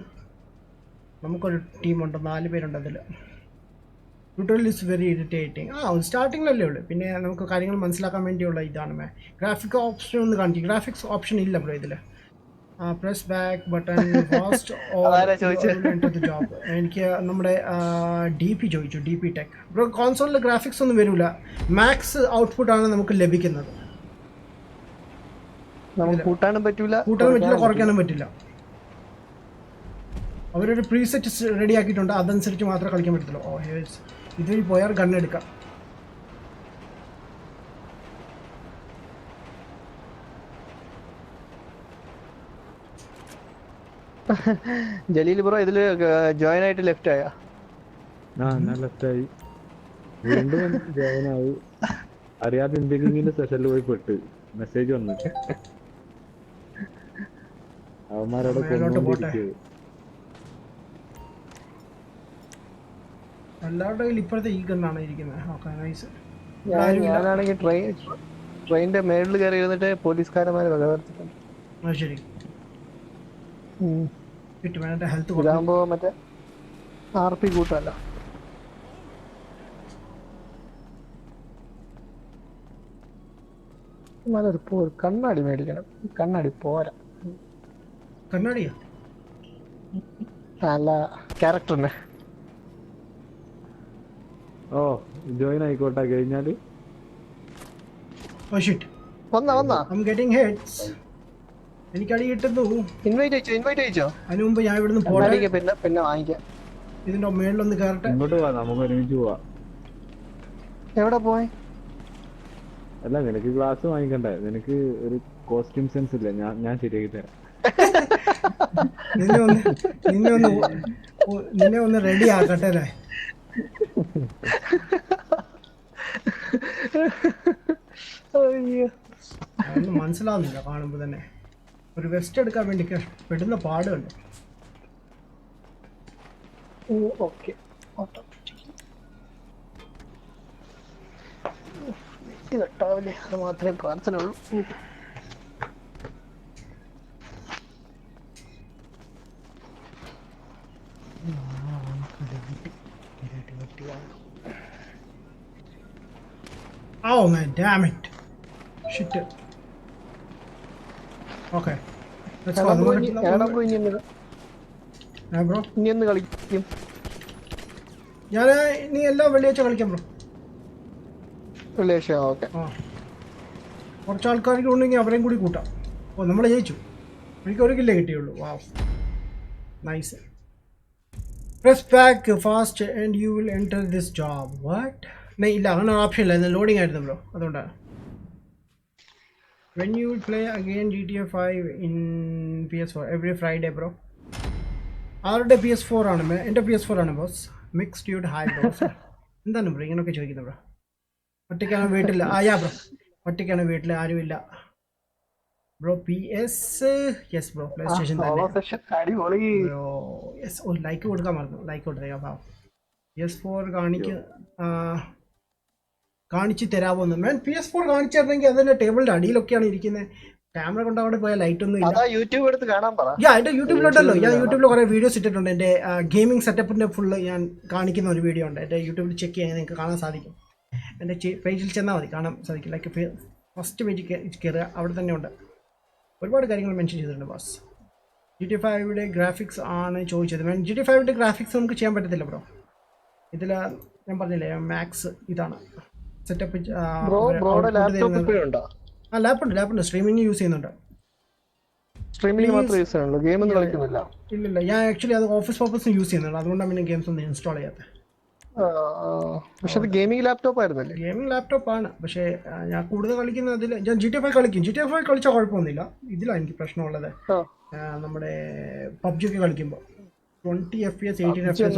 നമുക്കൊരു ടീമുണ്ട്, 4 പേരുണ്ട് അതിൽ. Tutorial is very irritating. സ്റ്റാർട്ടിങ്ങിലല്ലേ ഉള്ളൂ. പിന്നെ നമുക്ക് കാര്യങ്ങൾ മനസ്സിലാക്കാൻ വേണ്ടിയുള്ള ഇതാണ്. ഗ്രാഫിക് ഓപ്ഷൻ ഒന്ന് കാണിക്കും. ഗ്രാഫിക്സ് ഓപ്ഷൻ ഇല്ല ബ്രോ ഇതിൽ. Press back button fast job. എനിക്ക് നമ്മുടെ DP ചോദിച്ചു. DP tech bro. കോൺസോളിൽ ഗ്രാഫിക്സ് ഒന്നും വരില്ല. മാക്സ് ഔട്ട്പുട്ടാണ് നമുക്ക് ലഭിക്കുന്നത്. കൂട്ടാനും പറ്റില്ല, കുറയ്ക്കാനും പറ്റില്ല. അവരൊരു പ്രീസെറ്റ് റെഡി ആക്കിയിട്ടുണ്ട്, അതനുസരിച്ച് മാത്രമേ കളിക്കാൻ പറ്റത്തുള്ളൂ. ഇതിൽ പോയാൽ ഗണ്ണെടുക്കാം. ജലീൽ ബ്രോ ഇതില് ജോയിൻ ആയിട്ട് ലെഫ്റ്റ് ആയാ? ഞാൻ ലെഫ്റ്റ് ആയി. വീണ്ടും ജോയിൻ ആയി. അറിയാതെ എന്തെങ്കിലും സെഷനിൽ പോയി പെട്ട് മെസ്സേജ് വന്നു. അവന്മാരോട് എല്ലാവരുടെ കയ്യിൽ ഇപ്പോഴത്തെ ഈ ഗണ്ണാണ് ഇരിക്കുന്നത്. Okay nice. ഞാനാണെങ്കിൽ ട്രെയിനിന്റെ മേളിൽ കയറി ഇരുന്നിട്ട് പോലീസുകാരന്മാരെ വകവർത്തിട്ടുണ്ട്. ശരി. ഇതാകുമ്പോ മറ്റേ RP കൂട്ടല്ല. കണ്ണാടി മേടിക്കണം. കണ്ണാടി പോരാ. കണ്ണാടിയോ? അല്ല, ക്യാരക്ടറിന്. ഓ ജോയിൻ ആയിക്കോട്ടെ കഴിഞ്ഞാല്. Oh shit. വന്നാ I'm getting hits. എനിക്ക് അടി കിട്ടുന്നു. ഇൻവൈറ്റ് അയച്ചോ? അതിന് മുമ്പ് ഞാൻ ഇവിടുന്ന് പോട്ടെ. പിന്നെ വാങ്ങിക്കാം. ഇതിന്റെ മേളിലൊന്ന് കയറട്ടെ. ഇങ്ങോട്ട് പോവാ, നമുക്ക് ഒരുമിച്ച് പോവാ. എവിടെ പോയി? അല്ല നിനക്ക് ഗ്ലാസ് വാങ്ങിക്കണ്ടേ? നിനക്ക് ഒരു കോസ്റ്റ്യൂം സെൻസ് ഇല്ല. ഞാൻ ശരിയാക്കി തരാം. നിന്നെ ഒന്ന് റെഡി ആക്കട്ടെ അല്ലേ? അതൊന്നും മനസ്സിലാവുന്നില്ല കാണുമ്പോ തന്നെ. ഒരു വെസ്റ്റ് എടുക്കാൻ വേണ്ടി പെടുന്ന പാടുണ്ട്. ഓക്കെ കെട്ടാവില്ലേ, അത് മാത്രമേ പ്രാർത്ഥനയുള്ളൂ. Oh man, damn it. Shit. Okay. Let's go. bro ഇനി എന്ന് കളിക്കും. ഞാൻ ഇനി എല്ലാ വെള്ളിയാഴ്ച കളിക്കാം ബ്രോ. വെള്ളിയാഴ്ച ഓക്കെ. കുറച്ച് ആൾക്കാർക്ക് ഉണ്ടെങ്കിൽ അവരെയും കൂടി കൂട്ടാം. ഓ നമ്മൾ ജയിച്ചു. എനിക്ക് ഒരു കില്ലേ കിട്ടിയുള്ളൂ. Wow, nice. Press back fast and you will enter this job. What? ഇല്ല, അങ്ങനെ ഓപ്ഷൻ ഇല്ല. ഇന്ന് ലോഡിങ് ആയിരുന്നു ബ്രോ, അതുകൊണ്ടാണ്. When you will play again GTA 5 in PS4 every Friday bro. ആരുടെ PS4 ആണ്? എൻ്റെ PS4 ആണ് boss. Mix dude hi boss. എന്താണ് ബ്രോ ഇങ്ങനെയൊക്കെ ചോദിക്കുന്നത് ബ്രോ? ഒറ്റയ്ക്കാണ് വീട്ടിൽ? ബ്രോ ഒറ്റയ്ക്കാണ് വീട്ടിൽ, ആരുമില്ല bro. PS yes bro, PlayStation തന്നെ ബ്രോ. യെസ്. ഓ ലൈക്ക് കൊടുക്കാൻ മറന്നു. ലൈക്ക് കൊടുത്തേക്കാം. PS4 കാണിച്ച് തരാമോന്ന്? മാൻ PS4 കാണിച്ചു തരണമെങ്കിൽ അതിൻ്റെ ടേബിളിൻ്റെ അടിയിലൊക്കെയാണ് ഇരിക്കുന്നത്. ക്യാമറ കൊണ്ട് അവിടെ പോയാൽ ലൈറ്റ് ഒന്നും ഇല്ല. യൂട്യൂബ് എടുത്ത് കാണാൻ പറ. എൻ്റെ യൂട്യൂബിലുണ്ടല്ലോ. ഞാൻ യൂട്യൂബിൽ കുറേ വീഡിയോസ് ഇട്ടിട്ടുണ്ട്. എൻ്റെ ഗെയിമിംഗ് സെറ്റപ്പിൻ്റെ ഫുള്ള് ഞാൻ കാണിക്കുന്ന ഒരു വീഡിയോ ഉണ്ട്. എൻ്റെ യൂട്യൂബിൽ ചെക്ക് ചെയ്യാൻ നിങ്ങൾക്ക് കാണാൻ സാധിക്കും. എൻ്റെ പേജിൽ ചെന്നാൽ മതി, കാണാൻ സാധിക്കും. ലൈക്ക് ഫസ്റ്റ് പേജിൽ കയറുക, അവിടെ തന്നെ ഉണ്ട്. ഒരുപാട് കാര്യങ്ങൾ മെൻഷൻ ചെയ്തിട്ടുണ്ട് ബോസ്. GTA 5യുടെ ഗ്രാഫിക്സ് ആണ് ചോദിച്ചത്. GTA 5യുടെ ഗ്രാഫിക്സ് നമുക്ക് ചെയ്യാൻ പറ്റത്തില്ല ബ്രോ. ഇതിൽ ഞാൻ പറഞ്ഞില്ലേ, മാക്സ് ഇതാണ് സെറ്റപ്പ്. ലാപ്പുണ്ട്. സ്ട്രീമിംഗ് യൂസ് ചെയ്യുന്നുണ്ട്. ഇല്ലില്ല, ഞാൻ ആക്ച്വലി അത് ഓഫീസ് പർപ്പസിന് യൂസ് ചെയ്യുന്നുണ്ട്. അതുകൊണ്ടാണ് പിന്നെ ഗെയിംസ് ഒന്നും ഇൻസ്റ്റാൾ ചെയ്യാത്തത്. പക്ഷെ ഗെയിമിംഗ് ലാപ്ടോപ്പ് ആയിരുന്നല്ലേ? ഗെയിമിംഗ് ലാപ്ടോപ്പാണ്, പക്ഷേ ഞാൻ കൂടുതൽ കളിക്കുന്നത് അതിൽ. ഞാൻ GTA 5 കളിക്കും. GTA 5 കളിച്ചാൽ കുഴപ്പമൊന്നുമില്ല. ഇതിലാണ് എനിക്ക് പ്രശ്നമുള്ളത്. നമ്മുടെ PUBG ഒക്കെ കളിക്കുമ്പോൾ 20 FPS 18 FPS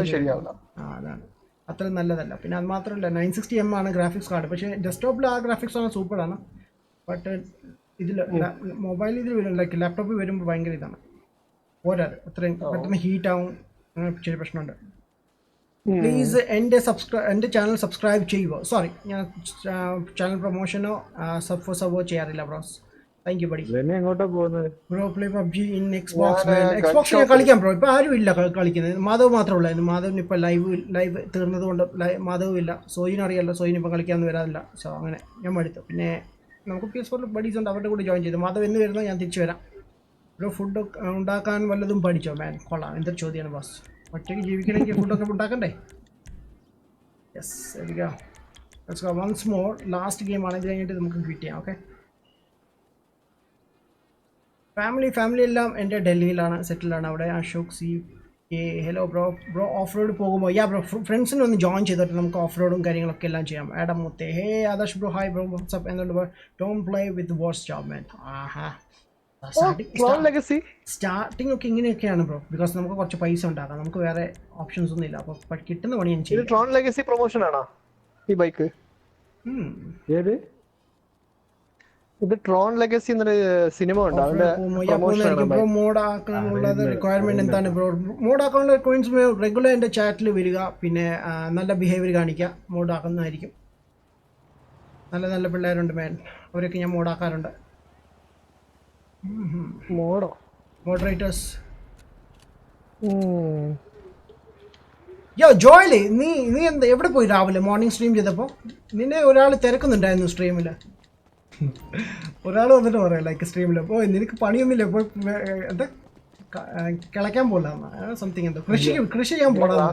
അതാണ് അത്ര നല്ലതല്ല. പിന്നെ അത് മാത്രമല്ല 960M ആണ് ഗ്രാഫിക്സ് കാർഡ്. പക്ഷേ ഡെസ്ക്ടോപ്പിൽ ആ ഗ്രാഫിക്സ് ആണ് സൂപ്പറാണ്. ബട്ട് ഇതിൽ മൊബൈലിൽ ഇതിൽ ലൈക്ക് ലാപ്ടോപ്പിൽ വരുമ്പോൾ ഭയങ്കര ഇതാണ്, പോരാത്. അത്രയും പെട്ടെന്ന് ഹീറ്റാവും. അങ്ങനെ ചെറിയ പ്രശ്നമുണ്ട്. പ്ലീസ് എൻ്റെ ചാനൽ സബ്സ്ക്രൈബ് ചെയ്യുക. സോറി, ഞാൻ ചാനൽ പ്രൊമോഷനോ സബോ ചെയ്യാറില്ല bros. Thank you buddy. Bro play PUBG in Xbox. Xbox ഞാൻ കളിക്കാം ബ്രോ. ഇപ്പോൾ ആരും ഇല്ല കളിക്കുന്നത്. മാധവ് മാത്രമേ ഉള്ളായിരുന്നു. മാധവിന് ഇപ്പോൾ ലൈവ് തീർന്നത് കൊണ്ട് മാധവ് ഇല്ല. സോയിന് അറിയാമല്ലോ, സോയിന് ഇപ്പോൾ കളിക്കാമെന്ന് വരാറില്ല. സോ അങ്ങനെ ഞാൻ മടുത്തു. പിന്നെ നമുക്ക് PS4 ബഡീസ് ഉണ്ട്, അവരുടെ കൂടെ ജോയിൻ ചെയ്തു. മാധവ് എന്ന് വരുന്നോ ഞാൻ തിരിച്ചു വരാം ബ്രോ. ഫുഡ് ഉണ്ടാക്കാൻ വല്ലതും പഠിച്ചോ? മാൻ കൊള്ളാം. എന്തൊരു ചോദ്യമാണ് ബോസ്. ഒറ്റയ്ക്ക് ജീവിക്കണമെങ്കിൽ ഫുഡൊക്കെ ഉണ്ടാക്കണ്ടേ? യെസ്, എടുക്കാം. Let's go once more. Last game ആണ്. ഇത് കഴിഞ്ഞിട്ട് നമുക്ക് ക്വിറ്റ് ചെയ്യാം. ഓക്കെ. ഫാമിലി എല്ലാം എൻ്റെ ഡൽഹിയിലാണ്, സെറ്റിലാണ് അവിടെ. Ashok C hello bro off road പോകുമ്പോൾ ബ്രോ ഫ്രണ്ട്സിനെ ഒന്ന് ജോയിൻ ചെയ്തിട്ട് നമുക്ക് ഓഫ് റോഡും കാര്യങ്ങളൊക്കെ എല്ലാം ചെയ്യാം. ആഡം മുത്തേ hey Adarsh bro hi bro WhatsApp എന്നുള്ള don't play with what's job man. Starting ഒക്കെ ഇങ്ങനെയൊക്കെയാണ് ബ്രോ. ബിക്കോസ് നമുക്ക് കുറച്ച് പൈസ ഉണ്ടാക്കാം. നമുക്ക് വേറെ ഓപ്ഷൻസ് ഒന്നും ഇല്ല. അപ്പോൾ കിട്ടുന്ന പണി ഞാൻ ചെയ്യും. ട്രോൺ ലെഗസി പ്രൊമോഷൻ ആണോ ഈ ബൈക്ക്? ഇത് ട്രോൺ ലെഗസി എന്നൊരു സിനിമ ഉണ്ട്. ബ്രോ മോഡ് ആക്കാനുള്ളത് റിക്വയർമെന്റ് എന്താണ് ബ്രോ? മോഡ് ആക്കാനുള്ള കോയിൻസ് റെഗുലർ എൻ്റെ ചാറ്റിൽ വരിക. പിന്നെ നല്ല ബിഹേവിയർ കാണിക്കുക. മോഡ് ആക്കുന്നതായിരിക്കും. നല്ല പിള്ളേരുണ്ട് മാൻ, അവരൊക്കെ ഞാൻ മോഡ് ആക്കാറുണ്ട്. മോഡറേറ്റേഴ്സ്. ജോയിലേ നീ എന്താ എവിടെ പോയി? രാവിലെ മോർണിംഗ് സ്ട്രീം ചെയ്തപ്പോൾ നിന്നെ ഒരാൾ തിരക്കുന്നുണ്ടായിരുന്നു സ്ട്രീമിൽ. ഒരാൾ വന്നിട്ട് പറയാം ലൈക്ക് സ്ട്രീമിൽ പോയി നിനക്ക് പണിയൊന്നുമില്ല, പോയി എന്താ കിളയ്ക്കാൻ പോലാന്ന് സംതിങ്. എന്തോ കൃഷി ചെയ്യാൻ പോടാ.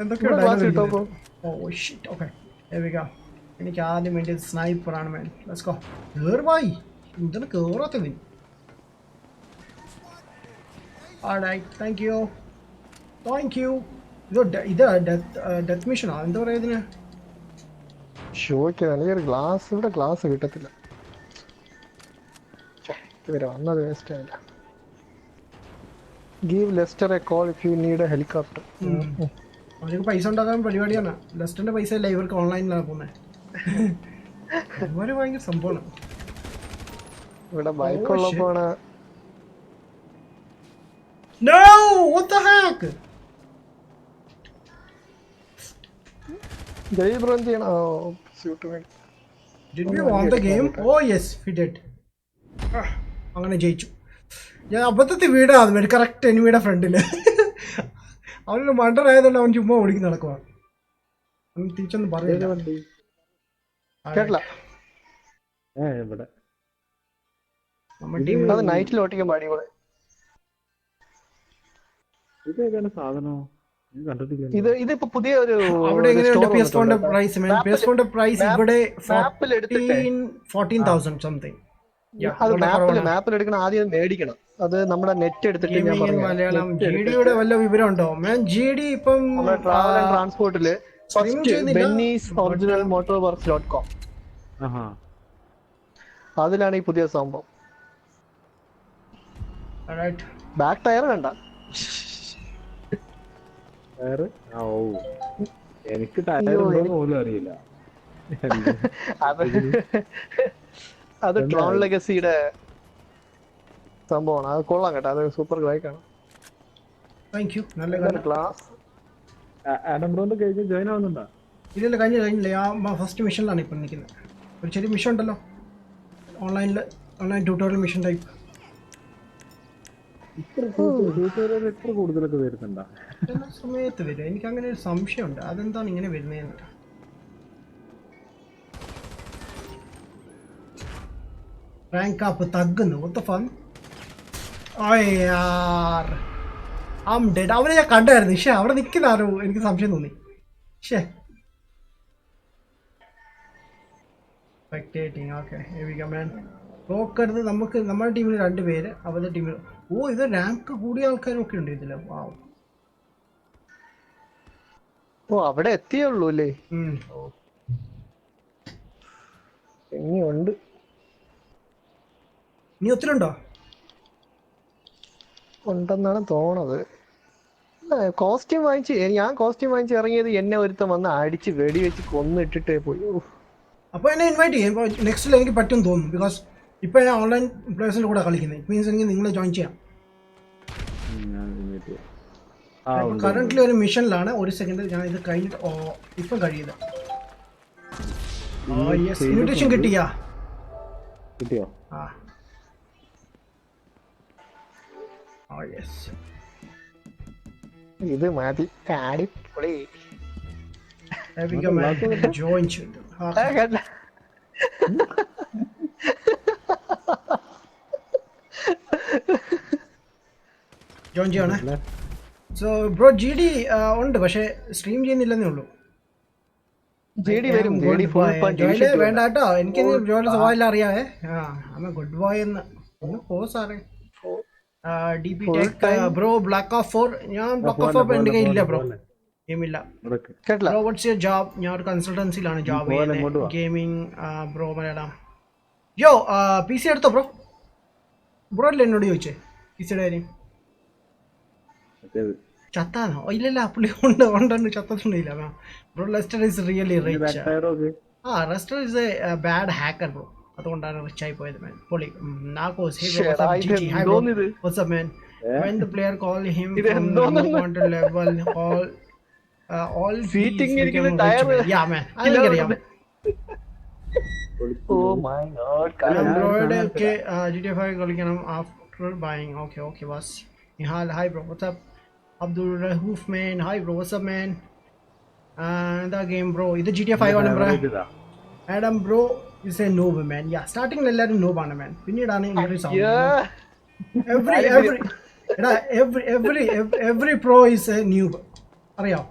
എന്തൊക്കെയോ class dialogue കിട്ടോ ഇരിക്കുന്നത്. Oh shit, okay. Here we go. എനിക്ക് ആദ്യം വേണ്ടിയത് സ്നൈപ്പറാണ് മാൻ. Let's go. കേറുവായി. എന്താണ് കേറാത്തത്? Alright, thank you. Thank you. ഇത് ഡെത്ത് മിഷനാ എന്താ പറയാ ഇതിന്? ഷോയ്ക്ക് അല്ലെങ്കിൽ ഗ്ലാസ് ഇവിടെ ഗ്ലാസ് കിട്ടത്തില്ല. ഇവരെ വന്നത് വേസ്റ്റ് ആയില്ല. Give Leicester A call if you need A helicopter. അവർക്ക് പൈസ ഉണ്ടാക്കാൻ പരിപാടിയാണ്. ലെസ്റ്ററിന്റെ പൈസ അല്ല ഇവർക്ക് ഓൺലൈനിലാണ് പോകുന്നത്. ഇവര് ഭയങ്കര സംഭവമാണ്. ഇവിടെ ബൈക്ക് ഉള്ളപ്പോണ്. No! What the heck? Jai bro ചെയ്യണം. സ്യൂട്ട് വേണ്ടി. Did we won the game? Oh yes, we did. അങ്ങനെ ജയിച്ചു. ഞാൻ അബദ്ധത്തിൽ വീടാ അത് വേണ്ടി കറക്റ്റ് എനിമിയുടെ ഫ്രണ്ടില്. അവനൊരു മണ്ടർ ആയതുകൊണ്ട് അവൻ ചുമ്മാ ഓടിക്കുന്ന നടക്കുവാ. അവൻ തിരിച്ചൊന്നും പറയില്ല. കേട്ടില്ല. ഇവിടെ നമ്മുടെ ടീം അത് നൈറ്റിൽ ഓട്ടിക്കാൻ പാടി ഇവിടെ. ഇതേതാണ് സാധനം? ഇതിപ്പോ പുതിയ ഒരു അവിടെ എങ്ങനെയുണ്ട് PS4ന്റെ പ്രൈസ്? PS4ന്റെ പ്രൈസ് ഇവിടെ 14,000 സംതിങ്. അത് മാപ്പിൽ എടുക്കണം. ആദ്യം മേടിക്കണം. അത് നമ്മുടെ നെറ്റ് എടുത്തിട്ട് ഞാൻ പറഞ്ഞു. മലയാളം ജിഡിയുടെ വല്ല വിവരം ഉണ്ടോ? മാൻ ജിഡി ഇപ്പം ട്രാവൽ ആൻഡ് ട്രാൻസ്പോർട്ടില് benny'soriginalmotorworks.com അതിലാണ് ഈ പുതിയ സംഭവം. ബാക്ക് ടയർ കണ്ട? എനിക്ക് ടയർ പോലും അറിയില്ല. അത് ട്രോൺ ലെഗസിയുടെ സംഭവമാണ്. അത് കൊള്ളാം കേട്ടോ. അത് സൂപ്പർ ഗ്രൈക്കാണ്. Thank you. നല്ല ക്ലാസ്. ആഡം ബ്രോന്റെ കഴിഞ്ഞ് ജോയിൻ ആവുന്നുണ്ടോ? ഇല്ല കഴിഞ്ഞില്ല. ആ ഫസ്റ്റ് മിഷനിലാണ് ഇപ്പം നിൽക്കുന്നത്. ഒരു ചെറിയ മിഷൻ ഉണ്ടല്ലോ ഓൺലൈൻ ട്യൂട്ടോറിയൽ മിഷൻ ടൈപ്പ്. എത്ര കൂടുതലൊക്കെ വരുന്നുണ്ടോ? എല്ലാ സമയത്ത് വരും. എനിക്ക് അങ്ങനെ ഒരു സംശയമുണ്ട്, അതെന്താണ് ഇങ്ങനെ വരുന്നതെന്ന്. റാങ്ക് അപ്പ് തഗ്ഗുന്നു. what the fun? I'm dead. അവനെ ഞാൻ കണ്ടായിരുന്നു. പക്ഷേ അവിടെ നിൽക്കുന്ന ആരോ എനിക്ക് സംശയം തോന്നി. ശേ സ്പെക്ടേറ്റിംഗ്. ഓക്കെ നോക്കരുത്. നമുക്ക് നമ്മുടെ ടീമിൽ 2 പേര്, അവരുടെ ടീമിൽ. ഇത് റാങ്ക് കൂടിയ ആൾക്കാരൊക്കെ ഉണ്ട് ഇതില്. അവിടെ എത്തിയേ ഉള്ളൂ അല്ലേ? ഇനിയുണ്ട്. നീ ഒത്തിരി ഉണ്ടോ? ഉണ്ടെന്നാണ് തോന്നുന്നത്. കോസ്റ്റ്യൂം വാങ്ങിച്ച് ഞാൻ ഇറങ്ങിയത് എന്നെ ഒരുത്തം വന്ന് അടിച്ച് വെടിവെച്ച് കൊന്നിട്ടിട്ടേ പോയി. അപ്പോൾ എന്നെ ഇൻവൈറ്റ് ചെയ്യും. ഇപ്പോൾ നെക്സ്റ്റിൽ എനിക്ക് പറ്റും തോന്നുന്നു. ബിക്കോസ് ഇപ്പോൾ ഞാൻ ഓൺലൈൻ പ്ലേയേഴ്സിൻ്റെ കൂടെ കളിക്കുന്നത്. ഇറ്റ് മീൻസ് എനിക്ക് നിങ്ങളെ ജോയിൻ ചെയ്യാം. കറന്റ്ലി ഒരു മിഷനിലാണ്. ഒരു സെക്കൻഡ് ഞാൻ ഇത് കഴിഞ്ഞിട്ട് ഇപ്പം കഴിയത്. ഇൻവിറ്റേഷൻ കിട്ടിയോ? ഇത് മതി. അടിപൊളി. ജോയിൻ ചെയ്തു. ജോയിൻ ചെയ്യണേ. സോ ബ്രോ GD ഉണ്ട്, പക്ഷേ സ്ട്രീം ചെയ്യുന്നില്ലെന്നേ ഉള്ളൂ. വേണ്ട കേട്ടോ. എനിക്ക് ജോയിന്റെ സ്വഭാവം അറിയാവേ. ഗുഡ് ബോയ് എന്ന് സാറേ. DP Tech bro black ops 4. ഞാൻ ബ്ലാക്ക് ഓഫ് എൻ്റെ കയ്യിൽ ഇല്ല ബ്രോ. ഗെയിമില്ല. Bro what's your job? ഞാൻ ഒരു കൺസൾട്ടൻസിയിലാണ് ജോബ് ചെയ്യുന്നത്. Gaming bro Malayalam. PC എടുത്തോ ബ്രോ? ബ്രോ അല്ലേ എന്നോട് ചോദിച്ചേ PCയുടെ കാര്യം? ചത്താന്നോ? ഇല്ലല്ല, പുള്ളി ഉണ്ട് ചത്തിട്ടുണ്ടില്ല. Bro Lester is really rich. Lester is a bad hacker bro. അതുകൊണ്ടാണ് റിച്ച് ആയി പോയത് മാൻ. പൊളി. When the player call him from number 1 to level all seating became rich. Yeah man, അതെനിക്കറിയാം. Oh my god. Okay, GTA 5 കളിക്കണം after buying. Okay boss. Nihal, hi bro, what's up? Abdul Rahuf man, hi bro, what's up man? The game bro, ഇത് GTA 5 ആണ് bro. Adam bro is a noob man. Yeah, starting എല്ലാവരും noob ആണ് man. പിന്നീടാണ് increase ആവുന്നത്. every pro is a noob. അറിയാം?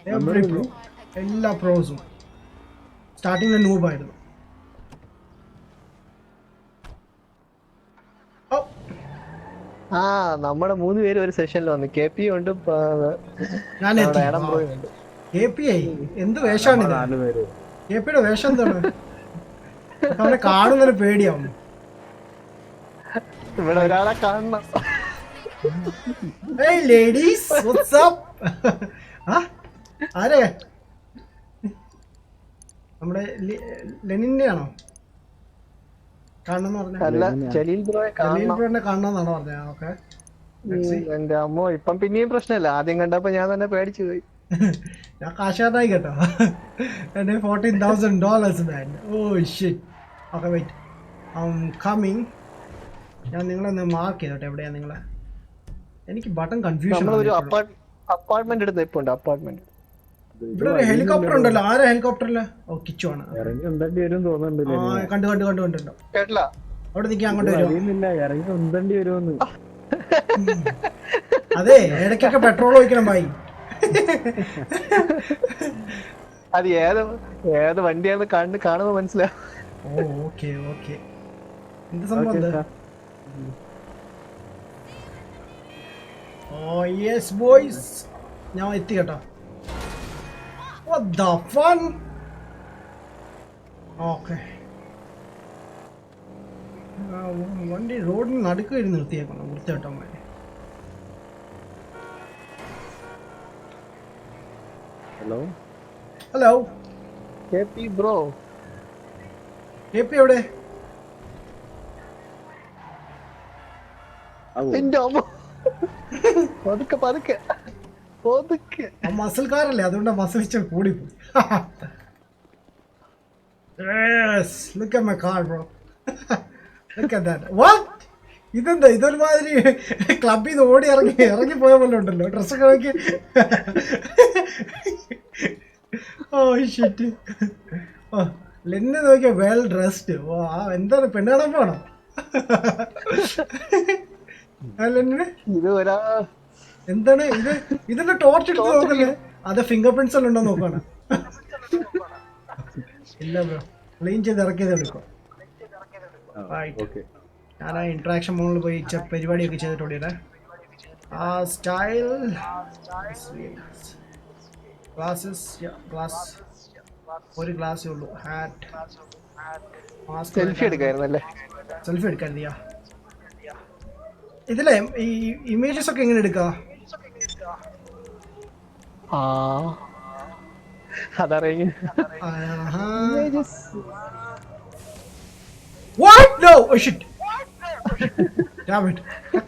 Every pro, എല്ലാ പ്രോസും സ്റ്റാർട്ടിങ്ങിൽ നൂബായിരുന്നു. ആ നമ്മുടെ 3 പേര് ഒരു സെഷനിൽ വന്നു. KP ഉണ്ട്, ഞാൻ നമ്മുടെ ആഡം ബ്രോ ഉണ്ട്. KP എന്ത് വേഷമാണിത്? 4 പേര്. KPയുടെ വേഷം എന്താണ്? അവനെ കാണുന്നൊരു പേടിയാവും. ഇവിടെ ഒരാളെ കാണണം. Hey ladies, what's up? ആരെ? നമ്മുടെ ലെനിനെ ആണോ കാണണമെന്ന് പറഞ്ഞത്? അല്ല, ജലീൽ ബ്രോയെ കാണണം. കാണണമെന്നാണോ പറഞ്ഞത്? ഓക്കെ. എന്റെ അമ്മോ, ഇപ്പം പിന്നെയും പ്രശ്നമില്ല. ആദ്യം കണ്ടപ്പോ ഞാൻ തന്നെ പേടിച്ചു പോയി. ഞാൻ കാശാനായി കേട്ടോ. എന്റെ $14,000 man. Oh shit. Okay wait, coming. ഞാൻ നിങ്ങളെ മാർക്ക് ചെയ്തോട്ടെ. എവിടെയാ നിങ്ങളെ? എനിക്ക് ബട്ടൺ കൺഫ്യൂഷൻ. നമ്മളൊരു അപ്പാർട്ട്മെന്റ് എടുത്ത് ഇപ്പൊ ഉണ്ട്. അപ്പാർട്ട്മെന്റ് ഇവിടെ ഒരു ഹെലികോപ്റ്റർ ഉണ്ടല്ലോ. ആരാ ഹെലികോപ്റ്ററില്? ഓ കിച്ചു ആണ്. ഇറങ്ങി ഉന്തണ്ടി വരും തോന്നുന്നുണ്ട്. കണ്ടു. കേട്ടില്ല. അവിടെ നിൽക്കാൻ അങ്ങോട്ട് വരും. അറിയുന്നില്ല, ഇറങ്ങി ഉന്തണ്ടി വരുമെന്ന്. അതെ, ഇടയ്ക്കൊക്കെ പെട്രോൾ ഒഴിക്കണം ഭായി. അത് ഏത് വണ്ടിയാണെന്ന് കാണുമ്പോ മനസ്സിലാവും. ഓ ഓക്കെ. എന്ത് സംഭവം? ഓ യെസ് ബോയ്സ്, ഞാൻ എത്തി കേട്ടോ. What the fun? Okay. വണ്ടി റോഡിന് നടുക്ക് നിർത്തിയേക്കണം വൃത്തിയായിട്ടോ. Hello KP bro. KP എവിടെ? എന്റെ അമ്മ, പതുക്കെ. മസിൽ കാറല്ലേ, അതുകൊണ്ട് മസിൽ വെച്ച് കൂടിപ്പോയി. Yes, look at my car, bro. Look at that. What? ഇതെന്താ ഇതൊരുമാതിരി ക്ലബിൽ നിന്ന് ഓടി ഇറങ്ങി പോയ പോലെ ഉണ്ടല്ലോ ഡ്രസ്സൊക്കെ നോക്കി. Oh shit. ഓ ലെന്നെ നോക്കിയ വെൽ ഡ്രസ്ഡ്. ഓ എന്താണ് പെണ്ണാടാൻ പോണോ? എന്താണ് ഇത്? ഇതിന്റെ ടോർച്ച് എടുത്ത് നോക്കല്ലേ? അത് ഫിംഗർ പ്രിന്റ്സ് എല്ലാം ഉണ്ടോ നോക്കാണ്. ഇല്ല ബ്രോ, ക്ലീൻ ചെയ്ത് ഇറക്കിയത് എടുക്കും. ഞാൻ ആ ഇന്ററാക്ഷൻ മോണിൽ പോയി പരിപാടിയൊക്കെ ചെയ്തിട്ടുണ്ട്. ആ സ്റ്റൈൽ ഗ്ലാസ് ഒരു ഗ്ലാസ്സേ ഉള്ളൂ. Hat, selfie എടുക്കായിരുന്നല്ലേ? സെൽഫി എടുക്കാറില്ല. ഇതിലെ ഈ ഇമേജസ് ഒക്കെ എങ്ങനെ എടുക്കാ? അതറിയ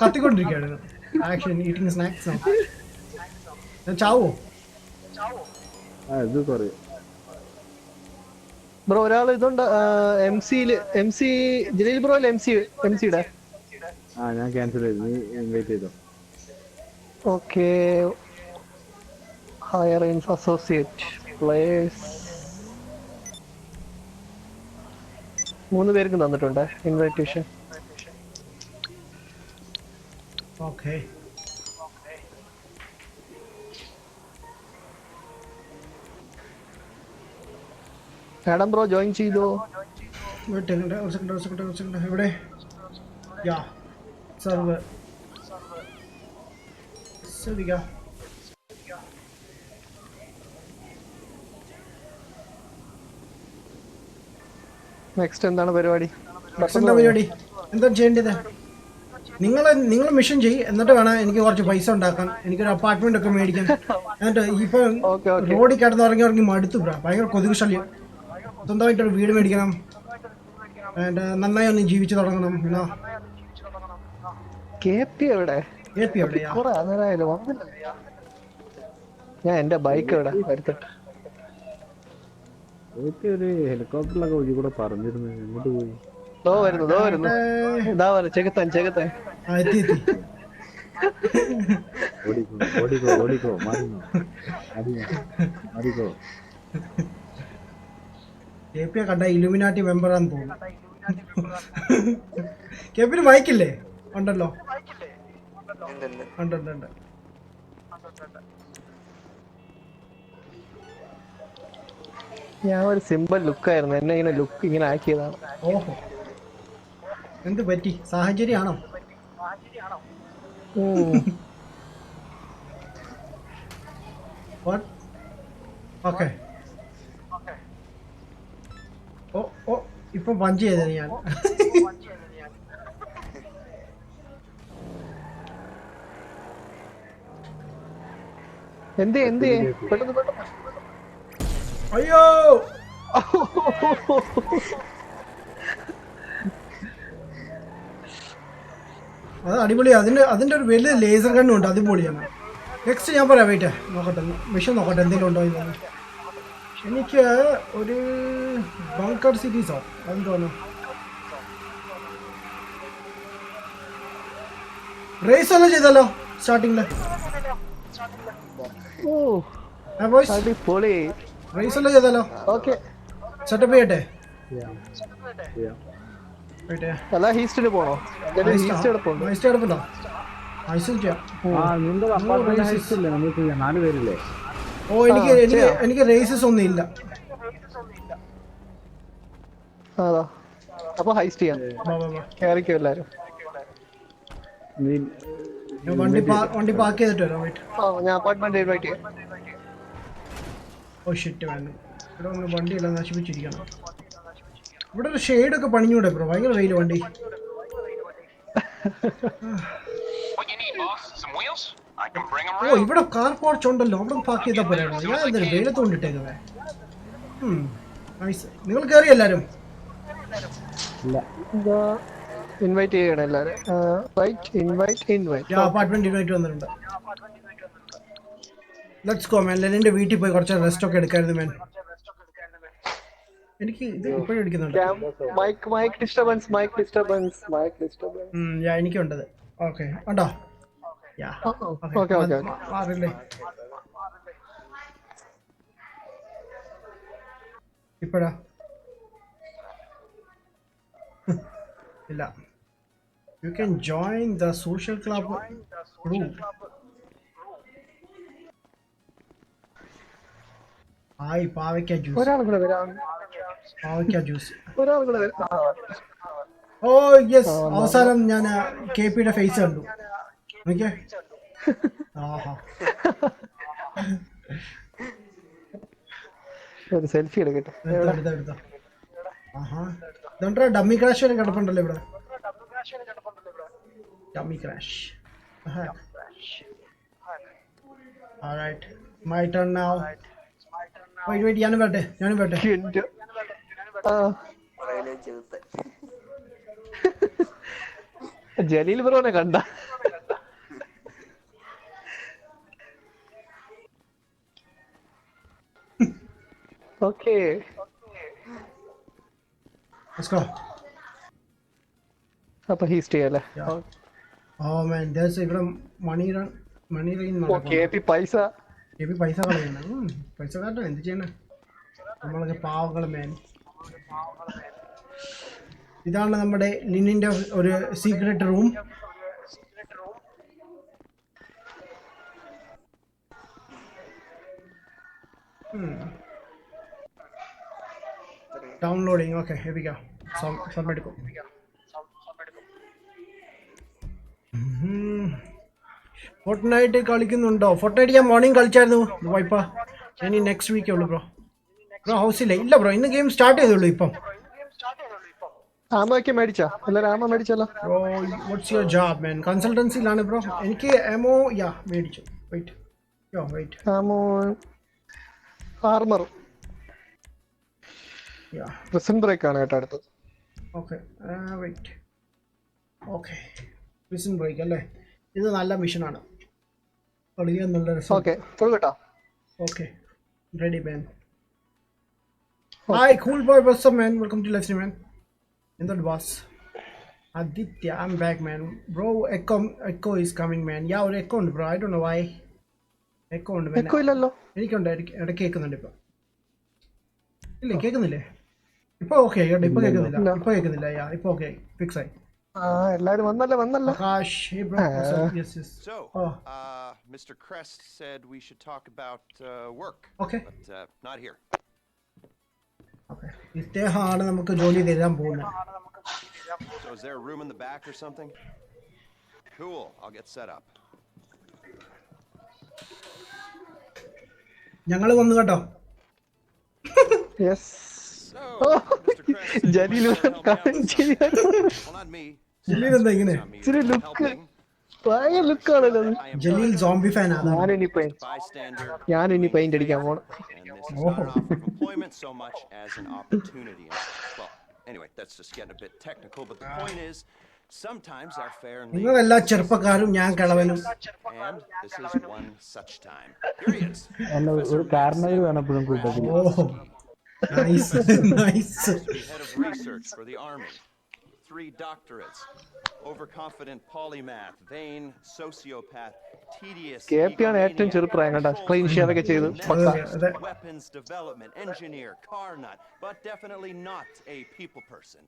കത്തിക്കൊണ്ടിരിക്കുകയാണ്. Action eating snacks. ഞാൻ ചാവോ? ബ്രോ ഒരാൾ ഇതുണ്ട് MC ജലീൽ ബ്രോ MCയുടെ. ഞാൻ ക്യാൻസൽ ചെയ്തു. നീ ഇൻവൈറ്റ് ചെയ്തോ? ഓക്കെ. ഹയർ അസോസിയേറ്റ് പ്ലേയേഴ്സ് 3 പേർക്ക് തന്നിട്ടുണ്ട് invitation. Okay. Adam bro join ചെയ്തോ? ഒരു സെക്കൻഡ്. ഇവിടെ യാ സർവർ ശരിയാ. നെക്സ്റ്റ് എന്താണ് പരിപാടി? എന്താ ചെയ്യേണ്ടത്? നിങ്ങൾ മിഷൻ ചെയ്യ്, എന്നിട്ട് വേണം എനിക്ക് കുറച്ച് പൈസ ഉണ്ടാക്കാൻ. എനിക്കൊരു അപ്പാർട്ട്മെന്റ് ഒക്കെ മേടിക്കാൻ. എന്നിട്ട് ഇപ്പൊ റോഡിൽ കിടന്ന് ഇറങ്ങി മടുത്തു. ഭയങ്കര കൊതുക് ശല്യം. സ്വന്തമായിട്ടൊരു വീട് മേടിക്കണം. നന്നായി ഒന്ന് ജീവിച്ചു തുടങ്ങണം. ഞാൻ എന്റെ ബൈക്ക് ഇവിടെ വരുത്തട്ടെ. ഒരു ഹെലികോപ്റ്ററിലൊക്കെ ഒഴി കൂടെ പറഞ്ഞിരുന്നു. എങ്ങോട്ട് പോയി? വരുന്നു. ഇതാ ചെകുത്താൻ. ഓടിക്കോ മാറിക്കോ. KP കണ്ട ഇലുമിനാറ്റി മെമ്പറാന്ന് തോന്നുന്നു. KP മൈക്കില്ലേ? ഉണ്ടല്ലോ. ഉണ്ട്. ഞാൻ ഒരു സിമ്പിൾ ലുക്കായിരുന്നു, എന്നെ ഇങ്ങനെ ലുക്ക് ഇങ്ങനെ ആക്കിയതാണ്. ഓഹോ, എന്ത് പറ്റി? സാഹചര്യമാണോ? വാട്ട്? ഓക്കെ. ഓ ഓ, ഇപ്പൊ പഞ്ച് ചെയ്തത് ഞാൻ. എന്ത് പെട്ടെന്ന് പെട്ടെന്ന്. അയ്യോ, അത് അടിപൊളിയാ. അതിന്റെ ഒരു വലിയ ലേസർ ഗണ്ണും ഉണ്ട്, അടിപൊളിയാണ്. നെക്സ്റ്റ് ഞാൻ പറയാം, വെയിറ്റ് നോക്കട്ടെ, മിഷൻ നോക്കട്ടെ എന്തെങ്കിലും ഉണ്ടോ ഇല്ലെന്ന്. എനിക്ക് ഒരു ബങ്കർ സിറ്റീസോ അതെന്ന് തോന്നുന്നു. റേസ് എല്ലാം ചെയ്തല്ലോ സ്റ്റാർട്ടിങ്ങില്. റേസ് എല്ലാം ചെയ്തല്ലോ. ഓക്കെ, സെറ്റപ്പ് ചെയ്യട്ടെ. അല്ല ഹീസ്റ്റിൽ പോണോ? ഹൈസ്റ്റ് എടുപ്പുണ്ടോ? ഹൈസ്റ്റ് ചെയ്യാം. ഓ, എനിക്ക് റേസസ് ഒന്നും ഇല്ല. അതാ, അപ്പൊ ഹൈസ്റ്റ് ചെയ്യാം. കേറിക്കോ എല്ലാരും. വണ്ടി പാർക്ക് ചെയ്തിട്ട് വരാം. ഞാൻ അപ്പാർട്ട്മെന്റ് ഇൻവൈറ്റ് ചെയ്യാം. ഓ ഷിറ്റ് വേണ്ട, ഇവിടെ ഒന്ന് വണ്ടിയെല്ലാം നശിപ്പിച്ചിരിക്കണം. ഇവിടെ ഒരു ഷെയ്ഡൊക്കെ പണിഞ്ഞൂടെ ബ്രോ? ഭയങ്കര വെയിൽ വണ്ടി. ഓ, ഇവിടെ കാർ പോർച്ച് ഉണ്ടല്ലോ, അവിടെ പാർക്ക് ചെയ്താൽ പോരായിരുന്നു. ഞാൻ എന്തായാലും വെയിലത്ത് കൊണ്ടിട്ടേക്കുന്നത്. നൈസ്. നിങ്ങൾ കയറി എല്ലാരും? ഇൻവൈറ്റ് ചെയ്യണം എല്ലാരും. അപ്പാർട്ട്മെന്റ് ഇൻവൈറ്റ് വന്നിട്ടുണ്ട്. Let's go man. ലെനിന്റെ വീട്ടിൽ പോയി കുറച്ച് റെസ്റ്റ് ഒക്കെ എടുക്കായിരുന്നു മാൻ. എനിക്ക് ഇത് ഇപ്പോഴും അടിക്കുന്നുണ്ട്. എനിക്കുണ്ടത്. ഓക്കെ ഉണ്ടോ? മാറില്ലേ? ഇപ്പഴാ ഇല്ല. You can join the social club. Hi, പാവയ്ക്ക ജ്യൂസ്. പാവയ്ക്ക ജ്യൂസ്. ഓ യെസ്, അവസാനം ഞാൻ KPയുടെ ഫേസ് കണ്ടു. ഓക്കെ, ആഹാ, ഒരു സെൽഫി എടുക്കട്ടെ. എടുത്തോ. ആഹാ, ഇതെന്താ ഡമ്മി ക്രാഷ് വരെ കിടപ്പുണ്ടല്ലോ ഇവിടെ. Dummy crash. Alright, my turn now. Wait, ഞാനും വരട്ടെ. ജലീൽ ബ്രോനെ കണ്ട? ഓക്കെ, അപ്പൊ ഹീസ്റ്റ് ചെയ്യല്ലേ? ഓ മാൻ, ദേഴ്സ് ഇവിടെ മണി റെയിൻ. പൈസ കളയുന്ന പൈസ കാട്ടോ. എന്ത് ചെയ്യണേ, നമ്മളൊക്കെ പാവങ്ങൾ മാൻ. ഇതാണ് നമ്മുടെ ലിനിന്റെ ഒരു secret room. Downloading. Okay, here we go. Submit. Fortnite കളിക്കുന്നുണ്ടോ? ഫോർട്ട്നൈറ്റ് ഞാൻ മോർണിംഗ് കളിച്ചായിരുന്നു വൈപ്പാ. ഇനി നെക്സ്റ്റ് വീക്കേ ഉള്ളൂ ബ്രോ. ഹൗസില്ലേ? ഇല്ല ബ്രോ, ഇന്ന് ഗെയിം സ്റ്റാർട്ട് ചെയ്തുള്ളൂ ഇപ്പം. മേടിച്ചോ? മേടിച്ചല്ലോ. Bro, what's your job man? കൺസൾട്ടൻസിയിലാണ് ബ്രോ. എനിക്ക് എമോ മേടിച്ചു. വെയിറ്റ്. ആർമർ പ്രിസൺ ബ്രേക്ക് ആണ് കേട്ടോ അടുത്തത്. Okay, wait. Okay, prison break അല്ലേ? ഇത് നല്ല മിഷനാണ്. കളിക്കാൻ നല്ല രസം. Okay, ready man. Hi cool boy, what's up man? Welcome to live stream man. എന്തുണ്ട് boss? Aditya, I am back man. Bro, echo is coming man. ഒരു എക്കോ ഉണ്ട് bro. I don't know why. Echo ഉണ്ട്. എനിക്കുണ്ട്, ഇടയ്ക്ക് കേൾക്കുന്നുണ്ട്. ഇപ്പം ഇല്ല, കേൾക്കുന്നില്ലേ? ഇപ്പൊ ഓക്കെ, ഇപ്പൊ കേൾക്കുന്നില്ല. ഇപ്പൊ ഓക്കെ, ഫിക്സ് ആയി. എല്ലാരും വന്നല്ലോ. Akash, hey bro. Yes. So, Mr. Crest said we should talk about work. Okay. But not here. ഇദ്ദേഹമാണ് നമുക്ക് ജോലി തരാൻ പോകുന്നത്. So is there a room in the back or something? Cool. I'll get set up. ഞങ്ങൾ വന്നു കേട്ടോ. Yes. So, Mr. Kress said you Jalil might wanna help me out with something. Well, not me. Jaleel എന്താ ഇങ്ങനെ? Not me. ഇച്ചിരി look. Helping. ഭയങ്കര ലുക്കാണല്ലോ. I am Jaleel zombie fan ആണ്. bystander. ഞാനിനി paint അടിക്കാൻ പോണം. And this is not an offer of employment so much as an opportunity. Well, anyway, that's just getting a bit technical, but the point is, sometimes our fair and നിങ്ങൾ എല്ലാ ചെറുപ്പക്കാരും ഞാൻ കിളവനും. and this is one such time. Here he is. ഒരു കാരണവർ വേണം എപ്പോഴും കൂട്ടത്തിൽ. Oh nice nice. Head of research for the Army. 3 doctorates. Overconfident polymath, vain sociopath, tedious. KP-ആണ് ഏറ്റവും ചെറുപ്രായം കേട്ടോ. ക്ലീൻ ഷേവ് ഒക്കെ ചെയ്ത് Weapons development, engineer, car nut, but definitely not a people person.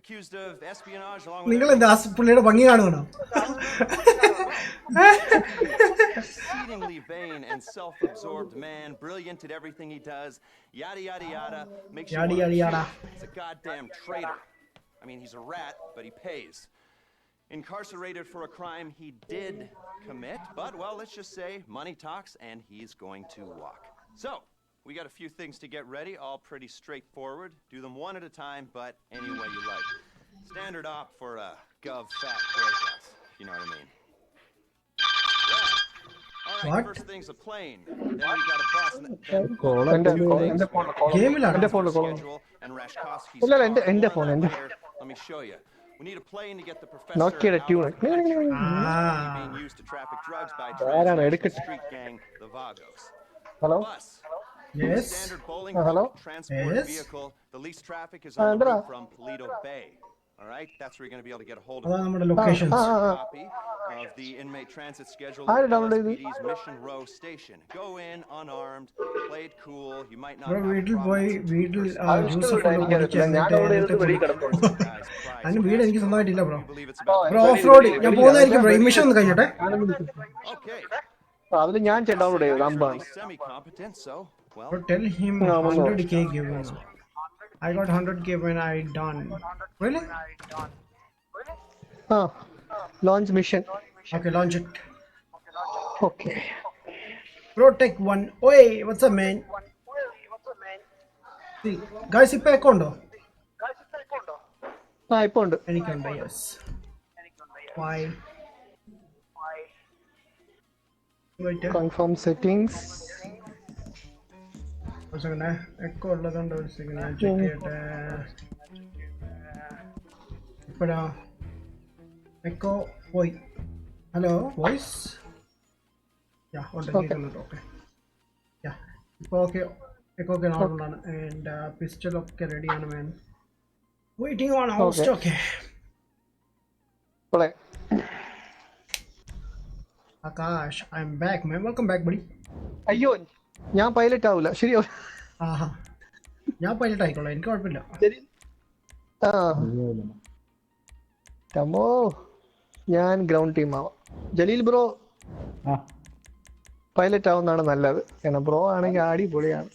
Accused of espionage along with നിങ്ങൾ എന്താ പുള്ളിയുടെ ഭംഗി കാണുകയാണോ? exceedingly vain and self-absorbed man, brilliant at everything he does, yada yada yada, makes you Yada, wanna yada, yada. cheat. He's a goddamn traitor. I mean, he's a rat, but he pays. Incarcerated for a crime he did commit, but well, let's just say money talks and he's going to walk. So, we got a few things to get ready, all pretty straightforward. Do them one at a time, but any way you like. Standard op for a gov fat breakup, if you know what I mean. All right, What? first thing's a plane. Then we got a bus. എന്റെ ഫോണിൽ Schedule and Rashkovsky's ഇല്ല, car. എന്റെ More phone on എന്റെ that later. Let me show you. We need a plane to get the professor നോക്കിയുടെ out tune. of the country. Ah. Being used to traffic drugs by ആരാണ് transnational എടുക്കട്ടെ? street gang, the Vagos. Hello Bus. Yes. Standard bowling hello? transport Yes. vehicle. The least traffic is on the Andra. route from Toledo Bay. All right, that's where you're going to be able to get a hold of അതാണ് it. നമ്മുടെ locations. Copy of the inmate transit schedule I at downloaded it. LSPD's Mission Row station. Go in unarmed, play it cool. You might not bro have a വീട്ടിൽ problem പോയി with വീട്ടിൽ person. Juice full കുടിച്ച് അതിന് വീട് എനിക്ക് സ്വന്തമായിട്ടില്ല bro. Believe it's about bro off road ഞാൻ പോകുന്നതായിരിക്കും ബ്രോ. ഇമിഷൻ ഒന്ന് കഴിഞ്ഞോട്ടെ. okay. അതിൽ ഞാൻ ഡൗൺലോഡ് ചെയ്തു അമ്പാണ്. Semi-competent, so well. Bro, tell him 100k given. I got 100k when I done. Really? Launch mission. Okay, launch it. Okay. Bro, take one. Oi, what's up, man? See, guys, ഇപ്പൊ echo ഉണ്ടോ? ഇപ്പൊ ഉണ്ട്. എനിക്കുണ്ട്. Yes. Why? Wait. Confirm settings. ഒരു second. Echo ഉള്ളതുകൊണ്ട് ഒരു second ഞാൻ check ചെയ്യട്ടെ. ഇപ്പോഴാ എക്കോ പോയി. Hello voice. യാ ഉണ്ട് കേൾക്കുന്നുണ്ട്. ഓക്കെ യാ ഇപ്പോൾ ഓക്കെ. എക്കോ ഒക്കെ നോർമലാണ്. ആൻഡ് പിസ്റ്റലൊക്കെ റെഡിയാണ് man. Waiting on host. Okay Akash, I'm back man. Welcome back buddy. അയ്യോ ഞാൻ പൈലറ്റ് ആവൂല. ശരിയോ? ആഹാ, ഞാൻ പൈലറ്റ് ആയിക്കോളാം, എനിക്ക് കുഴപ്പമില്ല. ടമോ ഞാൻ ഗ്രൗണ്ട് ടീം ആവാം. ജലീൽ ബ്രോ പൈലറ്റ് ആവുന്നതാണ് നല്ലത്. കാരണം ബ്രോ ആണെങ്കിൽ അടിപൊളിയാണ്.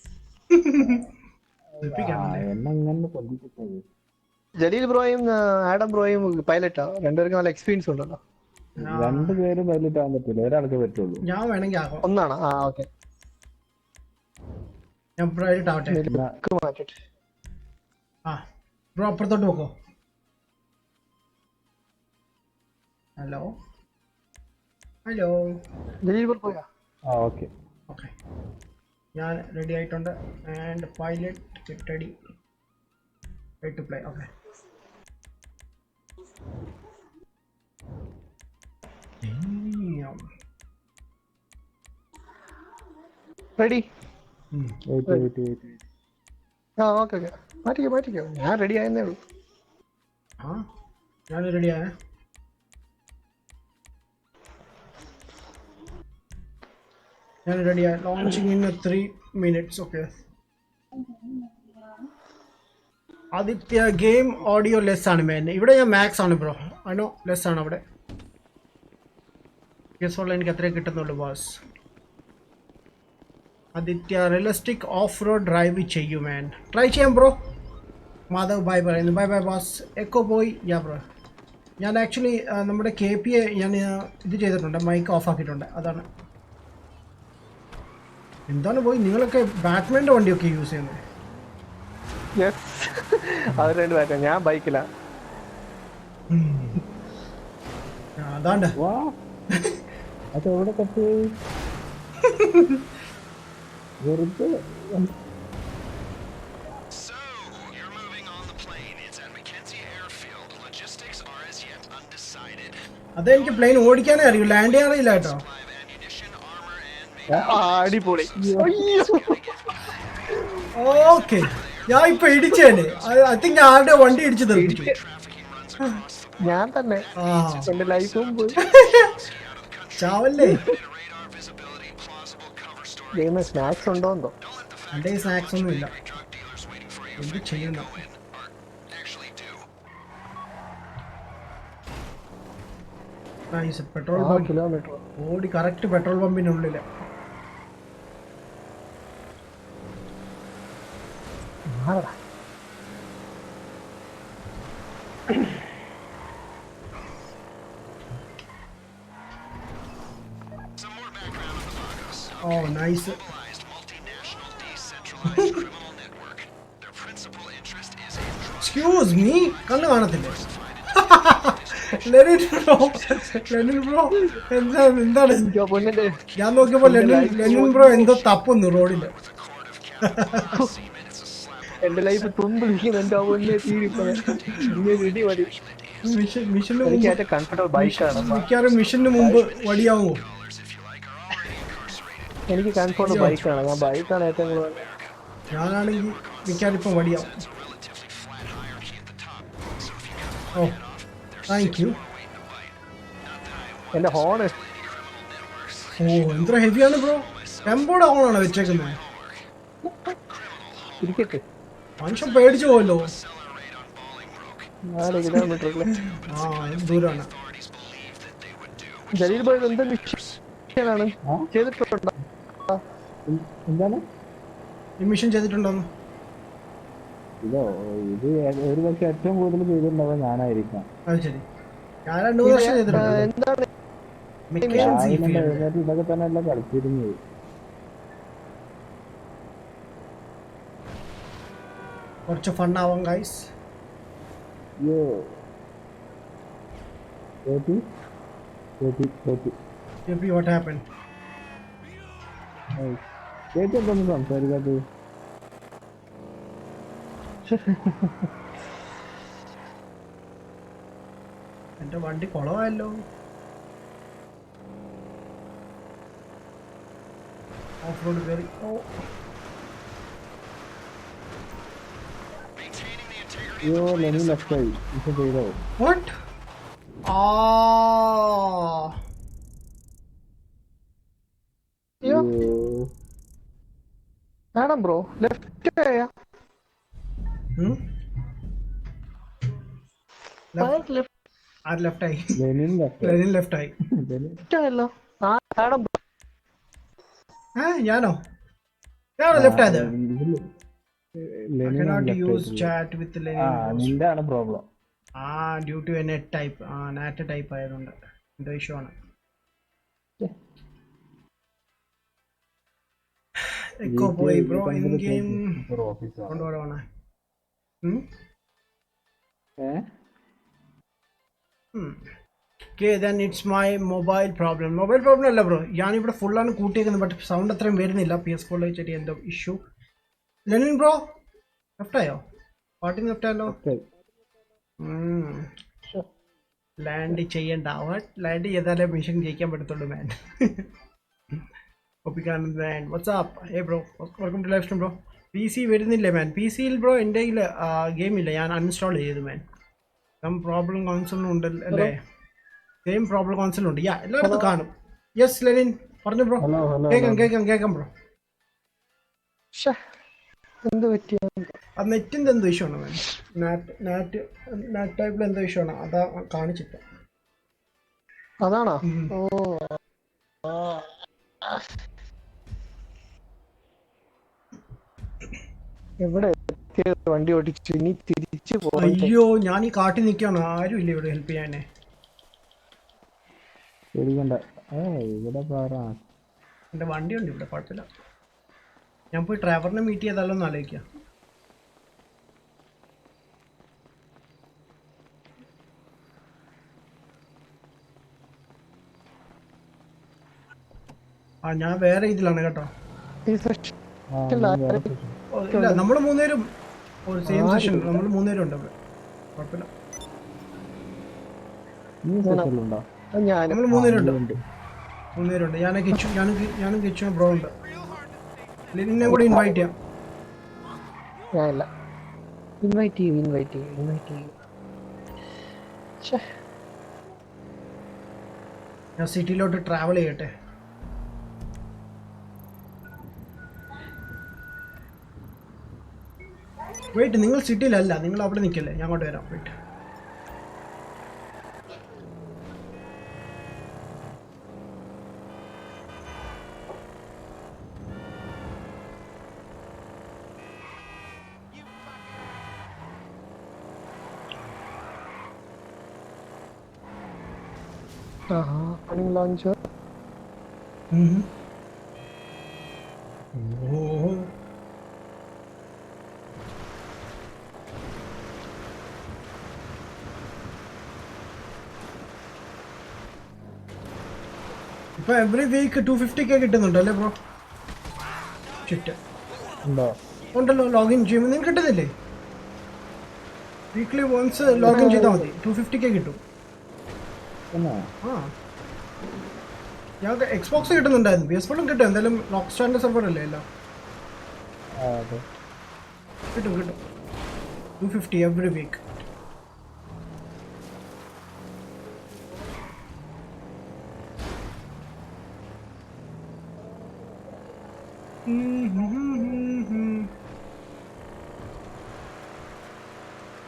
ജലീൽ ബ്രോയും ആഡം ബ്രോയും പൈലറ്റ് ആവും. രണ്ടുപേർക്കും നല്ല എക്സ്പീരിയൻസ് ഉണ്ടല്ലോ. രണ്ടുപേരും പൈലറ്റ് ആവാൻ പറ്റില്ല, ഒരാൾക്ക് പറ്റുള്ളൂ. ഞാൻ വേണമെങ്കിൽ ആകാം. ഒന്നാണ്. ഓക്കെ ഞാൻ പൈലറ്റ് ആവട്ടെ. മാറ്റിട്ട് ബ്രോ അപ്പുറത്തോട്ട് നോക്കോ. ഹലോ ഹലോ ജലീൽ ബ്രോ പോയാ? ഓക്കെ ഓക്കെ ഞാൻ റെഡി ആയിട്ടുണ്ട്. And pilot get ready to play. Okay ready? Okay മാറ്റിക്കോ. ഞാൻ റെഡി ആയെന്നേ ഉള്ളൂ. ഞാൻ റെഡിയായ. ഞാൻ റെഡിയായ. Launching in 3 minutes. Okay Aditya game audio less ആണ് മേൻ. ഇവിടെ ഞാൻ മാക്സ് ആണ് ബ്രോ. ആണോ ലെസ് ആണ് അവിടെ. PS4 എനിക്ക് അത്രേ കിട്ടുന്നുള്ളൂ boss. Aditya realistic off road drive ചെയ്യൂ മാൻ. ട്രൈ ചെയ്യാം ബ്രോ. മാധവ് ബൈ പറയുന്നു. Bye bye boss. എക്കോ പോയി. Yeah bro. ഞാൻ ആക്ച്വലി നമ്മുടെ KP ഞാൻ ഇത് ചെയ്തിട്ടുണ്ട്, മൈക്ക് ഓഫ് ആക്കിയിട്ടുണ്ട്. അതാണ്. എന്താണ് പോയി നിങ്ങളൊക്കെ ബാറ്റ്മാൻ്റെ വണ്ടിയൊക്കെ യൂസ് ചെയ്യുന്നത്? അത് രണ്ട് ബാറ്റ്. ഞാൻ ബൈക്കിലാണ്. അതാണ്ട് അതെവിടെ കത്തി വെറുതെ. അതെനിക്ക് പ്ലെയിൻ ഓടിക്കാനേ അറിയൂ, ലാൻഡ് ചെയ്യാൻ അറിയില്ല കേട്ടോ. അടിപൊളി. ഓക്കെ, ഞാൻ ഇപ്പൊ ഇടിച്ചേനെ. ഐ തിങ്ക് ആരുടെ വണ്ടി ഇടിച്ചു തെറിപ്പിച്ചു. ഞാൻ തന്നെ. എന്റെ ലൈഫും പോയി. ചാവല്ലേ. സ്നാക്സ് ഉണ്ടോ എന്തോ? എന്റെ സ്നാക്സ് ഒന്നും ഇല്ല. എന്ത് ചെയ്യുന്ന പെട്രോൾ പമ്പ്. കിലോമീറ്റർ ഓടി കറക്റ്റ് പെട്രോൾ പമ്പിനുള്ളില്. ഓ നൈസ്. എക്സ്ക്യൂസ് മീ, കണ്ണ് കാണത്തില്ലേ? ലെനിൻ ബ്രോ എന്താണ്? ഞാൻ നോക്കിയപ്പോ ലെനിൻ ബ്രോ എന്തോ തപ്പൊന്നു റോഡില്. എന്റെ ലൈഫ് തുമ്പിടിക്കുന്നുണ്ട്. മിക്കവാറും മിഷന് മുമ്പ് വടിയാവോ? എനിക്ക് കംഫർട്ട് ബൈക്കാണ്. ഞാൻ ബൈക്കാണ് ഏറ്റവും കൂടുതൽ. ഞാനാണെങ്കിൽ മിക്കവാറും ഇപ്പം വടിയാവും. ഓ താങ്ക് യു. എന്റെ ഹോണ് ഓ എത്ര ഹെവിയാണ് ബ്രോ. ടെമ്പോടെ ഓണാണോ വെച്ചേക്കുന്നത്? ഇരിക്കട്ടെ, മനുഷ്യൻ പേടിച്ചു പോയല്ലോ. 4 കിലോമീറ്റർ ദൂരമാണ്. ജലീൽ ഭായ് എന്താ മിഷനാണ് ചെയ്തിട്ടുണ്ടോ? എന്താണ് ഈ മിഷൻ ചെയ്തിട്ടുണ്ടോന്ന്? ഇതോ ഇത് ഒരു പക്ഷെ ഏറ്റവും കൂടുതൽ ചെയ്തിട്ടുണ്ടാവുക ഞാനായിരിക്കാം. അത് ശരി. ഞാൻ 2 വർഷം ചെയ്തിട്ടുണ്ട്. എന്താണ് ഇതൊക്കെ തന്നെ അല്ല കളിച്ചിരുന്നത്. കുറച്ച് ഫണ്ണാവാം ഗൈസ്. What happened? എന്തൊന്നും സംസാരിക്കാത്തത്? എന്റെ വണ്ടി കുളമായല്ലോ. ഓഫ് റോഡ് കയറി. ലെനിൻ ലെഫ്റ്റ് ആയി. ഇപ്പൊ ചെയ്തോ? What? വേണം ബ്രോ. ലെഫ്റ്റ് ലെഫ്റ്റ് ആയി. ലെനിൻ ലെഫ്റ്റ് ആയി. ആയല്ലോ. ഞാനോ ലെഫ്റ്റ് ആയത്? I cannot use chat with Lenin. നിന്റെയാണ് problem. Due to a net type. NAT type ആയതുകൊണ്ട് എന്തോ ഇഷ്യൂ ആണ്. എക്കോ പോയി ബ്രോ. ഇൻ ഗെയിം കൊണ്ടുപോകണേ. Okay, then it's my mobile problem. Mobile problem അല്ല ബ്രോ, ഞാനിവിടെ ഫുള്ളാണ് കൂട്ടിയേക്കുന്നത്. ബട്ട് സൗണ്ട് അത്രയും വരുന്നില്ല. PS4 വെച്ചിട്ട് എന്തോ ഇഷ്യൂ. ലെനിൻ ബ്രോ ലെഫ്റ്റായോ? പാട്ടിന് ലെഫ്റ്റായല്ലോ. ലാൻഡ് ചെയ്യണ്ട. ലാൻഡ് ചെയ്താലേ മിഷൻ ജയിക്കാൻ പറ്റത്തുള്ളൂ man. Welcome to live stream bro. PC വരുന്നില്ലേ മാൻ? PCയിൽ ബ്രോ എൻ്റെ കയ്യിൽ ഗെയിം ഇല്ല. ഞാൻ അൺഇൻസ്റ്റാൾ ചെയ്തു മാൻ. പ്രോബ്ലം കോൺസോളിനും ഉണ്ട് അല്ലേ? സെയിം പ്രോബ്ലം കോൺസോളുണ്ട്. എല്ലായിടത്തും കാണും. യെസ് ലെനിൻ പറഞ്ഞു ബ്രോ. കേൾക്കാം ബ്രോ. എന്ത് പറ്റിയ നെറ്റിൻ്റെ എന്തോ ഇഷ്യൂ ആണ് മാൻ. നാറ്റ് ടൈപ്പിൽ എന്തോ ഇഷ്യൂ ആണ്. അതാ കാണിച്ചിട്ട്. അതാണോ? ഓ എവിടെ എത്തിയത്? വണ്ടി ഓടിച്ചു ഇനി തിരിച്ചു പോയി. അയ്യോ ഞാൻ ഈ കാട്ടിൽ നിൽക്കുകയാണ്, ആരും ഇല്ല ഇവിടെ ഹെൽപ്പ് ചെയ്യാനേ. പേടിക്കണ്ട. ഇവിടെ പാറാ. എൻ്റെ വണ്ടിയുണ്ട് ഇവിടെ, കുഴപ്പമില്ല. ഞാൻ പോയി ഡ്രൈവറിനെ മീറ്റ് ചെയ്താലോ എന്ന് ആലോചിക്കാം. ഞാൻ വേറെ ഇതിലാണ് കേട്ടോ. ഇല്ല നമ്മൾ മൂന്നുപേരും ഒരു സെയിം സെഷൻ, നമ്മൾ മൂന്നുപേരും ഉണ്ട് അവിടെ, കുഴപ്പമില്ല. നമ്മൾ മൂന്നുപേരുണ്ട്. ഞാനും കിച്ചു ബ്രോ ഉണ്ട്. നിന്നെ കൂടി ഇൻവൈറ്റ് ചെയ്യാം. ഞാനില്ല. ഇൻവൈറ്റ് ചെയ്യും. ഞാൻ സിറ്റിയിലോട്ട് ട്രാവൽ ചെയ്യട്ടെ. വെയിറ്റ്, നിങ്ങൾ സിറ്റിയിലല്ല, നിങ്ങൾ അവിടെ നിൽക്കല്ലേ, ഞാൻ അങ്ങോട്ട് വരാം. വെയിറ്റ്. ലോഞ്ചർ. ഇപ്പൊ എവറി വീക്ക് 250k കിട്ടുന്നുണ്ടല്ലേ ബ്രോ? ഉണ്ടല്ലോ, ലോഗിൻ ചെയ്യുമ്പോൾ നിങ്ങൾക്ക് കിട്ടുന്നില്ലേ? വീക്ക്ലി വൺസ് ലോഗിൻ ചെയ്താൽ മതി, 250k കിട്ടും. ഞങ്ങൾക്ക് എക്സ്ബോക്സ് കിട്ടുന്നുണ്ടായിരുന്നു, PS4 കിട്ടും. എന്തായാലും റോക്ക് സ്റ്റാറിന്റെ സെർവർ അല്ലേ എല്ലാം. കിട്ടും 250 എവറി വീക്ക്.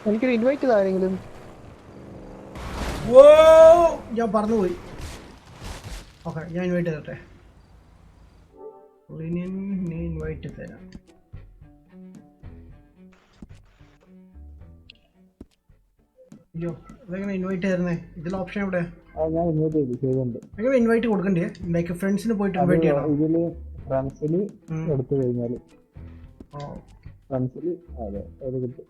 എനിക്കൊരു ഇൻവൈറ്റ് ചെയ്ത ആരെങ്കിലും? ഓ ഞാൻ പറഞ്ഞുപോയി. ഓക്കെ, ഞാൻ ഇൻവൈറ്റ് ചെയ്തട്ടെ. ഇൻവൈറ്റ് തരാം. അയ്യോ, അതെങ്ങനെ ഇൻവൈറ്റ് തരുന്നേ? ഇതിൽ ഓപ്ഷൻ എവിടെ? എങ്ങനെ ഇൻവൈറ്റ് കൊടുക്കണ്ടേ? ലൈക്ക് ഫ്രണ്ട്സിന് പോയിട്ട് ഇൻവൈറ്റ് ചെയ്യണം. ഇതില് ഫ്രണ്ട്സില് എടുത്തു കഴിഞ്ഞാല് ഫ്രണ്ട്സില് അതെ അത് കിട്ടും.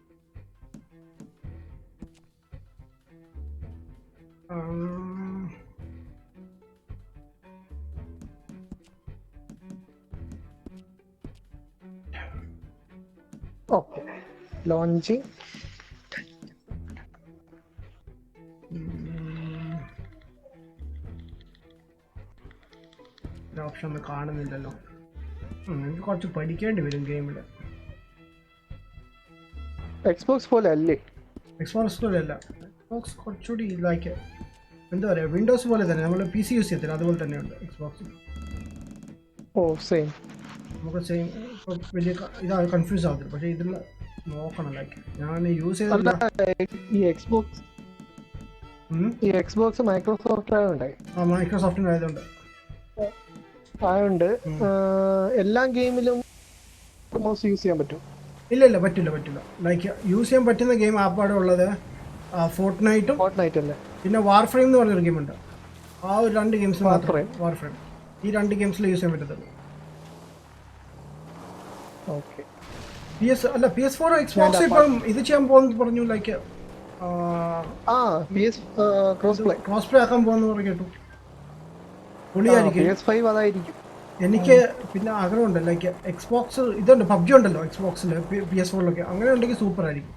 Okay, launching. ഓപ്ഷൻ ഒന്നും കാണുന്നില്ലല്ലോ. എനിക്ക് കുറച്ച് പഠിക്കേണ്ടി വരും ഗെയിമിൽ. എക്സ്ബോക്സ് പോലെ അല്ലേ? എക്സ്ബോക്സ് പോലെ അല്ല, എക്സ്ബോക്സ് കുറച്ചുകൂടി ലൈക്ക് എന്താ പറയുക, വിൻഡോസ് പോലെ തന്നെ. നമ്മൾ PC യൂസ് ചെയ്തില്ല, അതുപോലെ തന്നെയുണ്ട് എക്സ്ബോക്സ്. ഓ സെയിം. നമുക്ക് സെയിം. വലിയ ഇതാ കൺഫ്യൂസ് ആവത്തില്ല, പക്ഷേ ഇതിൽ നോക്കണം. ലൈക്ക് ഞാൻ യൂസ് ചെയ്തില്ല. ഈ എക്സ്ബോക്സ് മൈക്രോസോഫ്റ്റ് ആയതുകൊണ്ട് മൈക്രോസോഫ്റ്റിന് ആയതുകൊണ്ട് എല്ലാ ഗെയിമിലും യൂസ് ചെയ്യാൻ പറ്റും? ഇല്ല, പറ്റില്ല. ലൈക്ക് യൂസ് ചെയ്യാൻ പറ്റുന്ന ഗെയിം ആപ്പാടെ ഉള്ളത് ഫോർട്ട്നൈറ്റും അല്ലേ, പിന്നെ വാർഫ്രെയിം എന്ന് പറഞ്ഞൊരു ഗെയിമുണ്ട്. ആ ഒരു 2 ഗെയിംസ് മാത്രം. വാർഫ്രെയിം ഈ 2 ഗെയിംസിൽ യൂസ് ചെയ്യാൻ പറ്റത്തുള്ളൂ. PS4 എക്സ്ബോക്സ് ഇപ്പം ഇത് ചെയ്യാൻ പോകുന്നു പറഞ്ഞു. ലൈക്ക് ക്രോസ് പ്ലേ ആക്കാൻ പോകുന്നു പറഞ്ഞു കേട്ടു. പൊളിയായിരിക്കും. എനിക്ക് പിന്നെ ആഗ്രഹമുണ്ട്, ലൈക്ക് എക്സ്ബോക്സ് ഇതുണ്ട്, PUBG ഉണ്ടല്ലോ എക്സ്ബോക്സിൽ, PS4 അങ്ങനെ ഉണ്ടെങ്കിൽ സൂപ്പർ ആയിരിക്കും.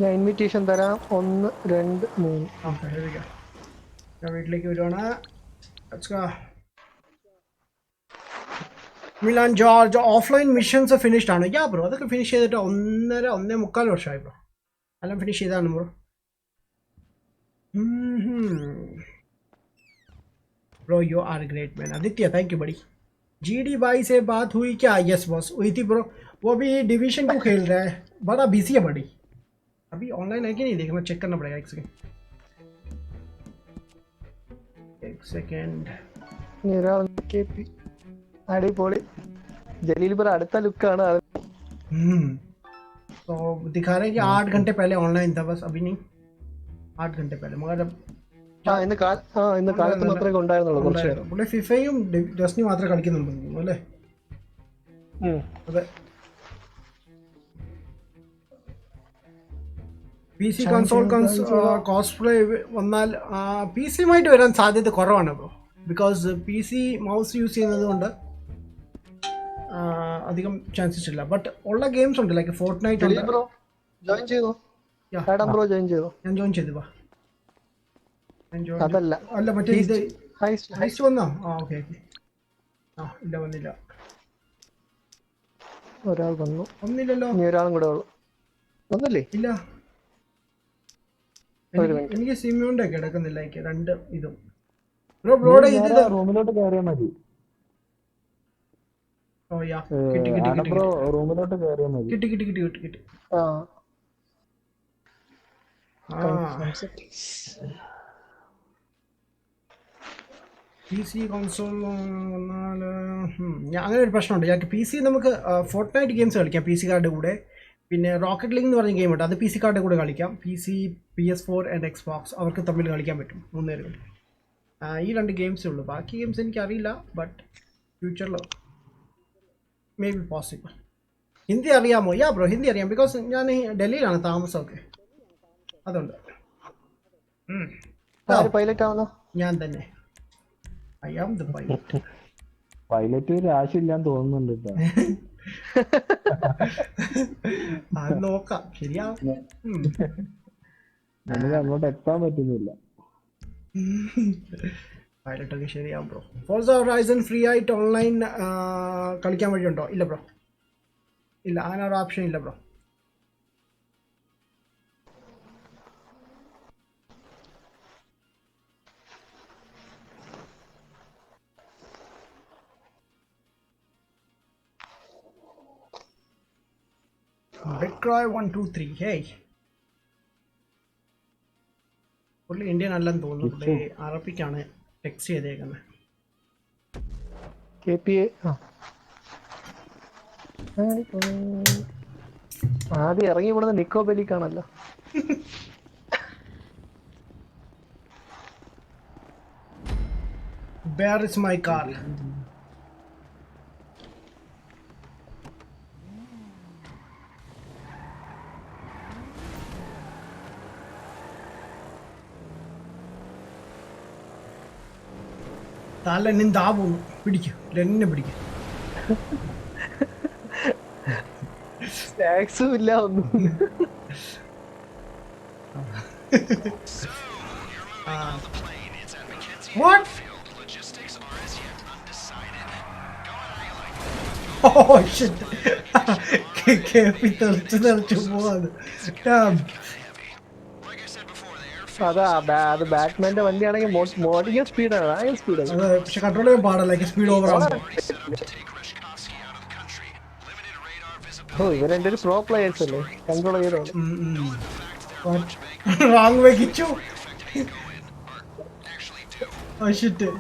ഞാൻ ഇൻവിറ്റേഷൻ തരാം. 1 2 3. ഞാൻ വീട്ടിലേക്ക് വരുവാണ്. Milan George, offline missions finished ആണ്. യാ ബ്രോ, അതൊക്കെ ഫിനിഷ് ചെയ്തിട്ട് 1.5 വർഷമായി ബ്രോ. എല്ലാം ഫിനിഷ് ചെയ്താണ് bro. Bro, you are a great man. Aditya, thank you buddy. GD भाई से बात हुई क्या? Yes boss, हुई थी bro. वो अभी डिवीजन 2 खेल रहा है, बड़ा बिजी है buddy. अभी ऑनलाइन है कि नहीं देखना, चेक करना पड़ेगा. एक सेकेंड. मेरा केपी अड़ी पोड़ी जलील पर അടുത്ത ലുക്കാണ് അത്. तो दिखा रहे हैं कि 8 घंटे पहले ऑनलाइन था, बस अभी नहीं, 8 घंटे पहले. मगर ഇന്ന് കാലത്ത് മാത്രമേ ഉണ്ടായിരുന്നുള്ളൂ കുറച്ച് നേരം. പുള്ളി ഫിഫയും ഡെസ്റ്റിനി മാത്രമേ കളിക്കുന്നുള്ളൂ അല്ലേ? അതെ. പി സി കൺസോൾ കോസ്പ്ലേ വന്നാൽ പി സിയുമായിട്ട് വരാൻ സാധ്യത കുറവാണ് bro. Because P C mouse use ചെയ്യുന്നത് കൊണ്ട് അധികം ചാൻസസ് ഇല്ല. ബട്ട് ഉള്ള ഗെയിംസ് ഉണ്ട്, ലൈക്ക് ഫോർട്ട്നൈറ്റ് ഉണ്ട്. ജോയിൻ ചെയ്തോ? ബ്രോ ജോയിൻ ചെയ്തോ? ഞാൻ ജോയിൻ ചെയ്തു. അതല്ല അല്ല, മറ്റേ ഇത് ഹൈസ്റ്റ് വന്നോ? Okay okay. ഇല്ല വന്നില്ല. ഒരാൾ വന്നു. ഒന്നില്ലല്ലോ. ഇനി ഒരാളും കൂടെ ഉള്ളു. വന്നില്ലേ? ഇല്ല, എനിക്ക് സിമ്മിയോണ്ട് കിടക്കുന്നില്ല. എനിക്ക് 2 ഇതും. ബ്രോയുടെ ഇത് റൂമിലോട്ട് കയറിയാൽ മതി. റൂമിലോട്ട് കയറിയാൽ മതി. കിട്ടി. പി സി കൺസോൾ വന്നാൽ അങ്ങനെ ഒരു പ്രശ്നമുണ്ട്. ഞങ്ങൾക്ക് പി സി നമുക്ക് ഫോർട്ട്നൈറ്റ് ഗെയിംസ് കളിക്കാം പി സി കാർഡ് കൂടെ. പിന്നെ റോക്കറ്റ് ലീഗ് എന്ന് പറഞ്ഞ ഗെയിം ഉണ്ട്, അത് പി സി കാർഡ് കൂടെ കളിക്കാം. P C PS4 and Xbox അവർക്ക് തമ്മിൽ കളിക്കാൻ പറ്റും 3 പേരും. ഈ 2 ഗെയിംസേ ഉള്ളൂ. ബാക്കി ഗെയിംസ് എനിക്കറിയില്ല, ബട്ട് ഫ്യൂച്ചറിൽ മേ ബി പോസിബിൾ. ഹിന്ദി അറിയാമോ? യാ ബ്രോ, ഹിന്ദി അറിയാം. ബിക്കോസ് ഞാൻ ഡൽഹിയിലാണ് താമസമൊക്കെ, അതുകൊണ്ട്. പൈലറ്റ് ആവുന്നോ? ഞാൻ തന്നെ. I am the pilot. Pilot ഒരു ആശയില്ലാന്ന് തോന്നുന്നുണ്ട്. അത് നോക്കാം, ശരിയാവും. നമുക്ക് അങ്ങോട്ട് എത്താൻ പറ്റുന്നില്ല. പൈലറ്റൊക്കെ ശരിയാവും ബ്രോ. ഫോർസ ഹൊറൈസൺ ഫ്രീ ആയിട്ട് ഓൺലൈൻ കളിക്കാൻ വഴിയുണ്ടോ? ഇല്ല ബ്രോ, ഇല്ല, അങ്ങനെ ഒരു ഓപ്ഷൻ ഇല്ല ബ്രോ. Cry 1 2 3. Hey, പുള്ളി ഇന്ത്യൻ അല്ലെന്ന് തോന്നുന്നു. പുള്ളി അറബിക്കാണ് ടെക്സ്റ്റ് ചെയ്തേക്കുന്നത്. ആദ്യം ഇറങ്ങി വിടുന്ന നിക്കോ ബെലിക്കാണല്ലോ. Where is my car? തല നിന്താവുന്നു. പിടിക്കും, എന്നെ പിടിക്കും. സ്നാക്സും ഇല്ല ഒന്നും. What? Oh shit. കേപ്പി തെറിച്ചു പോവാണ്. അതാ അത് ബാറ്റ്മാന്റെ വണ്ടിയാണെങ്കിൽ മോഡിങ് സ്പീഡാണ്, ഭയങ്കര സ്പീഡാണ്. പക്ഷെ കൺട്രോൾ ചെയ്യാൻ പാടല്ല, സ്പീഡ് ഓവർ ആകുമ്പോൾ. ഇവർ രണ്ടൊരു പ്രോ പ്ലേയേഴ്സ് അല്ലേ, കൺട്രോൾ ചെയ്തോ.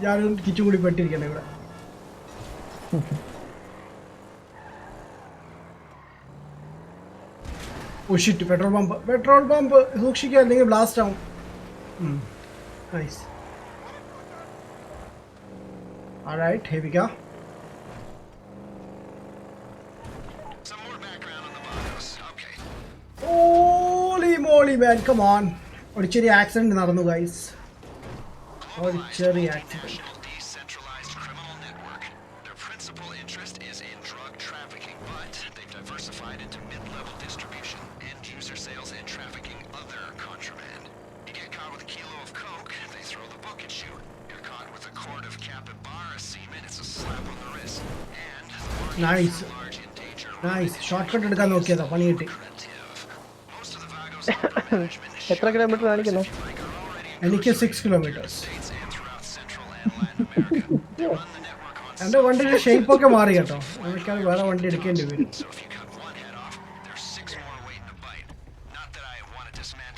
ഞാനൊരു കിച്ചു കൂടി പെട്ടിരിക്കണേ ഇവിടെ. പെട്രോൾ പമ്പ് സൂക്ഷിക്കുക, അല്ലെങ്കിൽ ബ്ലാസ്റ്റ് ആവും. Nice. All right, here we go. Some more background on the Vados. Okay. Holy moly, man, come on. ഒരു ചെറിയ ആക്സിഡന്റ് നടന്നു ഗൈസ്. ഒരു ചെറിയ accident. Decentralized criminal network. Their principal interest is in drug trafficking, but they've diversified into mid-level distribution, end-user sales, and trafficking other contraband. You get caught with a kilo of coke, they throw the book at you. You're caught with a quart of capybara semen, it's a slap on the wrist. And Nice. Nice. Shortcut എടുക്കാൻ നോക്കിയതാ, പണി കിട്ടി. most of the Vagos under management is എത്ര kilometre കാണിക്കുന്നു? എനിക്ക് 6 kilometres. എൻ്റെ വണ്ടിയുടെ shape ഒക്കെ മാറി കേട്ടോ. എനിക്കത് വേറെ വണ്ടി എടുക്കേണ്ടി വരും.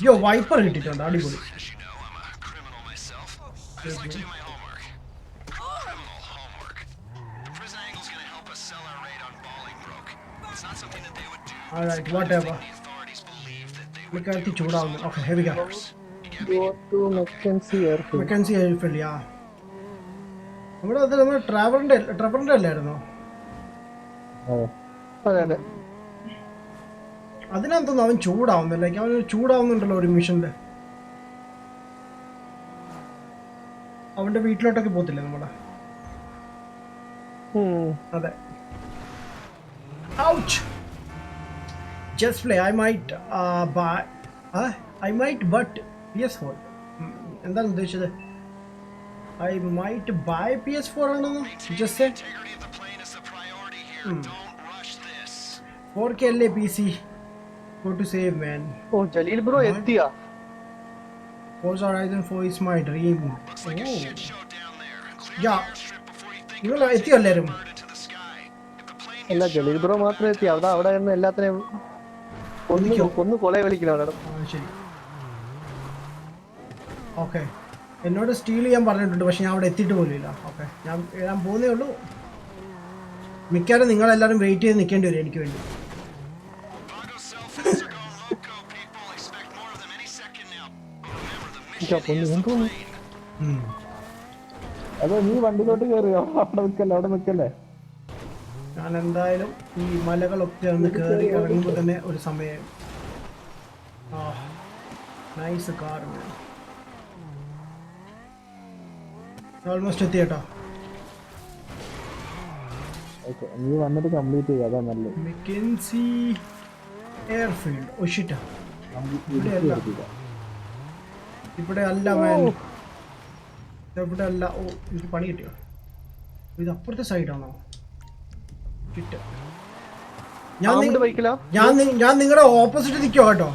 യോ വൈപ്പർ കിട്ടിയിട്ടുണ്ട്, അടിപൊളി. Alright, whatever. പുള്ളിക്കാരത്തി ചൂടാവുന്നു. Okay, heavy go. Go to Mackenzie Airfield. Mackenzie airfield, yeah. നമ്മുടെ അത് നമ്മുടെ ട്രെവറിന്റെ അല്ലായിരുന്നോ? അതെ. അതിനകത്തൊന്നും അവൻ ചൂടാവുന്നില്ല. അവൻ ചൂടാവുന്നുണ്ടല്ലോ ഒരു മിഷനില്. അവന്റെ വീട്ടിലോട്ടൊക്കെ പോത്തില്ലേ നമ്മളെ? അതെ. Ouch! Just play. I might buy. I might but PS4. എന്താണ് ഉദ്ദേശിച്ചത്? I might buy PS4 ആണെന്ന് just say. 4K അല്ലേ PC? Go to save, man. Oh, Jalil bro എത്തിയാ? Forza Horizon 4 is my dream. Yeah. നിങ്ങൾ എത്തിയോ എല്ലാവരും? അല്ല, Jaleel bro മാത്രമേ എത്തി. അവിടെ നിന്ന് എല്ലാത്തിനെയും ഒന്ന് കൊല വിളിക്കണം. ശരി, ഓക്കെ. എന്നോട് സ്റ്റീൽ ചെയ്യാൻ പറഞ്ഞിട്ടുണ്ട്, പക്ഷെ ഞാൻ അവിടെ എത്തിയിട്ട് പോലും ഇല്ല. ഓക്കെ, ഞാൻ പോകുന്നേ ഉള്ളൂ. മിക്കവാറും നിങ്ങളെല്ലാവരും വെയിറ്റ് ചെയ്ത് നിൽക്കേണ്ടി വരും എനിക്ക് വേണ്ടി. അതെ, നീ വണ്ടിയിലോട്ട് കയറിയോ? അവിടെ നിൽക്കല്ലേ. ഞാൻ എന്തായാലും ഈ മലകളൊക്കെ ഒന്ന് കയറി ഇറങ്ങുമ്പോൾ തന്നെ ഒരു സമയം. നൈസ് കാർ, ഓൾമോസ്റ്റ് എത്തി കേട്ടോ. നീ വന്നിട്ട് കംപ്ലീറ്റ് ചെയ്യുക, അതാ നല്ലത്. McKinsey airfield. ഒഷിട്ടാ ഇവിടെ അല്ല മാൻ, ഇവിടെ അല്ല. ഓ, എനിക്ക് പണി കിട്ടിയോ? ഇത് അപ്പുറത്തെ സൈഡാണോ? ഞാൻ നിങ്ങളുടെ ഓപ്പോസിറ്റ് നിൽക്കോ കേട്ടോ,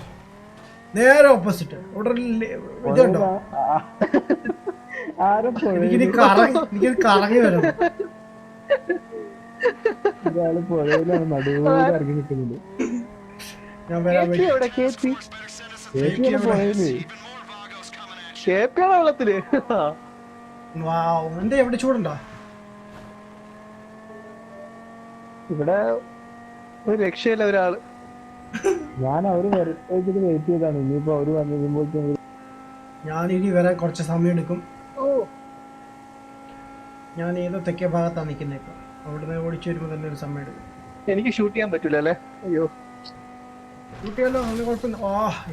നേരെ ഓപ്പോസിറ്റ്. ഇവിടെ ഇതുണ്ടോ? എനിക്കിത് കറങ്ങി വരണം. ഞാൻ വരാൻ വെള്ളത്തില്. എന്താ എവിടെ ചൂടുണ്ടോ? ഇവിടെ ഒരു രക്ഷയില്ല ഒരാള്. ഞാൻ അവര് വെയിറ്റ് ചെയ്താണ്. ഇനിയിപ്പോ അവര് വന്നിരുമ്പോൾ ഞാനിനി വരാൻ കുറച്ച് സമയം എടുക്കും. ഞാൻ ഏതോ തെക്കേ ഭാഗത്താണ് നിൽക്കുന്നത് ഇപ്പൊ. അവിടുന്ന് ഓടിച്ചു വരുമ്പോ തന്നെ ഒരു സമയം എടുക്കും. എനിക്ക് ഷൂട്ട് ചെയ്യാൻ പറ്റൂല അല്ലേ? അയ്യോ, ഷൂട്ട് ചെയ്യാലോ, അങ്ങനെ കുഴപ്പമില്ല.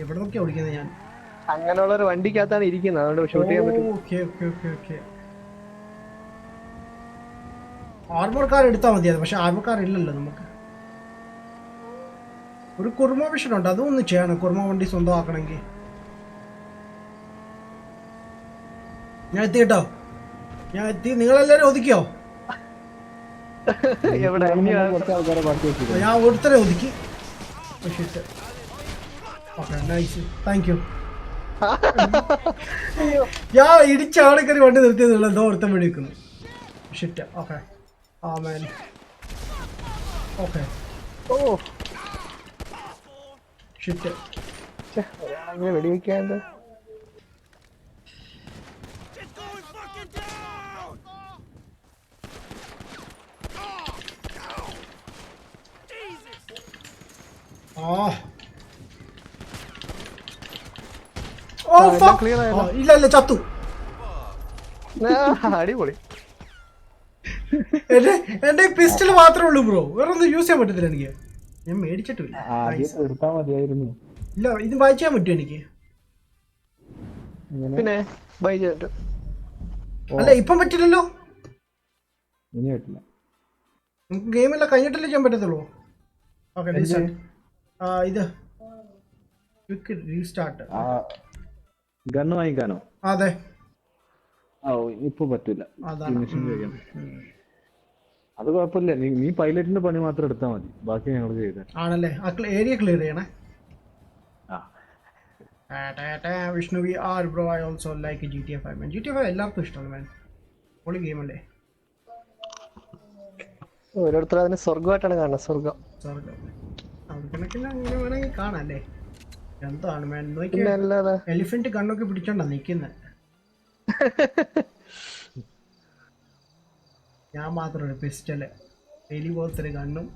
എവിടെ നോക്കിയാ ഓടിക്കുന്നത് ഞാൻ? അങ്ങനെയുള്ള ഒരു വണ്ടിക്കകത്താണ് ഇരിക്കുന്നത്, അതുകൊണ്ട് ഷൂട്ട് ചെയ്യാൻ പറ്റും. ഓക്കെ. ആർമർ കാർ എടുത്താൽ മതിയത്, പക്ഷെ ആർമർ കാർ ഇല്ലല്ലോ നമുക്ക്. ഒരു കുർമ വിഷൻ ഉണ്ട്, അതും ഒന്ന് ചെയ്യണം. കുർമ വണ്ടി സ്വന്തമാക്കണമെങ്കിൽ. ഞാൻ എത്തി കേട്ടോ, ഞാൻ എത്തി. നിങ്ങളെല്ലാരും ഒതുക്കിയോ? ഞാൻ ഒരുത്തരെ ഒതുക്കി. Okay, nice, thank you. ഞാൻ ഇടിച്ച ആൾക്കാർ വണ്ടി നിർത്തിയതുള്ള എന്തോ ഒരുത്തം വിളിക്കുന്നു. Shit. Okay, man. Okay. Oh. Shit. അങ്ങനെ വെടിവെക്കാണ്ട്. ഇല്ല ചത്തു. അടിപൊളി. എന്റെ പിസ്റ്റൾ മാത്രമേ ഉള്ളൂ ബ്രോ, വേറെ ഒന്നും യൂസ് ചെയ്യാൻ പറ്റത്തില്ല എനിക്ക്. ഞാൻ മേടിച്ചിട്ടില്ല. ഇല്ല, ഇത് ബൈ ചെയ്യാൻ പറ്റുമോ എനിക്ക്? പിന്നെ ബൈ ചെയ്തിട്ട് അല്ല, ഇപ്പം പറ്റില്ലല്ലോ. നമുക്ക് ഗെയിമെല്ലാം കഴിഞ്ഞിട്ടല്ലേ ചെയ്യാൻ പറ്റത്തുള്ളൂ. ഓക്കെ, ഇത് ക്വിക്ക് റീസ്റ്റാർട്ട്. ഗണ്ണ് വാങ്ങിക്കാനോ? അതെ, ഇപ്പൊ പറ്റൂല. അത് കുഴപ്പമില്ല, നീ പൈലറ്റിന്റെ പണി മാത്രം എടുത്താൽ മതി, ബാക്കി ഞങ്ങൾ ചെയ്ത. ആണല്ലേ? ഏരിയ ക്ലിയർ ചെയ്യണേ. Vishnu V R bro, I also like GTA 5 man. GTA 5 എല്ലാവർക്കും ഇഷ്ടമാണ് മാൻ, പൊളി ഗെയിം അല്ലേ. ഓരോരുത്തർ അതിന് സ്വർഗമായിട്ടാണ് കാണുന്നത്. സ്വർഗം അത് കണക്കിന് അങ്ങനെ വേണമെങ്കിൽ കാണാം അല്ലേ. എന്താണ് മാൻ, എലിഫന്റ് കണ്ണൊക്കെ പിടിച്ചോണ്ടാ നിക്കുന്നത്. ഞാൻ മാത്രമല്ല, പിസ്റ്റല് എലി പോലത്തെ കണ്ണും.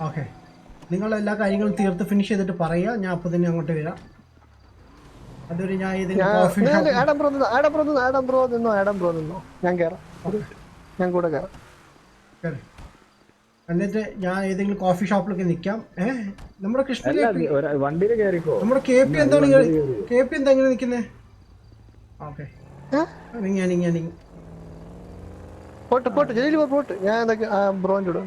ഓക്കെ, നിങ്ങൾ എല്ലാ കാര്യങ്ങളും തീർത്ത് ഫിനിഷ് ചെയ്തിട്ട് പറയുക, ഞാൻ അപ്പോൾ തന്നെ അങ്ങോട്ട് വരാം. അതൊരു ഞാൻ കോഫി ആഡം ബ്രോ നിന്നോ, ഞാൻ കയറാം, ഞാൻ കൂടെ കയറാം. എന്നിട്ട് ഞാൻ ഏതെങ്കിലും കോഫി ഷോപ്പിലൊക്കെ നിൽക്കാം. നമ്മുടെ കൃഷ്ണ വണ്ടിയിൽ കയറിക്കോ. നമ്മുടെ കെ പി എന്താണ് എങ്ങനെ നിൽക്കുന്നത്? ഓക്കെ, പോട്ട് ജയിലിൽ പോട്ട്. ഞാൻ എന്തൊക്കെ ബ്രോൻ്റെ കൂടെ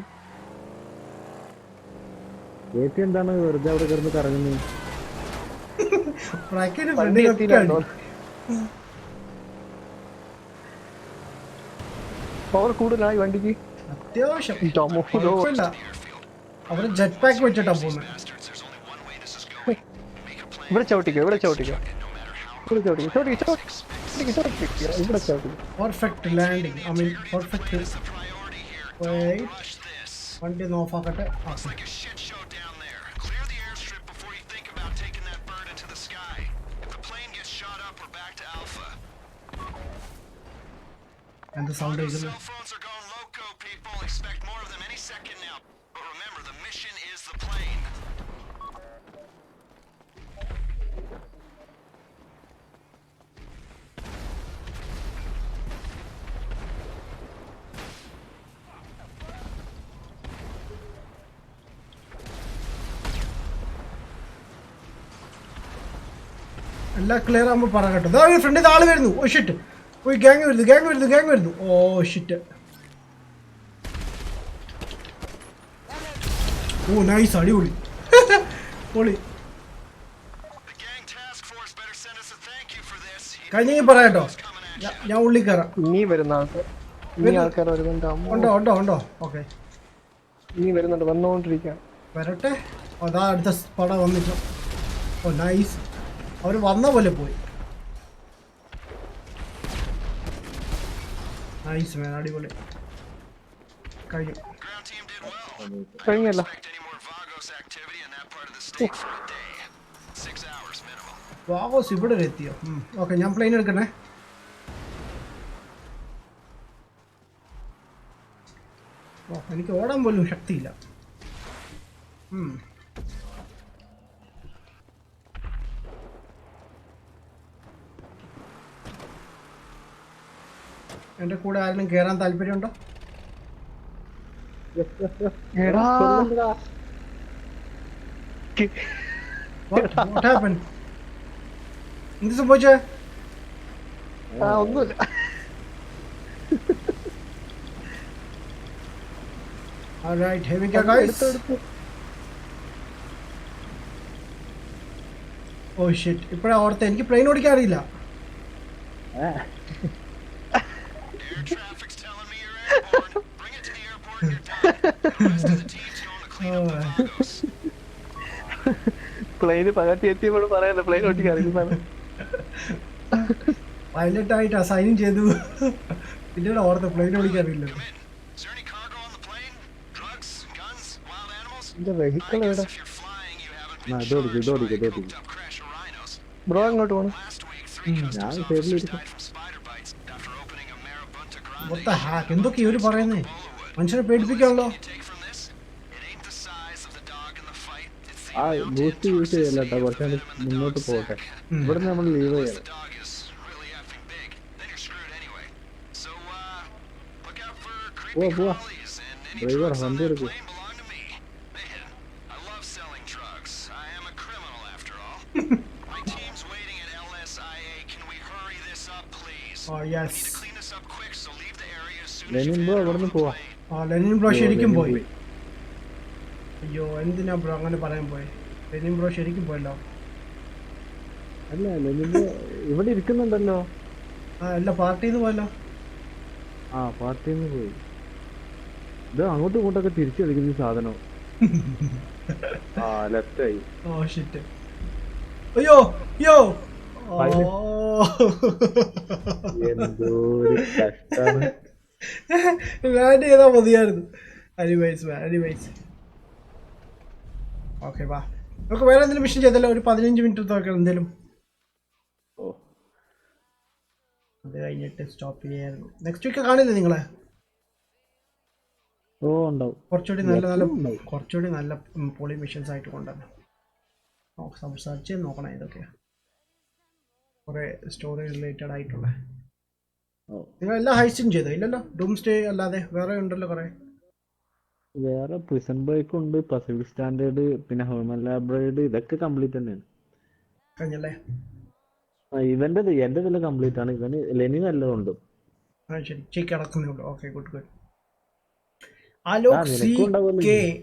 എന്താണ് വെറുതെ അവിടെ കിടന്ന് കറങ്ങുന്നത്? പവർ കൂടുതലായി വണ്ടിക്ക് അത്യാവശ്യം. അവര് ജെറ്റ് പാക്ക് വെച്ചിട്ടാ പോകുന്നത്. ഇവിടെ ചവിട്ടിക്കോ. Perfect landing, I mean perfect. വണ്ടി ഒന്ന് ഓഫ് ആക്കട്ടെ. എന്ത് സൗണ്ട് കേൾക്കുന്നു? എല്ലാം ക്ലിയർ ആകുമ്പോൾ പറ കേട്ടോ. ഇതാ ഫ്രണ്ടിൽ ആള് വരുന്നു. ഓ ഷിറ്റ്, ഓ ഗ്യാങ് വരുന്നു. ഓ ഷിറ്റ്. ഓ നൈസ്, അടിപൊളി പൊളി. കഴിഞ്ഞ പറ കേട്ടോ, ഞാൻ ഉള്ളിൽ കയറാം. നീ വരുന്ന ആൾക്കാർ ഉണ്ടോ? ഓക്കെ, നീ വരുന്നുണ്ട്, വന്നുകൊണ്ടിരിക്കുകയാണ്. വരട്ടെ. അതാ അടുത്ത പടം വന്നിട്ടോ. ഓ നൈസ്, അവർ വന്ന പോലെ പോയി. നൈസ് മാൻ, അടിപൊളി. കഴിഞ്ഞല്ല. വാഗോസ് ഇവിടെ എത്തിയോ? ഓക്കെ, ഞാൻ പ്ലെയിൻ എടുക്കണേ. ഓ, എനിക്ക് ഓടാൻ പോലും ശക്തിയില്ല. എൻ്റെ കൂടെ ആരെങ്കിലും കയറാൻ താല്പര്യമുണ്ടോ? What happened? എന്ത് സംഭവിച്ചേ? ഒന്നുമില്ല. Alright, here we go guys. Oh shit, ഇപ്പഴാ ഓർത്തെ എനിക്ക് പ്ലെയിൻ ഓടിക്കാൻ അറിയില്ല. പ്ലെയിന് പകർത്തി എത്തിയപ്പോൾ പറയാനോ പ്ലെയിൻ ഓടിക്കാൻ അറിയില്ല. പൈലറ്റായിട്ട് അസൈൻ ചെയ്തു, പിന്നീട് ഓർത്ത് പ്ലെയിൻ ഓടിക്കാൻ അറിയില്ല. വെഹിക്കിൾ എവിടെ? ബ്രോ അങ്ങോട്ട് പോണു. എന്തൊക്കെയാ ഇവര് പറയുന്നേ? മനുഷ്യരെ പേടിപ്പിക്കാണല്ലോ. ബൂസ്റ്റ് യൂസ് ചെയ്യല്ലോ, കുറച്ചുകൂടി മുന്നോട്ട് പോകട്ടെ. ഇവിടെ നമ്മൾ ലീവ് ചെയ്യണം. പോവാ ഡ്രൈവർ വണ്ടി എടുക്കും. ലെനിൻ ബ്രോ ഇവിടുന്ന് പോവാ. ലെനിൻ ബ്രോ ശരിക്കും പോയി. അയ്യോ, എന്തിനാ ബ്രോ അങ്ങനെ പറയാൻ പോയി? ലെനിൻ ബ്രോ ശരിക്കും പോയല്ലോ. അല്ല, ലെനിൻ ബ്രോ ഇവിടെ ഇരിക്കുന്നുണ്ടല്ലോ. അല്ല, പാർട്ടിന്ന് പോയല്ലോ. പാർട്ടിന്ന് പോയി. ഇത് അങ്ങോട്ടും ഇങ്ങോട്ടൊക്കെ തിരിച്ചു കളിക്കുന്ന സാധനം. ലെഫ്റ്റായി. Oh shit. അയ്യോ യോ, എന്തോരു കഷ്ടാണ്. ലാൻഡ് ചെയ്താൽ മതിയായിരുന്നു. അനിമൈസ്. ഓക്കെ, വാ നമുക്ക് വേറെ എന്തെങ്കിലും മിഷൻ ചെയ്തല്ലോ. ഒരു 15 മിനിറ്റ് എന്തെങ്കിലും. അത് കഴിഞ്ഞിട്ട് സ്റ്റോപ്പ് ചെയ്യായിരുന്നു. നെക്സ്റ്റ് വീക്ക് കാണില്ലേ നിങ്ങളെ? ഓ ഉണ്ടാവും. കുറച്ചുകൂടി നല്ല നല്ല എപ്പോഴും ഉണ്ടാവും. കുറച്ചുകൂടി നല്ല പോളി മെഷീൻസ് ആയിട്ട് കൊണ്ടുവരണം. സെർച്ച് ചെയ്ത് നോക്കണം ഇതൊക്കെ കുറേ സ്റ്റോറി റിലേറ്റഡ് ആയിട്ടുള്ള. ഓ. നിങ്ങൾ എല്ലാ ഹൈസ്റ്റും ചെയ്തോ? ഇല്ലല്ലോ, ഡൂം സ്റ്റേ അല്ലാതെ വേറെ ഉണ്ടല്ലോ കുറേ. വേറെ പ്രിസൺ ബ്രേക്ക് ഉണ്ട്, പസിഫിക് സ്റ്റാൻഡേർഡ്, പിന്നെ ഹ്യൂമൻ ലാബ്രേഡ്, ഇതൊക്കെ കംപ്ലീറ്റ് തന്നെയാണ്. കഴിഞ്ഞല്ലേ? ഇവന്റെ എന്റെ ഇതിൽ കംപ്ലീറ്റ് ആണ്. ഇവന് ലെനി നല്ലതുണ്ട്. ശരി, ചെക്ക് കിടക്കുന്നേ ഉള്ളൂ. Okay, good good. Alok C നിനക്കും ഉണ്ടാവുമല്ലോ കെ ഇനി.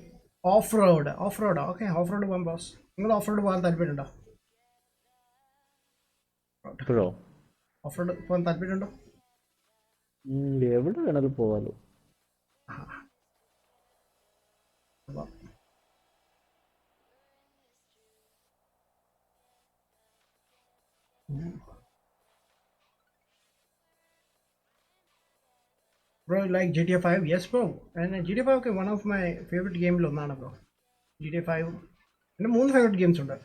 ഓഫ് റോഡോ? ഓക്കെ, ഓഫ് റോഡ് പോകാൻ ബോസ്. നിങ്ങൾ ഓഫ് റോഡ് പോകാൻ താല്പര്യമുണ്ടോ? ഇപ്പോഴോ? ഓഫ് റോഡ് പോകാൻ താല്പര്യമുണ്ടോ? എവിടെ വേണേലും പോവാലോ. Bro, you like GTA 5? Yes, bro. And GTA 5 okay, one of my favorite games ഒന്നാണ് ബ്രോ. GTA 5 എൻ്റെ 3 ഫേവറേറ്റ് ഗെയിംസ് ഉണ്ട്.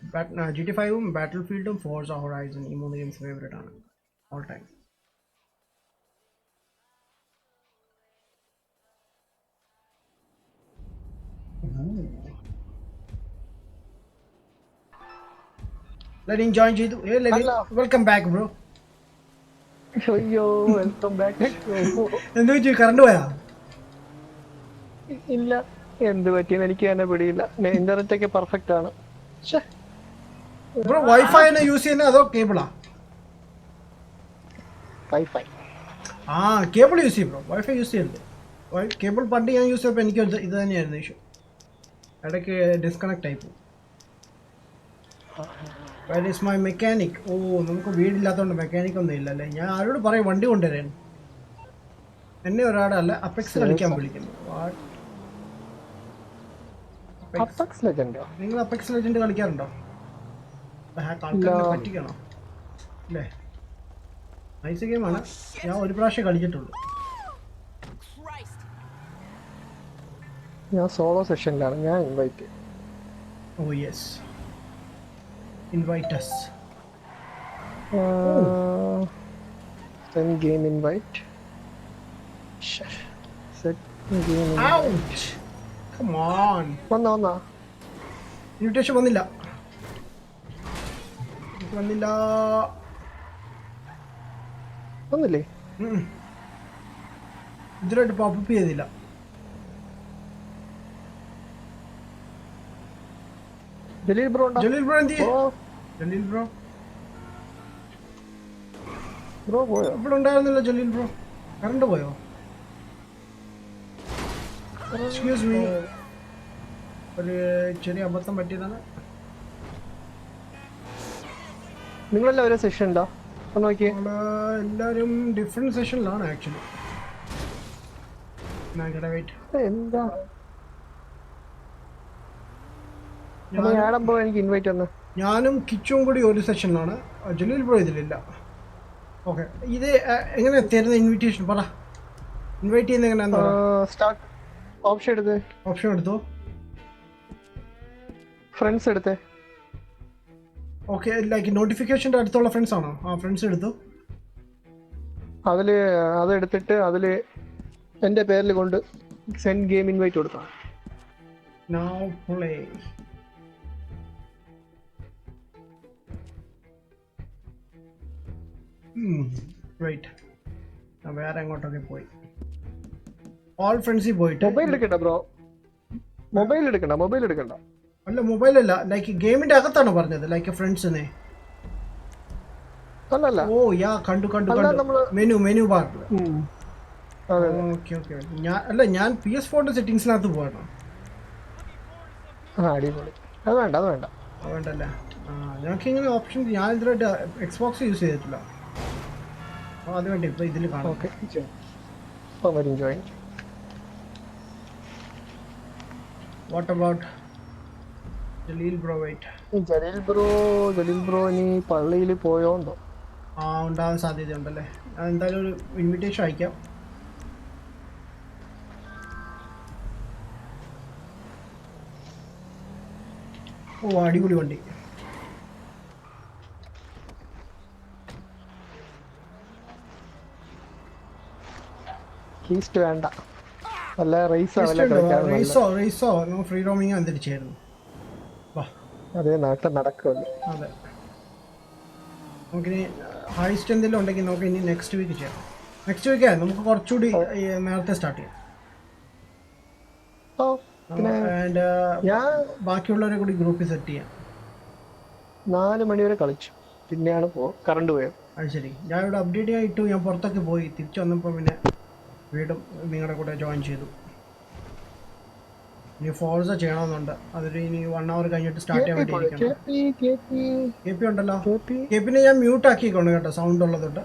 GTA 5ഉം ബാറ്റിൽ ഫീൽഡും ഫോർസ ഹൊറൈസൺ, ഈ 3 ഗെയിംസ് ഫേവറേറ്റ് ആണ് ഓൾ ടൈം. ലെനിൻ ജോയിൻ ചെയ്തു. Lenin, welcome back bro. അയ്യോ, welcome back. എന്ത് പറ്റി, കറണ്ട് പോയാ? ഇല്ല, എന്ത് പറ്റിയെന്ന് എനിക്ക് തന്നെ പിടിയില്ല. ഇന്റർനെറ്റ് ഒക്കെ പെർഫെക്റ്റ് ആണ്. ബ്രോ വൈഫൈ ആണ് യൂസ് ചെയ്യുന്നത് അതോ കേബിളാ? വൈഫൈ. ആ, കേബിൾ യൂസ് ചെയ്യും ബ്രോ, വൈഫൈ യൂസ് ചെയ്യരുത്. കേബിൾ പണ്ട് ഞാൻ യൂസ് ചെയ്തപ്പോൾ എനിക്ക് ഇത് തന്നെയായിരുന്നു ഇഷ്യൂ. ഇടയ്ക്ക് ഡിസ്കണക്ട് ആയിപ്പോ. Where is my mechanic? ഓ, നമുക്ക് വീടില്ലാത്തതുകൊണ്ട് മെക്കാനിക് ഒന്നും ഇല്ലല്ലേ. ഞാൻ ആരോട് പറയും വണ്ടി കൊണ്ടുവരാൻ. എന്നെ ഒരാളല്ല അപ്പെക്സ് കളിക്കാൻ വിളിക്കുന്നു. നിങ്ങൾ അപ്പെക്സ് ലെജൻഡ് കളിക്കാറുണ്ടോ? ആൾക്കാരെ പറ്റിക്കണോ? അല്ലേ, നൈസ് ഗെയിമാണ്. ഞാൻ ഒരു പ്രാവശ്യം കളിച്ചിട്ടുള്ളൂ. ഞാൻ സോളോ സെഷനിലാണ്. ഞാൻ invite. Oh yes, invite us. Send game invite. Set game invite. Ouch! Come on. വന്നാ ഇൻവിറ്റേഷൻ വന്നില്ല. ഒന്നില്ലേ? ഇതിലായിട്ട് പോപ്പപ്പ് ചെയ്തില്ല. ജലീൽ ബ്രോ ജലീൽ ബ്രോ എന്തി? ജലീൽ ബ്രോ പോയോ? ഇവിടെ ഉണ്ടായിരുന്നില്ല ജലീൽ ബ്രോ. കറണ്ട് പോയോ? എക്സ്ക്യൂസ് മീ, ഒരു ചെറിയ അബദ്ധം പറ്റിയതാണ്. നിങ്ങളെല്ലാം ഒരേ സെഷനിലാ? നോക്കിയേ, എല്ലാവരും ഡിഫറെന്റ് സെഷനിലാണ് ആക്ച്വലി. എന്താ എനിക്ക് ഇൻവൈറ്റ് വന്നു. ഞാനും കിച്ചും കൂടി ഒരു സെഷനിലാണ്. ജലീൽ ബ്രോ ഇതിലില്ല. ഓക്കെ, ഇത് എങ്ങനെ തരുന്ന ഇൻവിറ്റേഷൻ പറ. ഇൻവൈറ്റ് ചെയ്യുന്ന എങ്ങനെയാ? സ്റ്റാർട്ട് ഓപ്ഷൻ എടുത്തോ. ഫ്രണ്ട്സ് എടുത്തേ. ഓക്കെ, ലൈക്ക് നോട്ടിഫിക്കേഷൻ്റെ അടുത്തുള്ള ഫ്രണ്ട്സ് ആണോ? ആ, ഫ്രണ്ട്സ് എടുത്തു. അതെടുത്തിട്ട് അതില് എൻ്റെ പേരിൽ കൊണ്ട് സെൻഡ് ഗെയിം ഇൻവൈറ്റ് കൊടുക്കാം. Now play. റൈറ്റ്, വേറെ എങ്ങോട്ടൊക്കെ പോയി. ഓൾ ഫ്രണ്ട്സിൽ പോയിട്ട് മൊബൈൽ എടുക്കണ്ട ബ്രോ, മൊബൈൽ എടുക്കണ്ട. അല്ല, മൊബൈലല്ല, ലൈക്ക് ഗെയിമിന്റെ അകത്താണോ പറഞ്ഞത്? ലൈക്ക് ഫ്രണ്ട്സിനെ? അല്ലല്ല. ഓ യാ, കണ്ടു മെനു ബാർ. ഓക്കെ, ഞാൻ PS4 സെറ്റിംഗ്സിനകത്ത് പോകണം. അടിപൊളി. അത് വേണ്ടല്ലേ? ഞങ്ങൾക്ക് ഇങ്ങനെ ഓപ്ഷൻ, ഞാൻ ഇതിലായിട്ട് എക്സ്ബോക്സ് യൂസ് ചെയ്തിട്ടില്ല. അത് വേണ്ട, ഇപ്പൊ ഇതിൽ കാണാം. What about Jaleel bro? Jaleel bro ഇനി പള്ളിയിൽ പോയോണ്ടോ? ഉണ്ടാകാൻ സാധ്യതയുണ്ടല്ലേ. എന്തായാലും ഒരു ഇൻവിറ്റേഷൻ അയക്കാം. ഓ, അടിപൊളി വണ്ടി. ഈസ്റ്റ് വേണ്ട. അല്ല റേസോ റേസോ നമ്മൾ ഫ്രീ റോമിങ് അന്തരിച്ചായിരുന്നു. അതേ നാട്ടിൽ നടക്കുമല്ലോ. അതെ, നമുക്കിനി ഹൈസ്റ്റ് എന്തെങ്കിലും ഉണ്ടെങ്കിൽ നമുക്ക് ഇനി നെക്സ്റ്റ് വീക്ക് ചെയ്യാം. നെക്സ്റ്റ് വീക്ക് നമുക്ക് കുറച്ചുകൂടി നേരത്തെ സ്റ്റാർട്ട് ചെയ്യാം. ആൻഡ് ബാക്കിയുള്ളവരെ കൂടി ഗ്രൂപ്പിൽ സെറ്റ് ചെയ്യാം. 4 മണി വരെ കളിച്ചു, പിന്നെയാണ് കറണ്ട് പോയത്. അത് ശരി, ഞാൻ ഇവിടെ അപ്ഡേറ്റ് ആയിട്ടു. ഞാൻ പുറത്തൊക്കെ പോയി തിരിച്ചു വന്നപ്പോൾ പിന്നെ വീണ്ടും നിങ്ങളുടെ കൂടെ ജോയിൻ ചെയ്തു. ഇനി ഫോഴ്സ ചെയ്യണമെന്നുണ്ട്. അതൊരു ഇനി 1 hour കഴിഞ്ഞിട്ട് സ്റ്റാർട്ട് ചെയ്യാൻ വേണ്ടിയിരിക്കണം. KP ഉണ്ടല്ലോ, KPനെ ഞാൻ മ്യൂട്ട് ആക്കിക്കൊണ്ട് കേട്ടോ, സൗണ്ട് ഉള്ളതുകൊണ്ട്.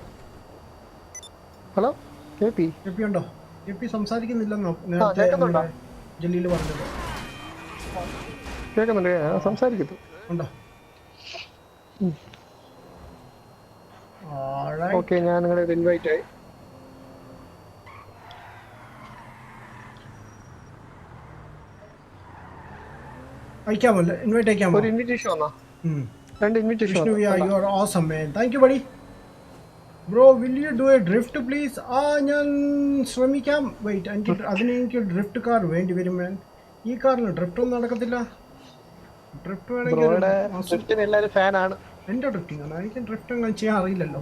ഹലോ KP ഉണ്ടോ? KP സംസാരിക്കുന്നില്ലെന്നോ നേരത്തെ ജലീൽ പറഞ്ഞത്? കേൾക്കുന്നുണ്ട്, സംസാരിക്കുന്നു. ഉണ്ടോ? ഓക്കെ, ഞാൻ നിങ്ങളെ ഇൻവൈറ്റ് ആയി. അയക്കാമല്ലോ, ഇൻവൈറ്റ് അയക്കാമോ? ഒരു ഇൻവിറ്റേഷൻ വന്നോ? 2 invitation. You are awesome man. Thank you buddy. Bro, will you do a drift please? ഞാൻ ശ്രമിക്കാം. വെയിറ്റ്, എനിക്ക് ഡ്രിഫ്റ്റ് കാർ വേണ്ടി വരും മാൻ. ഈ കാറിന് ഡ്രിഫ്റ്റ് ഒന്നും നടക്കത്തില്ല. ഡ്രിഫ്റ്റ് വേണമെങ്കിൽ എല്ലാവരും ഫാനാണ്. എൻ്റെ ഡ്രിഫ്റ്റിംഗ് ആണ്, എനിക്ക് ഡ്രിഫ്റ്റ് അങ്ങനെ ചെയ്യാൻ അറിയില്ലല്ലോ.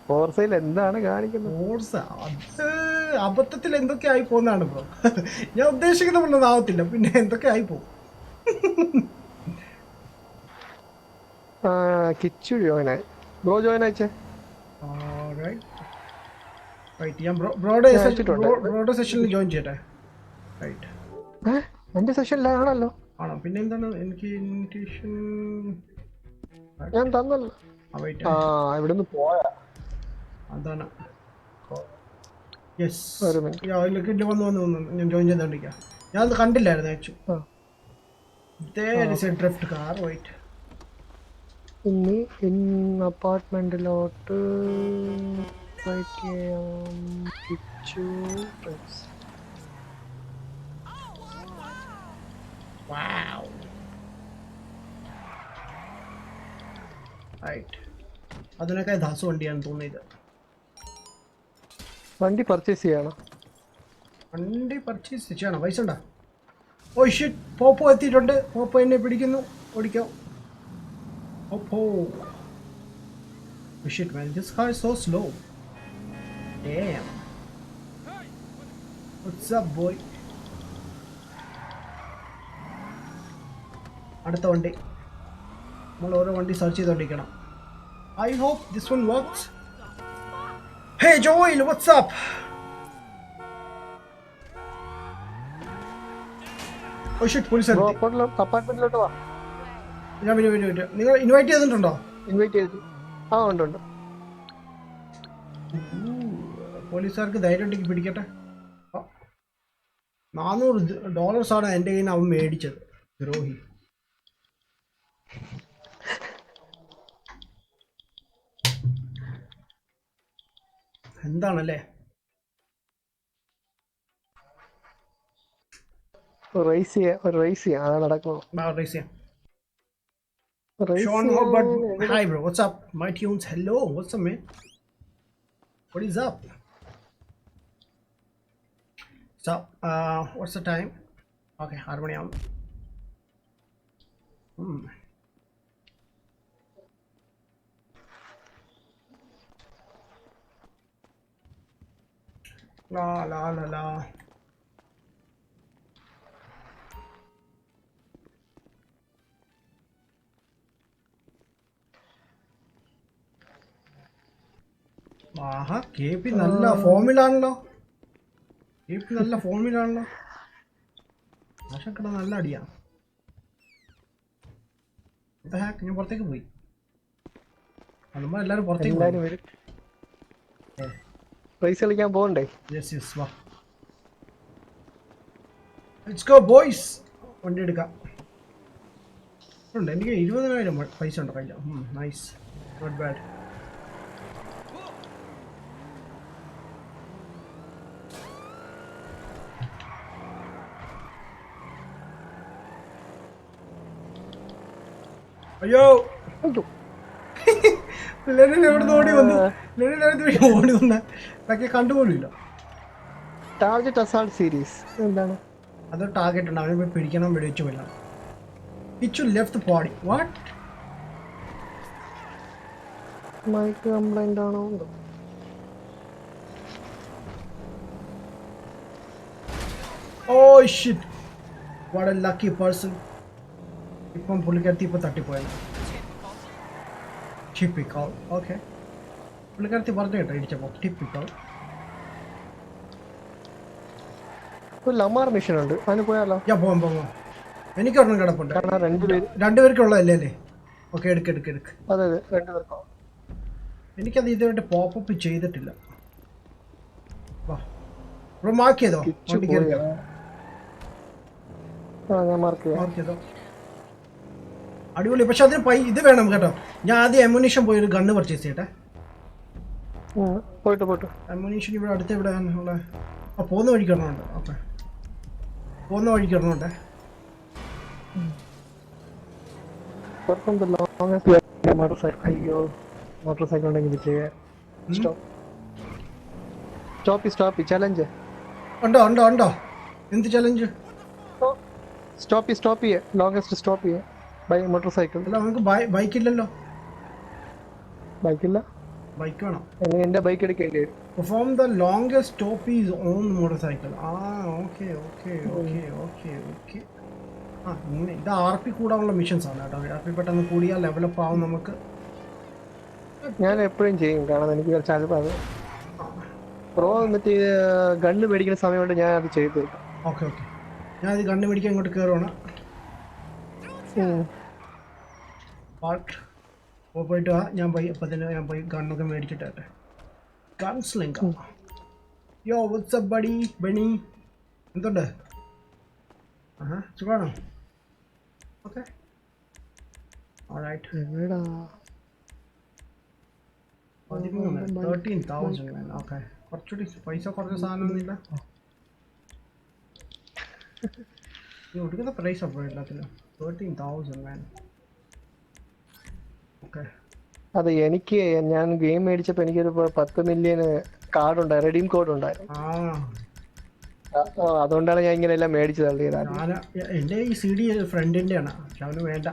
ഫോർസയിൽ എന്താണ് കാണിക്കുന്നത്? ഫോർസ അത് അബദ്ധത്തിൽ എന്തൊക്കെ ആയി പോകുന്നതാണ് ബ്രോ. ഞാൻ ഉദ്ദേശിക്കുന്ന പോലെ ആവത്തില്ല, പിന്നെ എന്തൊക്കെ ആയി പോകും. കിച്ചു ജോയിനായി. ബ്രോ ജോയിൻ അയച്ചേ. ഞാൻ ബ്രോയുടെ സെഷനിൽ ജോയിൻ ചെയ്യട്ടെ. റൈറ്റ്, എന്റെ സെഷനിലാണല്ലോ. ആണോ? പിന്നെ എന്താണ് എനിക്ക് ഇൻവിറ്റേഷൻ ഞാൻ തന്നല്ലോ. ഇവിടുന്ന് പോയാ അതാണ്. യെസ്, വന്നു ഞാൻ ജോയിൻ ചെയ്തോണ്ടിരിക്കാം. ഞാൻ അത് കണ്ടില്ലായിരുന്നു ആക്ച്വലി. Drift car. വെയിറ്റ്, ഇനി അപ്പാർട്ട്മെന്റിലോട്ട് അതിനൊക്കെ ദാസ് വണ്ടിയാണ് തോന്നിയത്. വണ്ടി പർച്ചേസ് ചെയ്യണം. വണ്ടി പർച്ചേസ് ചെയ്യണം. പൈസ ഉണ്ടോ? ഓ ഷിറ്റ്, പോപ്പോ എത്തിയിട്ടുണ്ട്. പോപ്പോ എന്നെ പിടിക്കുന്നു. ഓടിക്കോ. Popo. Shit man, this car is so slow. Damn. What's up boy? അടുത്ത വണ്ടി നമ്മൾ ഓരോ വണ്ടി search ചെയ്തോണ്ടിരിക്കണം. I hope this one works. Hey Joel, what's up? Oh shit, police are അപ്പാർട്ട്മെന്റിലോട്ട് വാ. ഞാൻ വരും. നിങ്ങൾ ഇൻവൈറ്റ് ചെയ്തിട്ടുണ്ടോ? ഇൻവൈറ്റ് ചെയ്തു. ഉണ്ട്. പോലീസുകാർക്ക് ധൈര്യം ഉണ്ടെങ്കിൽ പിടിക്കട്ടെ. $400 എൻ്റെ കയ്യിൽ നിന്ന് അവൻ മേടിച്ചത്. ദ്രോഹി. എന്താണല്ലേ? റേസ് ചെയ്യാം. അതാണ് നടക്കുന്നത്. റേസ് ചെയ്യാം. Sean, but hi bro, what's up? My tunes, hello, what's up man? What is up? So, what's the time? Okay, 6 മണി ആവും. La. ആഹാ, KP നല്ല ഫോമിലാണല്ലോ. ആശക്കട നല്ല അടിയാ. ഞാൻ പുറത്തേക്ക് പോയി. അതുമ്പോ എല്ലാരും പുറത്തേക്ക് വരും. റേസ് കളിക്കാൻ പോകണ്ടേ? യെസ് വാ, ലെറ്റ്സ് ഗോ ബോയ്സ്. വണ്ടി എടുക്കാം. ഉണ്ട്, എനിക്ക് 20,000 പൈസ ഉണ്ട് കയ്യില്. Nice, not bad. അയ്യോ, ലെനിൻ എവിടുന്ന് ഓടി വന്നു. ഓടി വന്ന ഇതൊക്കെ കണ്ടുപോലില്ല. ടാർഗറ്റ് അസാൾട്ട് സീരീസ് എന്താണ്? അത് ടാർഗറ്റ് ഉണ്ട്, അവനെ പോയി പിടിക്കണം, വെടിവെച്ച് കൊല്ലണം. Hitchu left the body. What? Mic complaint ആണോ? Oh shit! What a lucky person. ഇപ്പം പുള്ളിക്കാരത്തി ഇപ്പം തട്ടിപ്പോയത്. Typical. Okay. പുള്ളിക്കാരത്തി പറഞ്ഞു കേട്ടോ ഇടിച്ചപ്പോൾ. Typical. ഒരു ലമാർ മിഷൻ ഉണ്ട്, അതിന് പോയാലോ? പോവാം. എനിക്കൊരെണ്ണം കിടപ്പുണ്ട്. രണ്ടുപേർക്കുള്ളതല്ലേ അല്ലേ? ഓക്കെ, എടുക്ക്. അതെ 2 പേർക്കോ? എനിക്കത് ഇതുവരെ പോപ്പപ്പ് ചെയ്തിട്ടില്ല. മാർക്ക് ചെയ്തോ? മാർക്ക് ചെയ്തോ? അടിപൊളി. പക്ഷെ അതിന് ഇത് വേണം കേട്ടോ. ഞാൻ ആദ്യം എമുനീഷൻ പോയി ഒരു ഗണ്ണ് പർച്ചേസ് ചെയ്യട്ടെ. പോയിട്ട് എമുനീഷൻ ഇവിടെ അടുത്ത് ഇവിടെ ഉള്ള പോകുന്ന വഴിക്കിടണുണ്ട്. ഓക്കെ, പോകുന്ന വഴിക്കിടണുണ്ട്. മോട്ടോർ സൈക്കിൾ ഉണ്ടെങ്കിൽ സ്റ്റോപ്പ് ചലഞ്ച് ഉണ്ടോ? എന്ത് ചലഞ്ച്? സ്റ്റോപ്പ് ചെയ്യേ, ലോങ്സ്റ്റ് സ്റ്റോപ്പ് ചെയ്യേ ബൈ മോട്ടോർ സൈക്കിൾ. അല്ല, നമുക്ക് ബൈക്ക് ഇല്ലല്ലോ. ബൈക്കില്ല, ബൈക്ക് വേണം. എന്റെ ബൈക്ക് എടുക്കേണ്ടി വരും. Perform the longest stop is on motorcycle. Okay. ഇങ്ങനെ ഇത് RP കൂടാനുള്ള മിഷൻസ് ആണ് കേട്ടോ. RP പെട്ടെന്ന് കൂടിയാൽ ലെവലപ്പ് ആവും നമുക്ക്. ഞാൻ എപ്പോഴും ചെയ്യും, കാരണം എനിക്ക് ചിലപ്പോൾ അത് പ്രോ എന്നിട്ട് ഗണ്ണ് മേടിക്കുന്ന സമയം കൊണ്ട് ഞാൻ അത് ചെയ്തു. ഓക്കെ, ഞാൻ ഇത് ഗണ്ണ് മേടിക്കാൻ ഇങ്ങോട്ട് കയറുവാണ്. പോയിട്ട് ഞാൻ പോയി ഗണ്ണൊക്കെ മേടിച്ചിട്ടെ. ഗൺസ്ലിംഗ്. യോ, വാട്ട്സ് അപ്പ് ബഡി ബെനി? എന്തുണ്ട്? സുഖാണോ? Okay, alright. 13,000. ഓക്കെ, കുറച്ചുകൂടി പൈസ കുറഞ്ഞ സാധനമൊന്നുമില്ല. ഒടുക്കുന്ന പ്രൈസ് അപ്പോൾ എല്ലാത്തിനും 13,000. ഓക്കെ, അത് എനിക്ക് ഞാൻ ഗെയിം മേടിച്ചപ്പോൾ എനിക്കൊരു 10 മില്യൺ കാർഡ് ഉണ്ടായി, റെഡീം കോഡ് ഉണ്ടായിരുന്നു. അതുകൊണ്ടാണ് ഞാൻ ഇങ്ങനെ എല്ലാം മേടിച്ചു തള്ളിയത്. എൻ്റെ ഈ CD ഫ്രണ്ടിൻ്റെ ആണ്, പക്ഷെ അവന് വേണ്ട.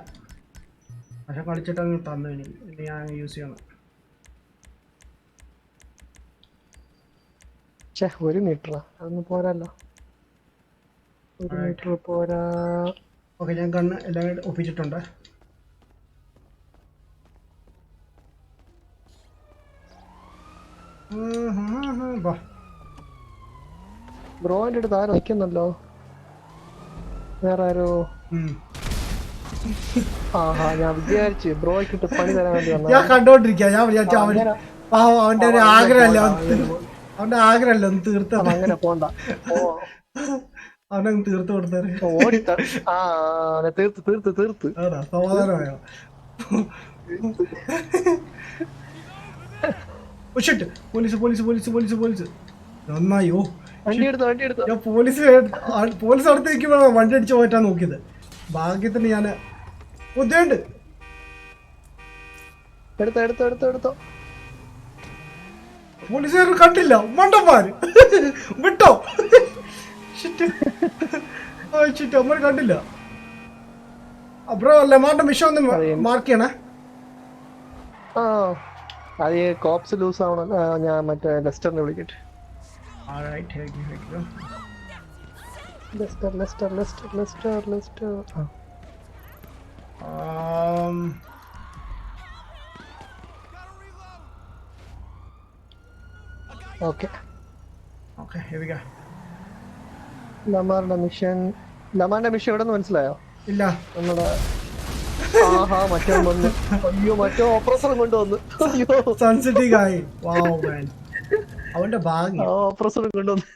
പക്ഷെ കളിച്ചിട്ട് അങ്ങ് തന്നു എനിക്ക്, ഞാൻ യൂസ് ചെയ്യണം. 1 മീറ്ററാ? അതൊന്നും പോരല്ലോ. 1 മീറ്റർ പോരാ. ഓക്കെ, ഞാൻ ഗണ്ണ് എല്ലാം ഒപ്പിച്ചിട്ടുണ്ട്. ബ്രോന്റെ അടുത്ത് ആരോ നിൽക്കുന്നല്ലോ, വേറെ ആരോ. ഞാൻ വിചാരിച്ചു ബ്രോയ്ക്കിട്ട് പണി തരാൻ വേണ്ടി വന്നു. ഞാൻ കണ്ടോണ്ടിരിക്കുക. ഞാൻ വിചാരിച്ചു അവന്റെ ഒരു ആഗ്രഹമല്ല, അവന്റെ ആഗ്രഹമല്ല ഒന്ന് തീർത്ത. അങ്ങനെ പോണ്ട, അവനങ്ങ് തീർത്ത് കൊടുത്തത്. ഓടി തീർത്ത് സമാധാനമായോ? പോലീസ് നന്നായോ? ഞാൻ പോലീസ് അടുത്ത് നിൽക്കുമ്പോഴാണ് വണ്ടി അടിച്ച് പോയിട്ടാ നോക്കിയത്. ഭാഗ്യത്തിന് ഞാൻ ബുദ്ധിയുണ്ട്. എടുത്തോ. പോലീസുകാർ കണ്ടില്ല, മണ്ടന്മാര് വിട്ടോ. അമ്മ കണ്ടില്ല. ബ്രോ ലെമാറിന്റെ മിഷൻ ഒന്ന് മാർക്ക് ചെയ്യണേ. അത് കോപ്സ് ലൂസ് ആവണം. ഞാൻ മറ്റേ ലെസ്റ്ററിനെ വിളിക്കട്ടെ. Lester. Okay, here we go. ലമാറിന്റെ മിഷൻ എവിടെ മനസ്സിലായോ? ഇല്ല. നമ്മുടെ മറ്റോ വന്ന്. അയ്യോ, മറ്റോ ഓപ്പറേഷൻ കൊണ്ടുവന്നു. അവന്റെ ഭാഗ്യം. ഓപ്പറേഷൻ കൊണ്ടുവന്നു.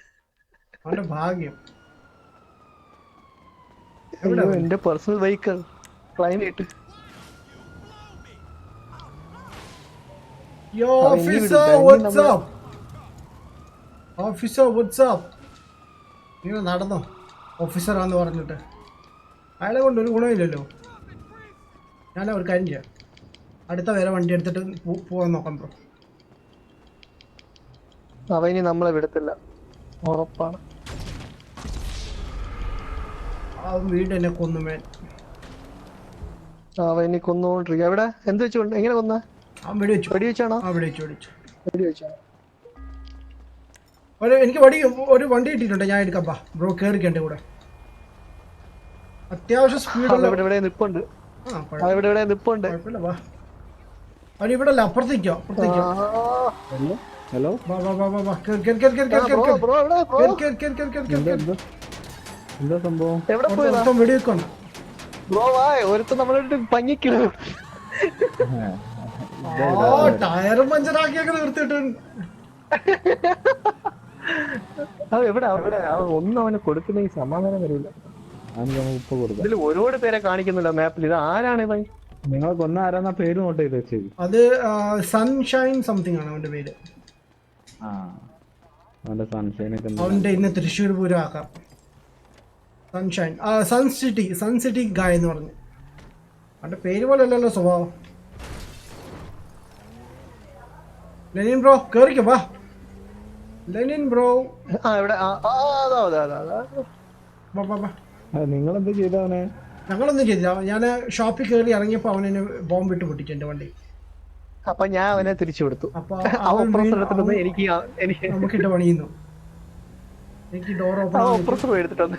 അവന്റെ ഭാഗ്യം. എന്റെ personal vehicle climate. Officer WhatsApp. ഇങ്ങനെ നടന്നോ ഓഫീസറാന്ന് പറഞ്ഞിട്ട്? അയാളെ കൊണ്ട് ഒരു ഗുണമില്ലല്ലോ. ഞാൻ ഒരു കാര്യം ചെയ്യാം, അടുത്ത വേറെ വണ്ടി എടുത്തിട്ട് പോവാൻ നോക്കാം ബ്രോ. അവനി നമ്മളെ വിടത്തില്ല. ഉറപ്പാണ്. ആ വീട് എന്നെ കൊന്നു മേൻ. അവൻ ഇനി കൊന്നുകൊണ്ടിരിക്കുക. എവിടെ എന്ത് വെച്ചുകൊണ്ട് എങ്ങനെ കൊന്ന? ആ വെടി വെച്ചു. വെടി വെച്ചാണോ? ആ വെടി വെച്ചു. വെടി വെച്ചാണോ? എനിക്ക് ഒരു വണ്ടി കിട്ടിയിട്ടുണ്ട്, ഞാൻ എടുക്കാം. ബ്രോ കേറിക്കണ്ട കൂടെ. അത്യാവശ്യം സ്പീഡുള്ള ഇവിടെ നിപ്പുണ്ട്. ഇവിടെ നിപ്പുണ്ട്. കുഴപ്പമില്ല, വാ. അവനിവിടെ അല്ല, അപ്പുറത്തേക്കോ. ഹലോ എന്താ സംഭവം? എവിടെ പോയതാ? വെടി വെക്കണം ബ്രോ വാ, ഒരുത്തൻ നമ്മളിട്ട് പഞ്ഞിക്കിടും. ടയർ പഞ്ചറാക്കിയൊക്കെ നിർത്തിയിട്ടുണ്ട്. അത് എവിടെ ഒന്നും അവന് കൊടുത്തില്ലെങ്കിൽ സമാധാനം വരില്ല. ഉപ്പ് കൊടുക്കാം. ഇതിൽ ഒരുപാട് പേരെ കാണിക്കുന്നില്ല മാപ്പിൽ. ഇത് ആരാണ് ഇവൻ? നിങ്ങളെ കൊന്ന ആരാന്നാ പേര് നോട്ട് ചെയ്ത് വെച്ചത്? അത് സൺഷൈൻ സംതിങ് ആണ് അവന്റെ പേര്. അവന്റെ സൺഷൈൻ ഒക്കെ അവന്റെ ഇന്ന് തൃശ്ശൂർ പൂരം ആക്കാം. സൺഷൈൻ സൺ സിറ്റി ഗായ് എന്ന് പറഞ്ഞു. അവന്റെ പേര് പോലെ അല്ലല്ലോ സ്വഭാവം. ലെനിൻ ബ്രോ കേറിക്കോ, വാ. ലെനിൻ ബ്രോ നിങ്ങളെന്ത് ചെയ്തവനെ? ഞങ്ങളൊന്നും ചെയ്തില്ല. ഞാൻ ഷോപ്പിൽ കയറി ഇറങ്ങിയപ്പോ അവനെ ബോംബ് ഇട്ട് പൊട്ടിച്ചു എന്റെ വണ്ടി. അപ്പൊ ഞാൻ അവനെ തിരിച്ചു കൊടുത്തു. അപ്പൊ എനിക്ക് നമുക്കിട്ട് പണിയുന്നു. എനിക്ക് ഡോർ ഓപ്പൺ എടുത്തിട്ടുണ്ട്.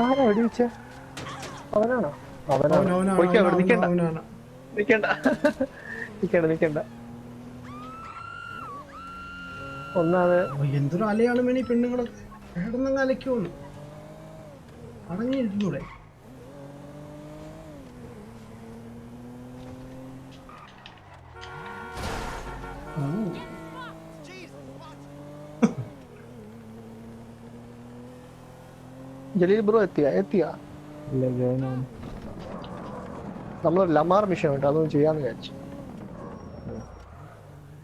ആരാ വെടിവെച്ച? അവനാണോ? നിക്കണ്ട. ഒന്നാമത് എന്തൊരു അലയാണ് വേണി പെണ്ണുങ്ങള് കിടന്നങ്ങ് അലയ്ക്കുമെന്ന് അടങ്ങിയിരിക്കുന്നൂടെ. ജലീൽ ബ്രോ എത്തിയാ നമ്മളൊരു ലമാർ മിഷൻ ഉണ്ട്, അതൊന്നും ചെയ്യാന്ന് വിചാരിച്ചു.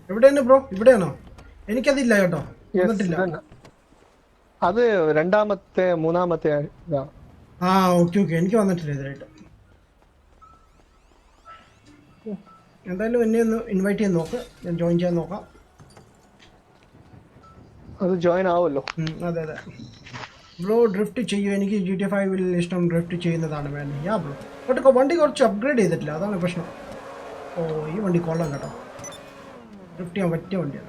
എവിടെയാണ് ബ്രോ? ഇവിടെയാണോ? എനിക്കതില്ല കേട്ടോ. അത് രണ്ടാമത്തെ മൂന്നാമത്തെ ഓക്കെ എനിക്ക് വന്നിട്ടില്ല ഇതായിട്ട്. എന്തായാലും എന്നെ ഒന്ന് ഇൻവൈറ്റ് ചെയ്യാൻ നോക്ക്, ഞാൻ ജോയിൻ ചെയ്യാൻ നോക്കാം. അത് ജോയിൻ ആവുമല്ലോ. അതെ ബ്രോ ഡ്രിഫ്റ്റ് ചെയ്യൂ. എനിക്ക് GTA 5 ഇഷ്ടം ഡ്രിഫ്റ്റ് ചെയ്യുന്നതാണ് വേണ്ട. ബ്രോ കേട്ടോ, വണ്ടി കുറച്ച് അപ്ഗ്രേഡ് ചെയ്തിട്ടില്ല, അതാണ് പ്രശ്നം. ഈ വണ്ടി കൊള്ളാം കേട്ടോ, ഡ്രിഫ്റ്റ് ചെയ്യാൻ പറ്റിയ വണ്ടിയാണ്.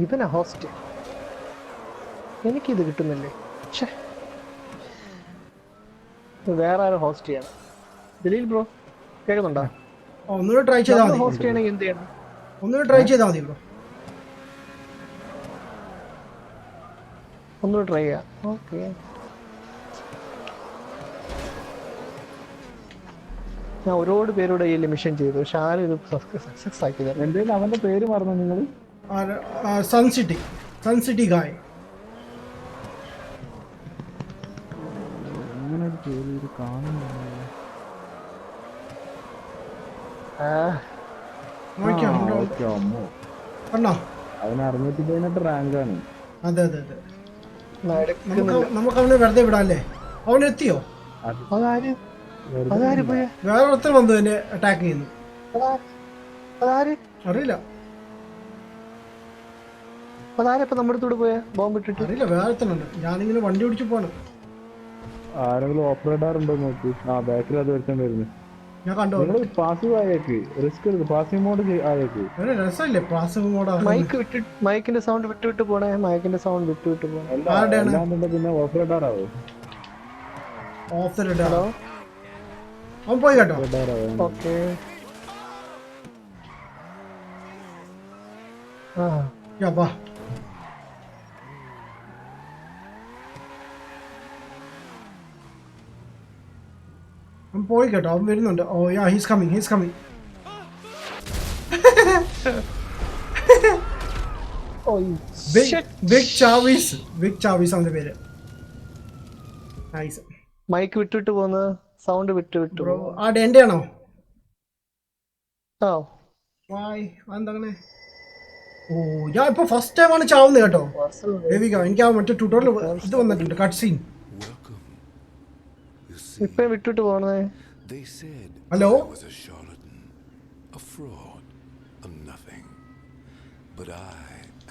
ഇവനാ ഹോസ്റ്റ്, എനിക്കിത് കിട്ടുന്നില്ലേ? വേറെ ആരും ഹോസ്റ്റ് ചെയ്യണം. ജലീൽ ബ്രോ കേൾക്കുന്നുണ്ടോ? ഒന്നുകൂടെ ട്രൈ ചെയ്താൽ മതി. ഹോസ്റ്റ് ചെയ്യണമെങ്കിൽ എന്ത് ചെയ്യണം? ഒന്നുകൂടെ ട്രൈ ചെയ്താൽ മതി ബ്രോ. ഒന്നുകൂടെ ട്രൈ ചെയ്യാം. ഓക്കെ, ഞാൻ ഒരുപാട് പേരോട് ഈ മിഷൻ ചെയ്തു, പക്ഷെ ആരും ഇത് സക്സസ് ആക്കിയത്. എന്തായാലും അവന്റെ പേര് മറന്നു നിങ്ങൾ? സൺ സിറ്റി ഗായ്. അങ്ങനെ ഒരു പേര് കാണുന്നു. അവന് 618 റാങ്കാണ്. അതെ നമുക്ക് അവനെ വെറുതെ വിടാല്ലേ? അവനെത്തിയോ? വേറെ ഒത്തിരി വന്നു എന്നെ അറ്റാക്ക് ചെയ്യുന്നു. അറിയില്ല നമ്മുടെ അടുത്തൂടെ പോയ ബോംബ് ഇട്ടിട്ട്. അറിയില്ല, വേറെ തന്നെ. ഞാനിങ്ങനെ വണ്ടി ഓടിച്ചു പോണം. ആരെങ്കിലും ഓപ്പറേറ്റർ ഉണ്ടോ നോക്ക്. ബാക്കിൽ അത് വരുത്താൻ വരുന്നു. ഞാൻ കണ്ടു. പാസീവ് ആയേക്ക്, റിസ്ക് എടുക്കും. പാസീവ് മോഡ് ആയേക്ക് രസമില്ലേ പാസീവ് മോഡ്? മൈക്കിന്റെ സൗണ്ട് വിട്ടുവിട്ട് പോണേ. മൈക്കിന്റെ സൗണ്ട് വിട്ടുവിട്ട് പോണേ. പിന്നെ ഓപ്പറേറ്റർ ആവും. അവൻ പോയി കേട്ടോ. ഓക്കെ, അവൻ പോയി കേട്ടോ. അവൻ വരുന്നുണ്ട്. he's coming. Big Chavis അവന്റെ പേര്. നൈസ്. മൈക്ക് വിട്ടിട്ട് പോകുന്ന സൗണ്ട് വിട്ടു. എന്റെ ആണോ? എന്താണ്? ഞാൻ ഇപ്പൊ ഫസ്റ്റ് ടൈം ആണ് ചാവുന്നത് കേട്ടോ. എനിക്ക് ആ മറ്റേ ട്യൂട്ടോറിയൽ ഇത് വന്നിട്ടുണ്ട്, കട്ട് സീൻ. ഇപ്പൊ വിട്ടിട്ട് പോണേ. Hello, a nothing. But I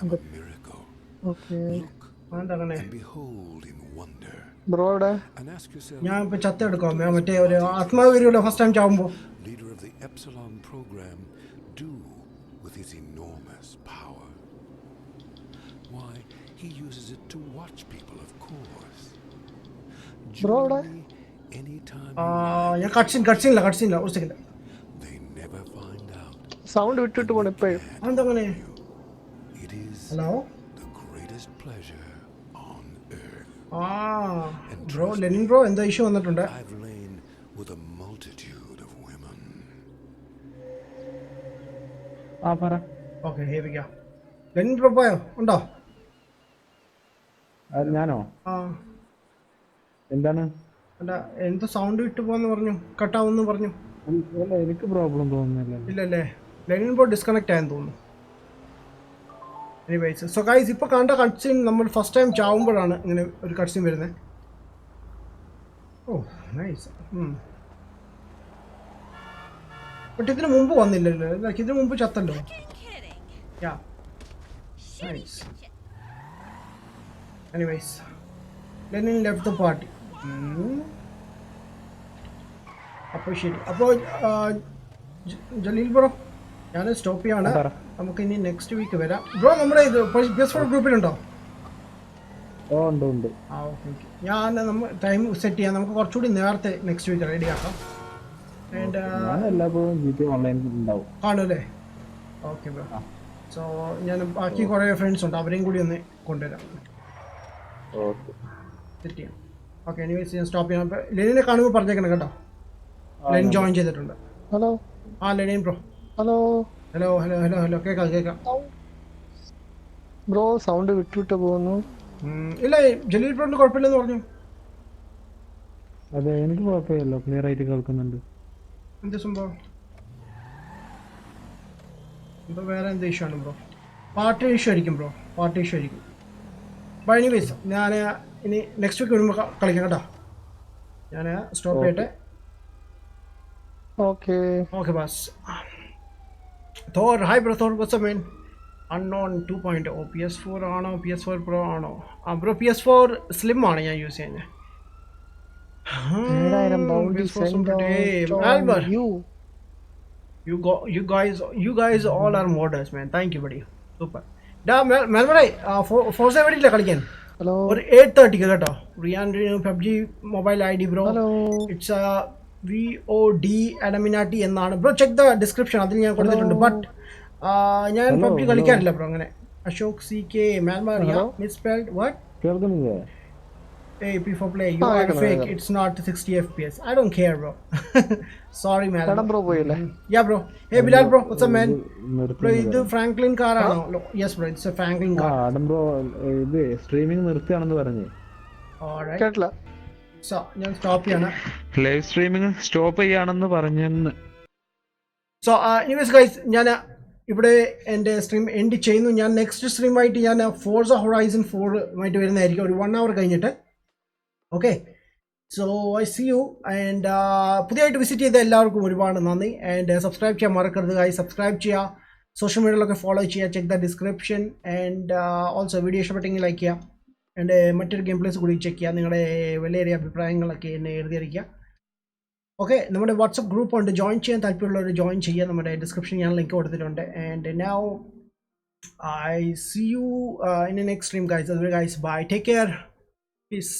am a miracle. Okay. Look അതങ്ങനെ and behold in wonder. Bro, അവിടെ And ask yourself, ഞാൻ ഇപ്പൊ ചത്തെടുക്കാം മറ്റേ ഒരു ആത്മാവ് വരുമല്ലോ ഫസ്റ്റ് ടൈം ചാവുമ്പോ. leader of the Epsilon program, do with his enormous power? Why, he uses it to watch people, of course. Bro, അവിടെ Join me anytime ഞാൻ കട്ട്സീനില്ല ഒരു second. they never find out. Sound വിട്ടിട്ട് പോണ ഇപ്പഴും. അതങ്ങനെ It is hello the greatest pleasure on earth. Bro Lenin bro എന്താ issue വന്നിട്ടുണ്ട്. I've lain with a multitude of women. പറ. ഓക്കെ ഹേവിക്കാം. ലെനിൻ ബ്രോ പോയോ ഉണ്ടോ? ഞാനോ? ആ എന്താണ്? അല്ല എന്തോ സൗണ്ട് വിട്ടു പോന്ന് പറഞ്ഞു, കട്ടാവുന്നു പറഞ്ഞു. അല്ല എനിക്ക് പ്രോബ്ലം തോന്നുന്നില്ല. ഇല്ലല്ലേ, ലെനിൻ ബ്രോ ഡിസ്കണക്ട് ആയെന്ന് തോന്നുന്നു. എനിവേസ് സോ ഗൈസ് ഇപ്പോൾ കണ്ട കട്ട്സീൻ നമ്മൾ ഫസ്റ്റ് ടൈം ചാവുമ്പോഴാണ് ഇങ്ങനെ ഒരു കട്ട്സീൻ വരുന്നത്. ഓ നൈസ്. ബട്ട് ഇതിന് മുമ്പ് വന്നില്ലല്ലോ, ലൈക്ക് ഇതിന് മുമ്പ് ചത്തല്ലോ. Yeah nice. Anyways Lenin left the party. അപ്പോൾ ശരി, അപ്പോൾ ജലീൽ ബ്രോ ഞാൻ സ്റ്റോപ്പ് ചെയ്യാണ്. നമുക്ക് ഇനി നെക്സ്റ്റ് വീക്ക് വരാം. ബ്രോ നമ്മുടെ ഇത് PS4 ഗ്രൂപ്പിലുണ്ടോ? ഓ ഉണ്ട്. ആ ഓക്കെ ഓക്കെ. ഞാൻ നമ്മൾ ടൈം സെറ്റ് ചെയ്യാം, നമുക്ക് കുറച്ചുകൂടി നേരത്തെ നെക്സ്റ്റ് വീക്ക് റെഡി ആക്കാം. കാണുമല്ലേ? Okay bro. സോ ഞാൻ ബാക്കി കുറേ ഫ്രണ്ട്സ് ഉണ്ട്, അവരെയും കൂടി ഒന്ന് കൊണ്ടുവരാം, സെറ്റ് ചെയ്യാം. ഓക്കെ എനിവേസ് ഞാൻ സ്റ്റോപ്പ് ചെയ്യാം. അപ്പോൾ ലെനിനെ കാണുമ്പോൾ പറഞ്ഞേക്കണം കേട്ടോ, ലെനിൻ ജോയിൻ ചെയ്തിട്ടുണ്ട്. Hello Lenin bro. Hello hello hello hello hello കേൾക്കാം. ബ്രോ സൗണ്ട് വിട്ടിട്ട് പോകുന്നു. ഇല്ല ജലീൽ ബ്രോന് കുഴപ്പമില്ലെന്ന് പറഞ്ഞു. അതെ എനിക്ക് കുഴപ്പമില്ലല്ലോ, ക്ലിയർ ആയിട്ട് കേൾക്കുന്നുണ്ട്. എന്ത് സംഭവം? ഇപ്പോൾ വേറെ എന്ത് ഇഷ്യൂ ആണ് ബ്രോ? പാർട്ടി ഇഷ്യൂ ആയിരിക്കും ബ്രോ, പാർട്ടി ഇഷ്യൂ ആയിരിക്കും. ബൈ എനിവേസ് ഞാൻ ഇനി നെക്സ്റ്റ് വീക്ക് വരുമ്പോൾ കളിക്കാം കേട്ടോ. ഞാൻ സ്റ്റോപ്പ് ചെയ്യട്ടെ. Okay bus. Thor, hi bro, Thor, what's up man? Unknown 2.0 PS4 ആണോ PS4 Pro ആണോ? ബ്രോ PS4 Slim ആണ് ഞാൻ യൂസ് ചെയ്യുന്നത്. You guys all are modders man. Thank you buddy. Super. മെൽബണേ ഫോർസ വേണ്ടിയില്ല കളിക്കാൻ ഒരു 8:30 കേട്ടോ. Ryan PUBG mobile ID bro. It's VODADAMMINATI എന്നാണ് ബ്രോ. ചെക്ക് ദ ഡിസ്ക്രിപ്ഷൻ, അതിൽ ഞാൻ കൊടുത്തിട്ടുണ്ട്. ബട്ട് ഞാൻ PUBG കളിക്കാറില്ല ബ്രോ അങ്ങനെ. അശോക് CK മാൽമാരിയ മിസ്പെൽഡ് വാട്ട്? കേൾക്കുന്നില്ലേ? AP4 play, you are fake, it's not 60 FPS. I don't care bro. Sorry man. Adam bro പോയില്ലേ? Yeah bro. Hey Bilal bro, what's up man? Bro ഇത് Franklin car ആണോ? Yes bro, it's a Franklin car. Adam bro ഇത് streaming നിർത്തിയാണെന്ന് പറഞ്ഞു. Alright. കേട്ടില്ല. So ഞാൻ stop ചെയ്യാണ്, live streaming stop ചെയ്യാണെന്ന് പറഞ്ഞെന്ന്. So anyways guys ഞാൻ ഇവിടെ എൻ്റെ സ്ട്രീം എൻഡ് ചെയ്യുന്നു. ഞാൻ നെക്സ്റ്റ് സ്ട്രീമായിട്ട് ഞാൻ ഫോർസ ഹൊറൈസൺ 4 ആയിട്ട് വരുന്നതായിരിക്കും ഒരു 1 hour കഴിഞ്ഞിട്ട്. Okay so I see you. And പുതിയതായിട്ട് വിസിറ്റ് ചെയ്ത എല്ലാവർക്കും ഒരുപാട് നന്ദി. ആൻഡ് സബ്സ്ക്രൈബ് ചെയ്യാൻ മറക്കരുത് ഗൈസ്, സബ്സ്ക്രൈബ് ചെയ്യുക, സോഷ്യൽ മീഡിയയിലൊക്കെ ഫോളോ ചെയ്യുക, check the description. And also video ഇഷ്ടപ്പെട്ടെങ്കിൽ ലൈക്ക് ചെയ്യാം. എൻ്റെ മറ്റൊരു ഗെയിം പ്ലേസ് കൂടി ചെക്ക് ചെയ്യുക, നിങ്ങളുടെ വിലയേറിയ അഭിപ്രായങ്ങളൊക്കെ എന്നെ എഴുതി അറിയിക്കുക. ഓക്കെ നമ്മുടെ വാട്സപ്പ് ഗ്രൂപ്പ് ഉണ്ട്, ജോയിൻ ചെയ്യാൻ താല്പര്യമുള്ളവർ ജോയിൻ ചെയ്യുക, നമ്മുടെ ഡിസ്ക്രിപ്ഷൻ ഞാൻ ലിങ്ക് കൊടുത്തിട്ടുണ്ട്. And now I see you in the next stream guys. Guys bye, take care, piece.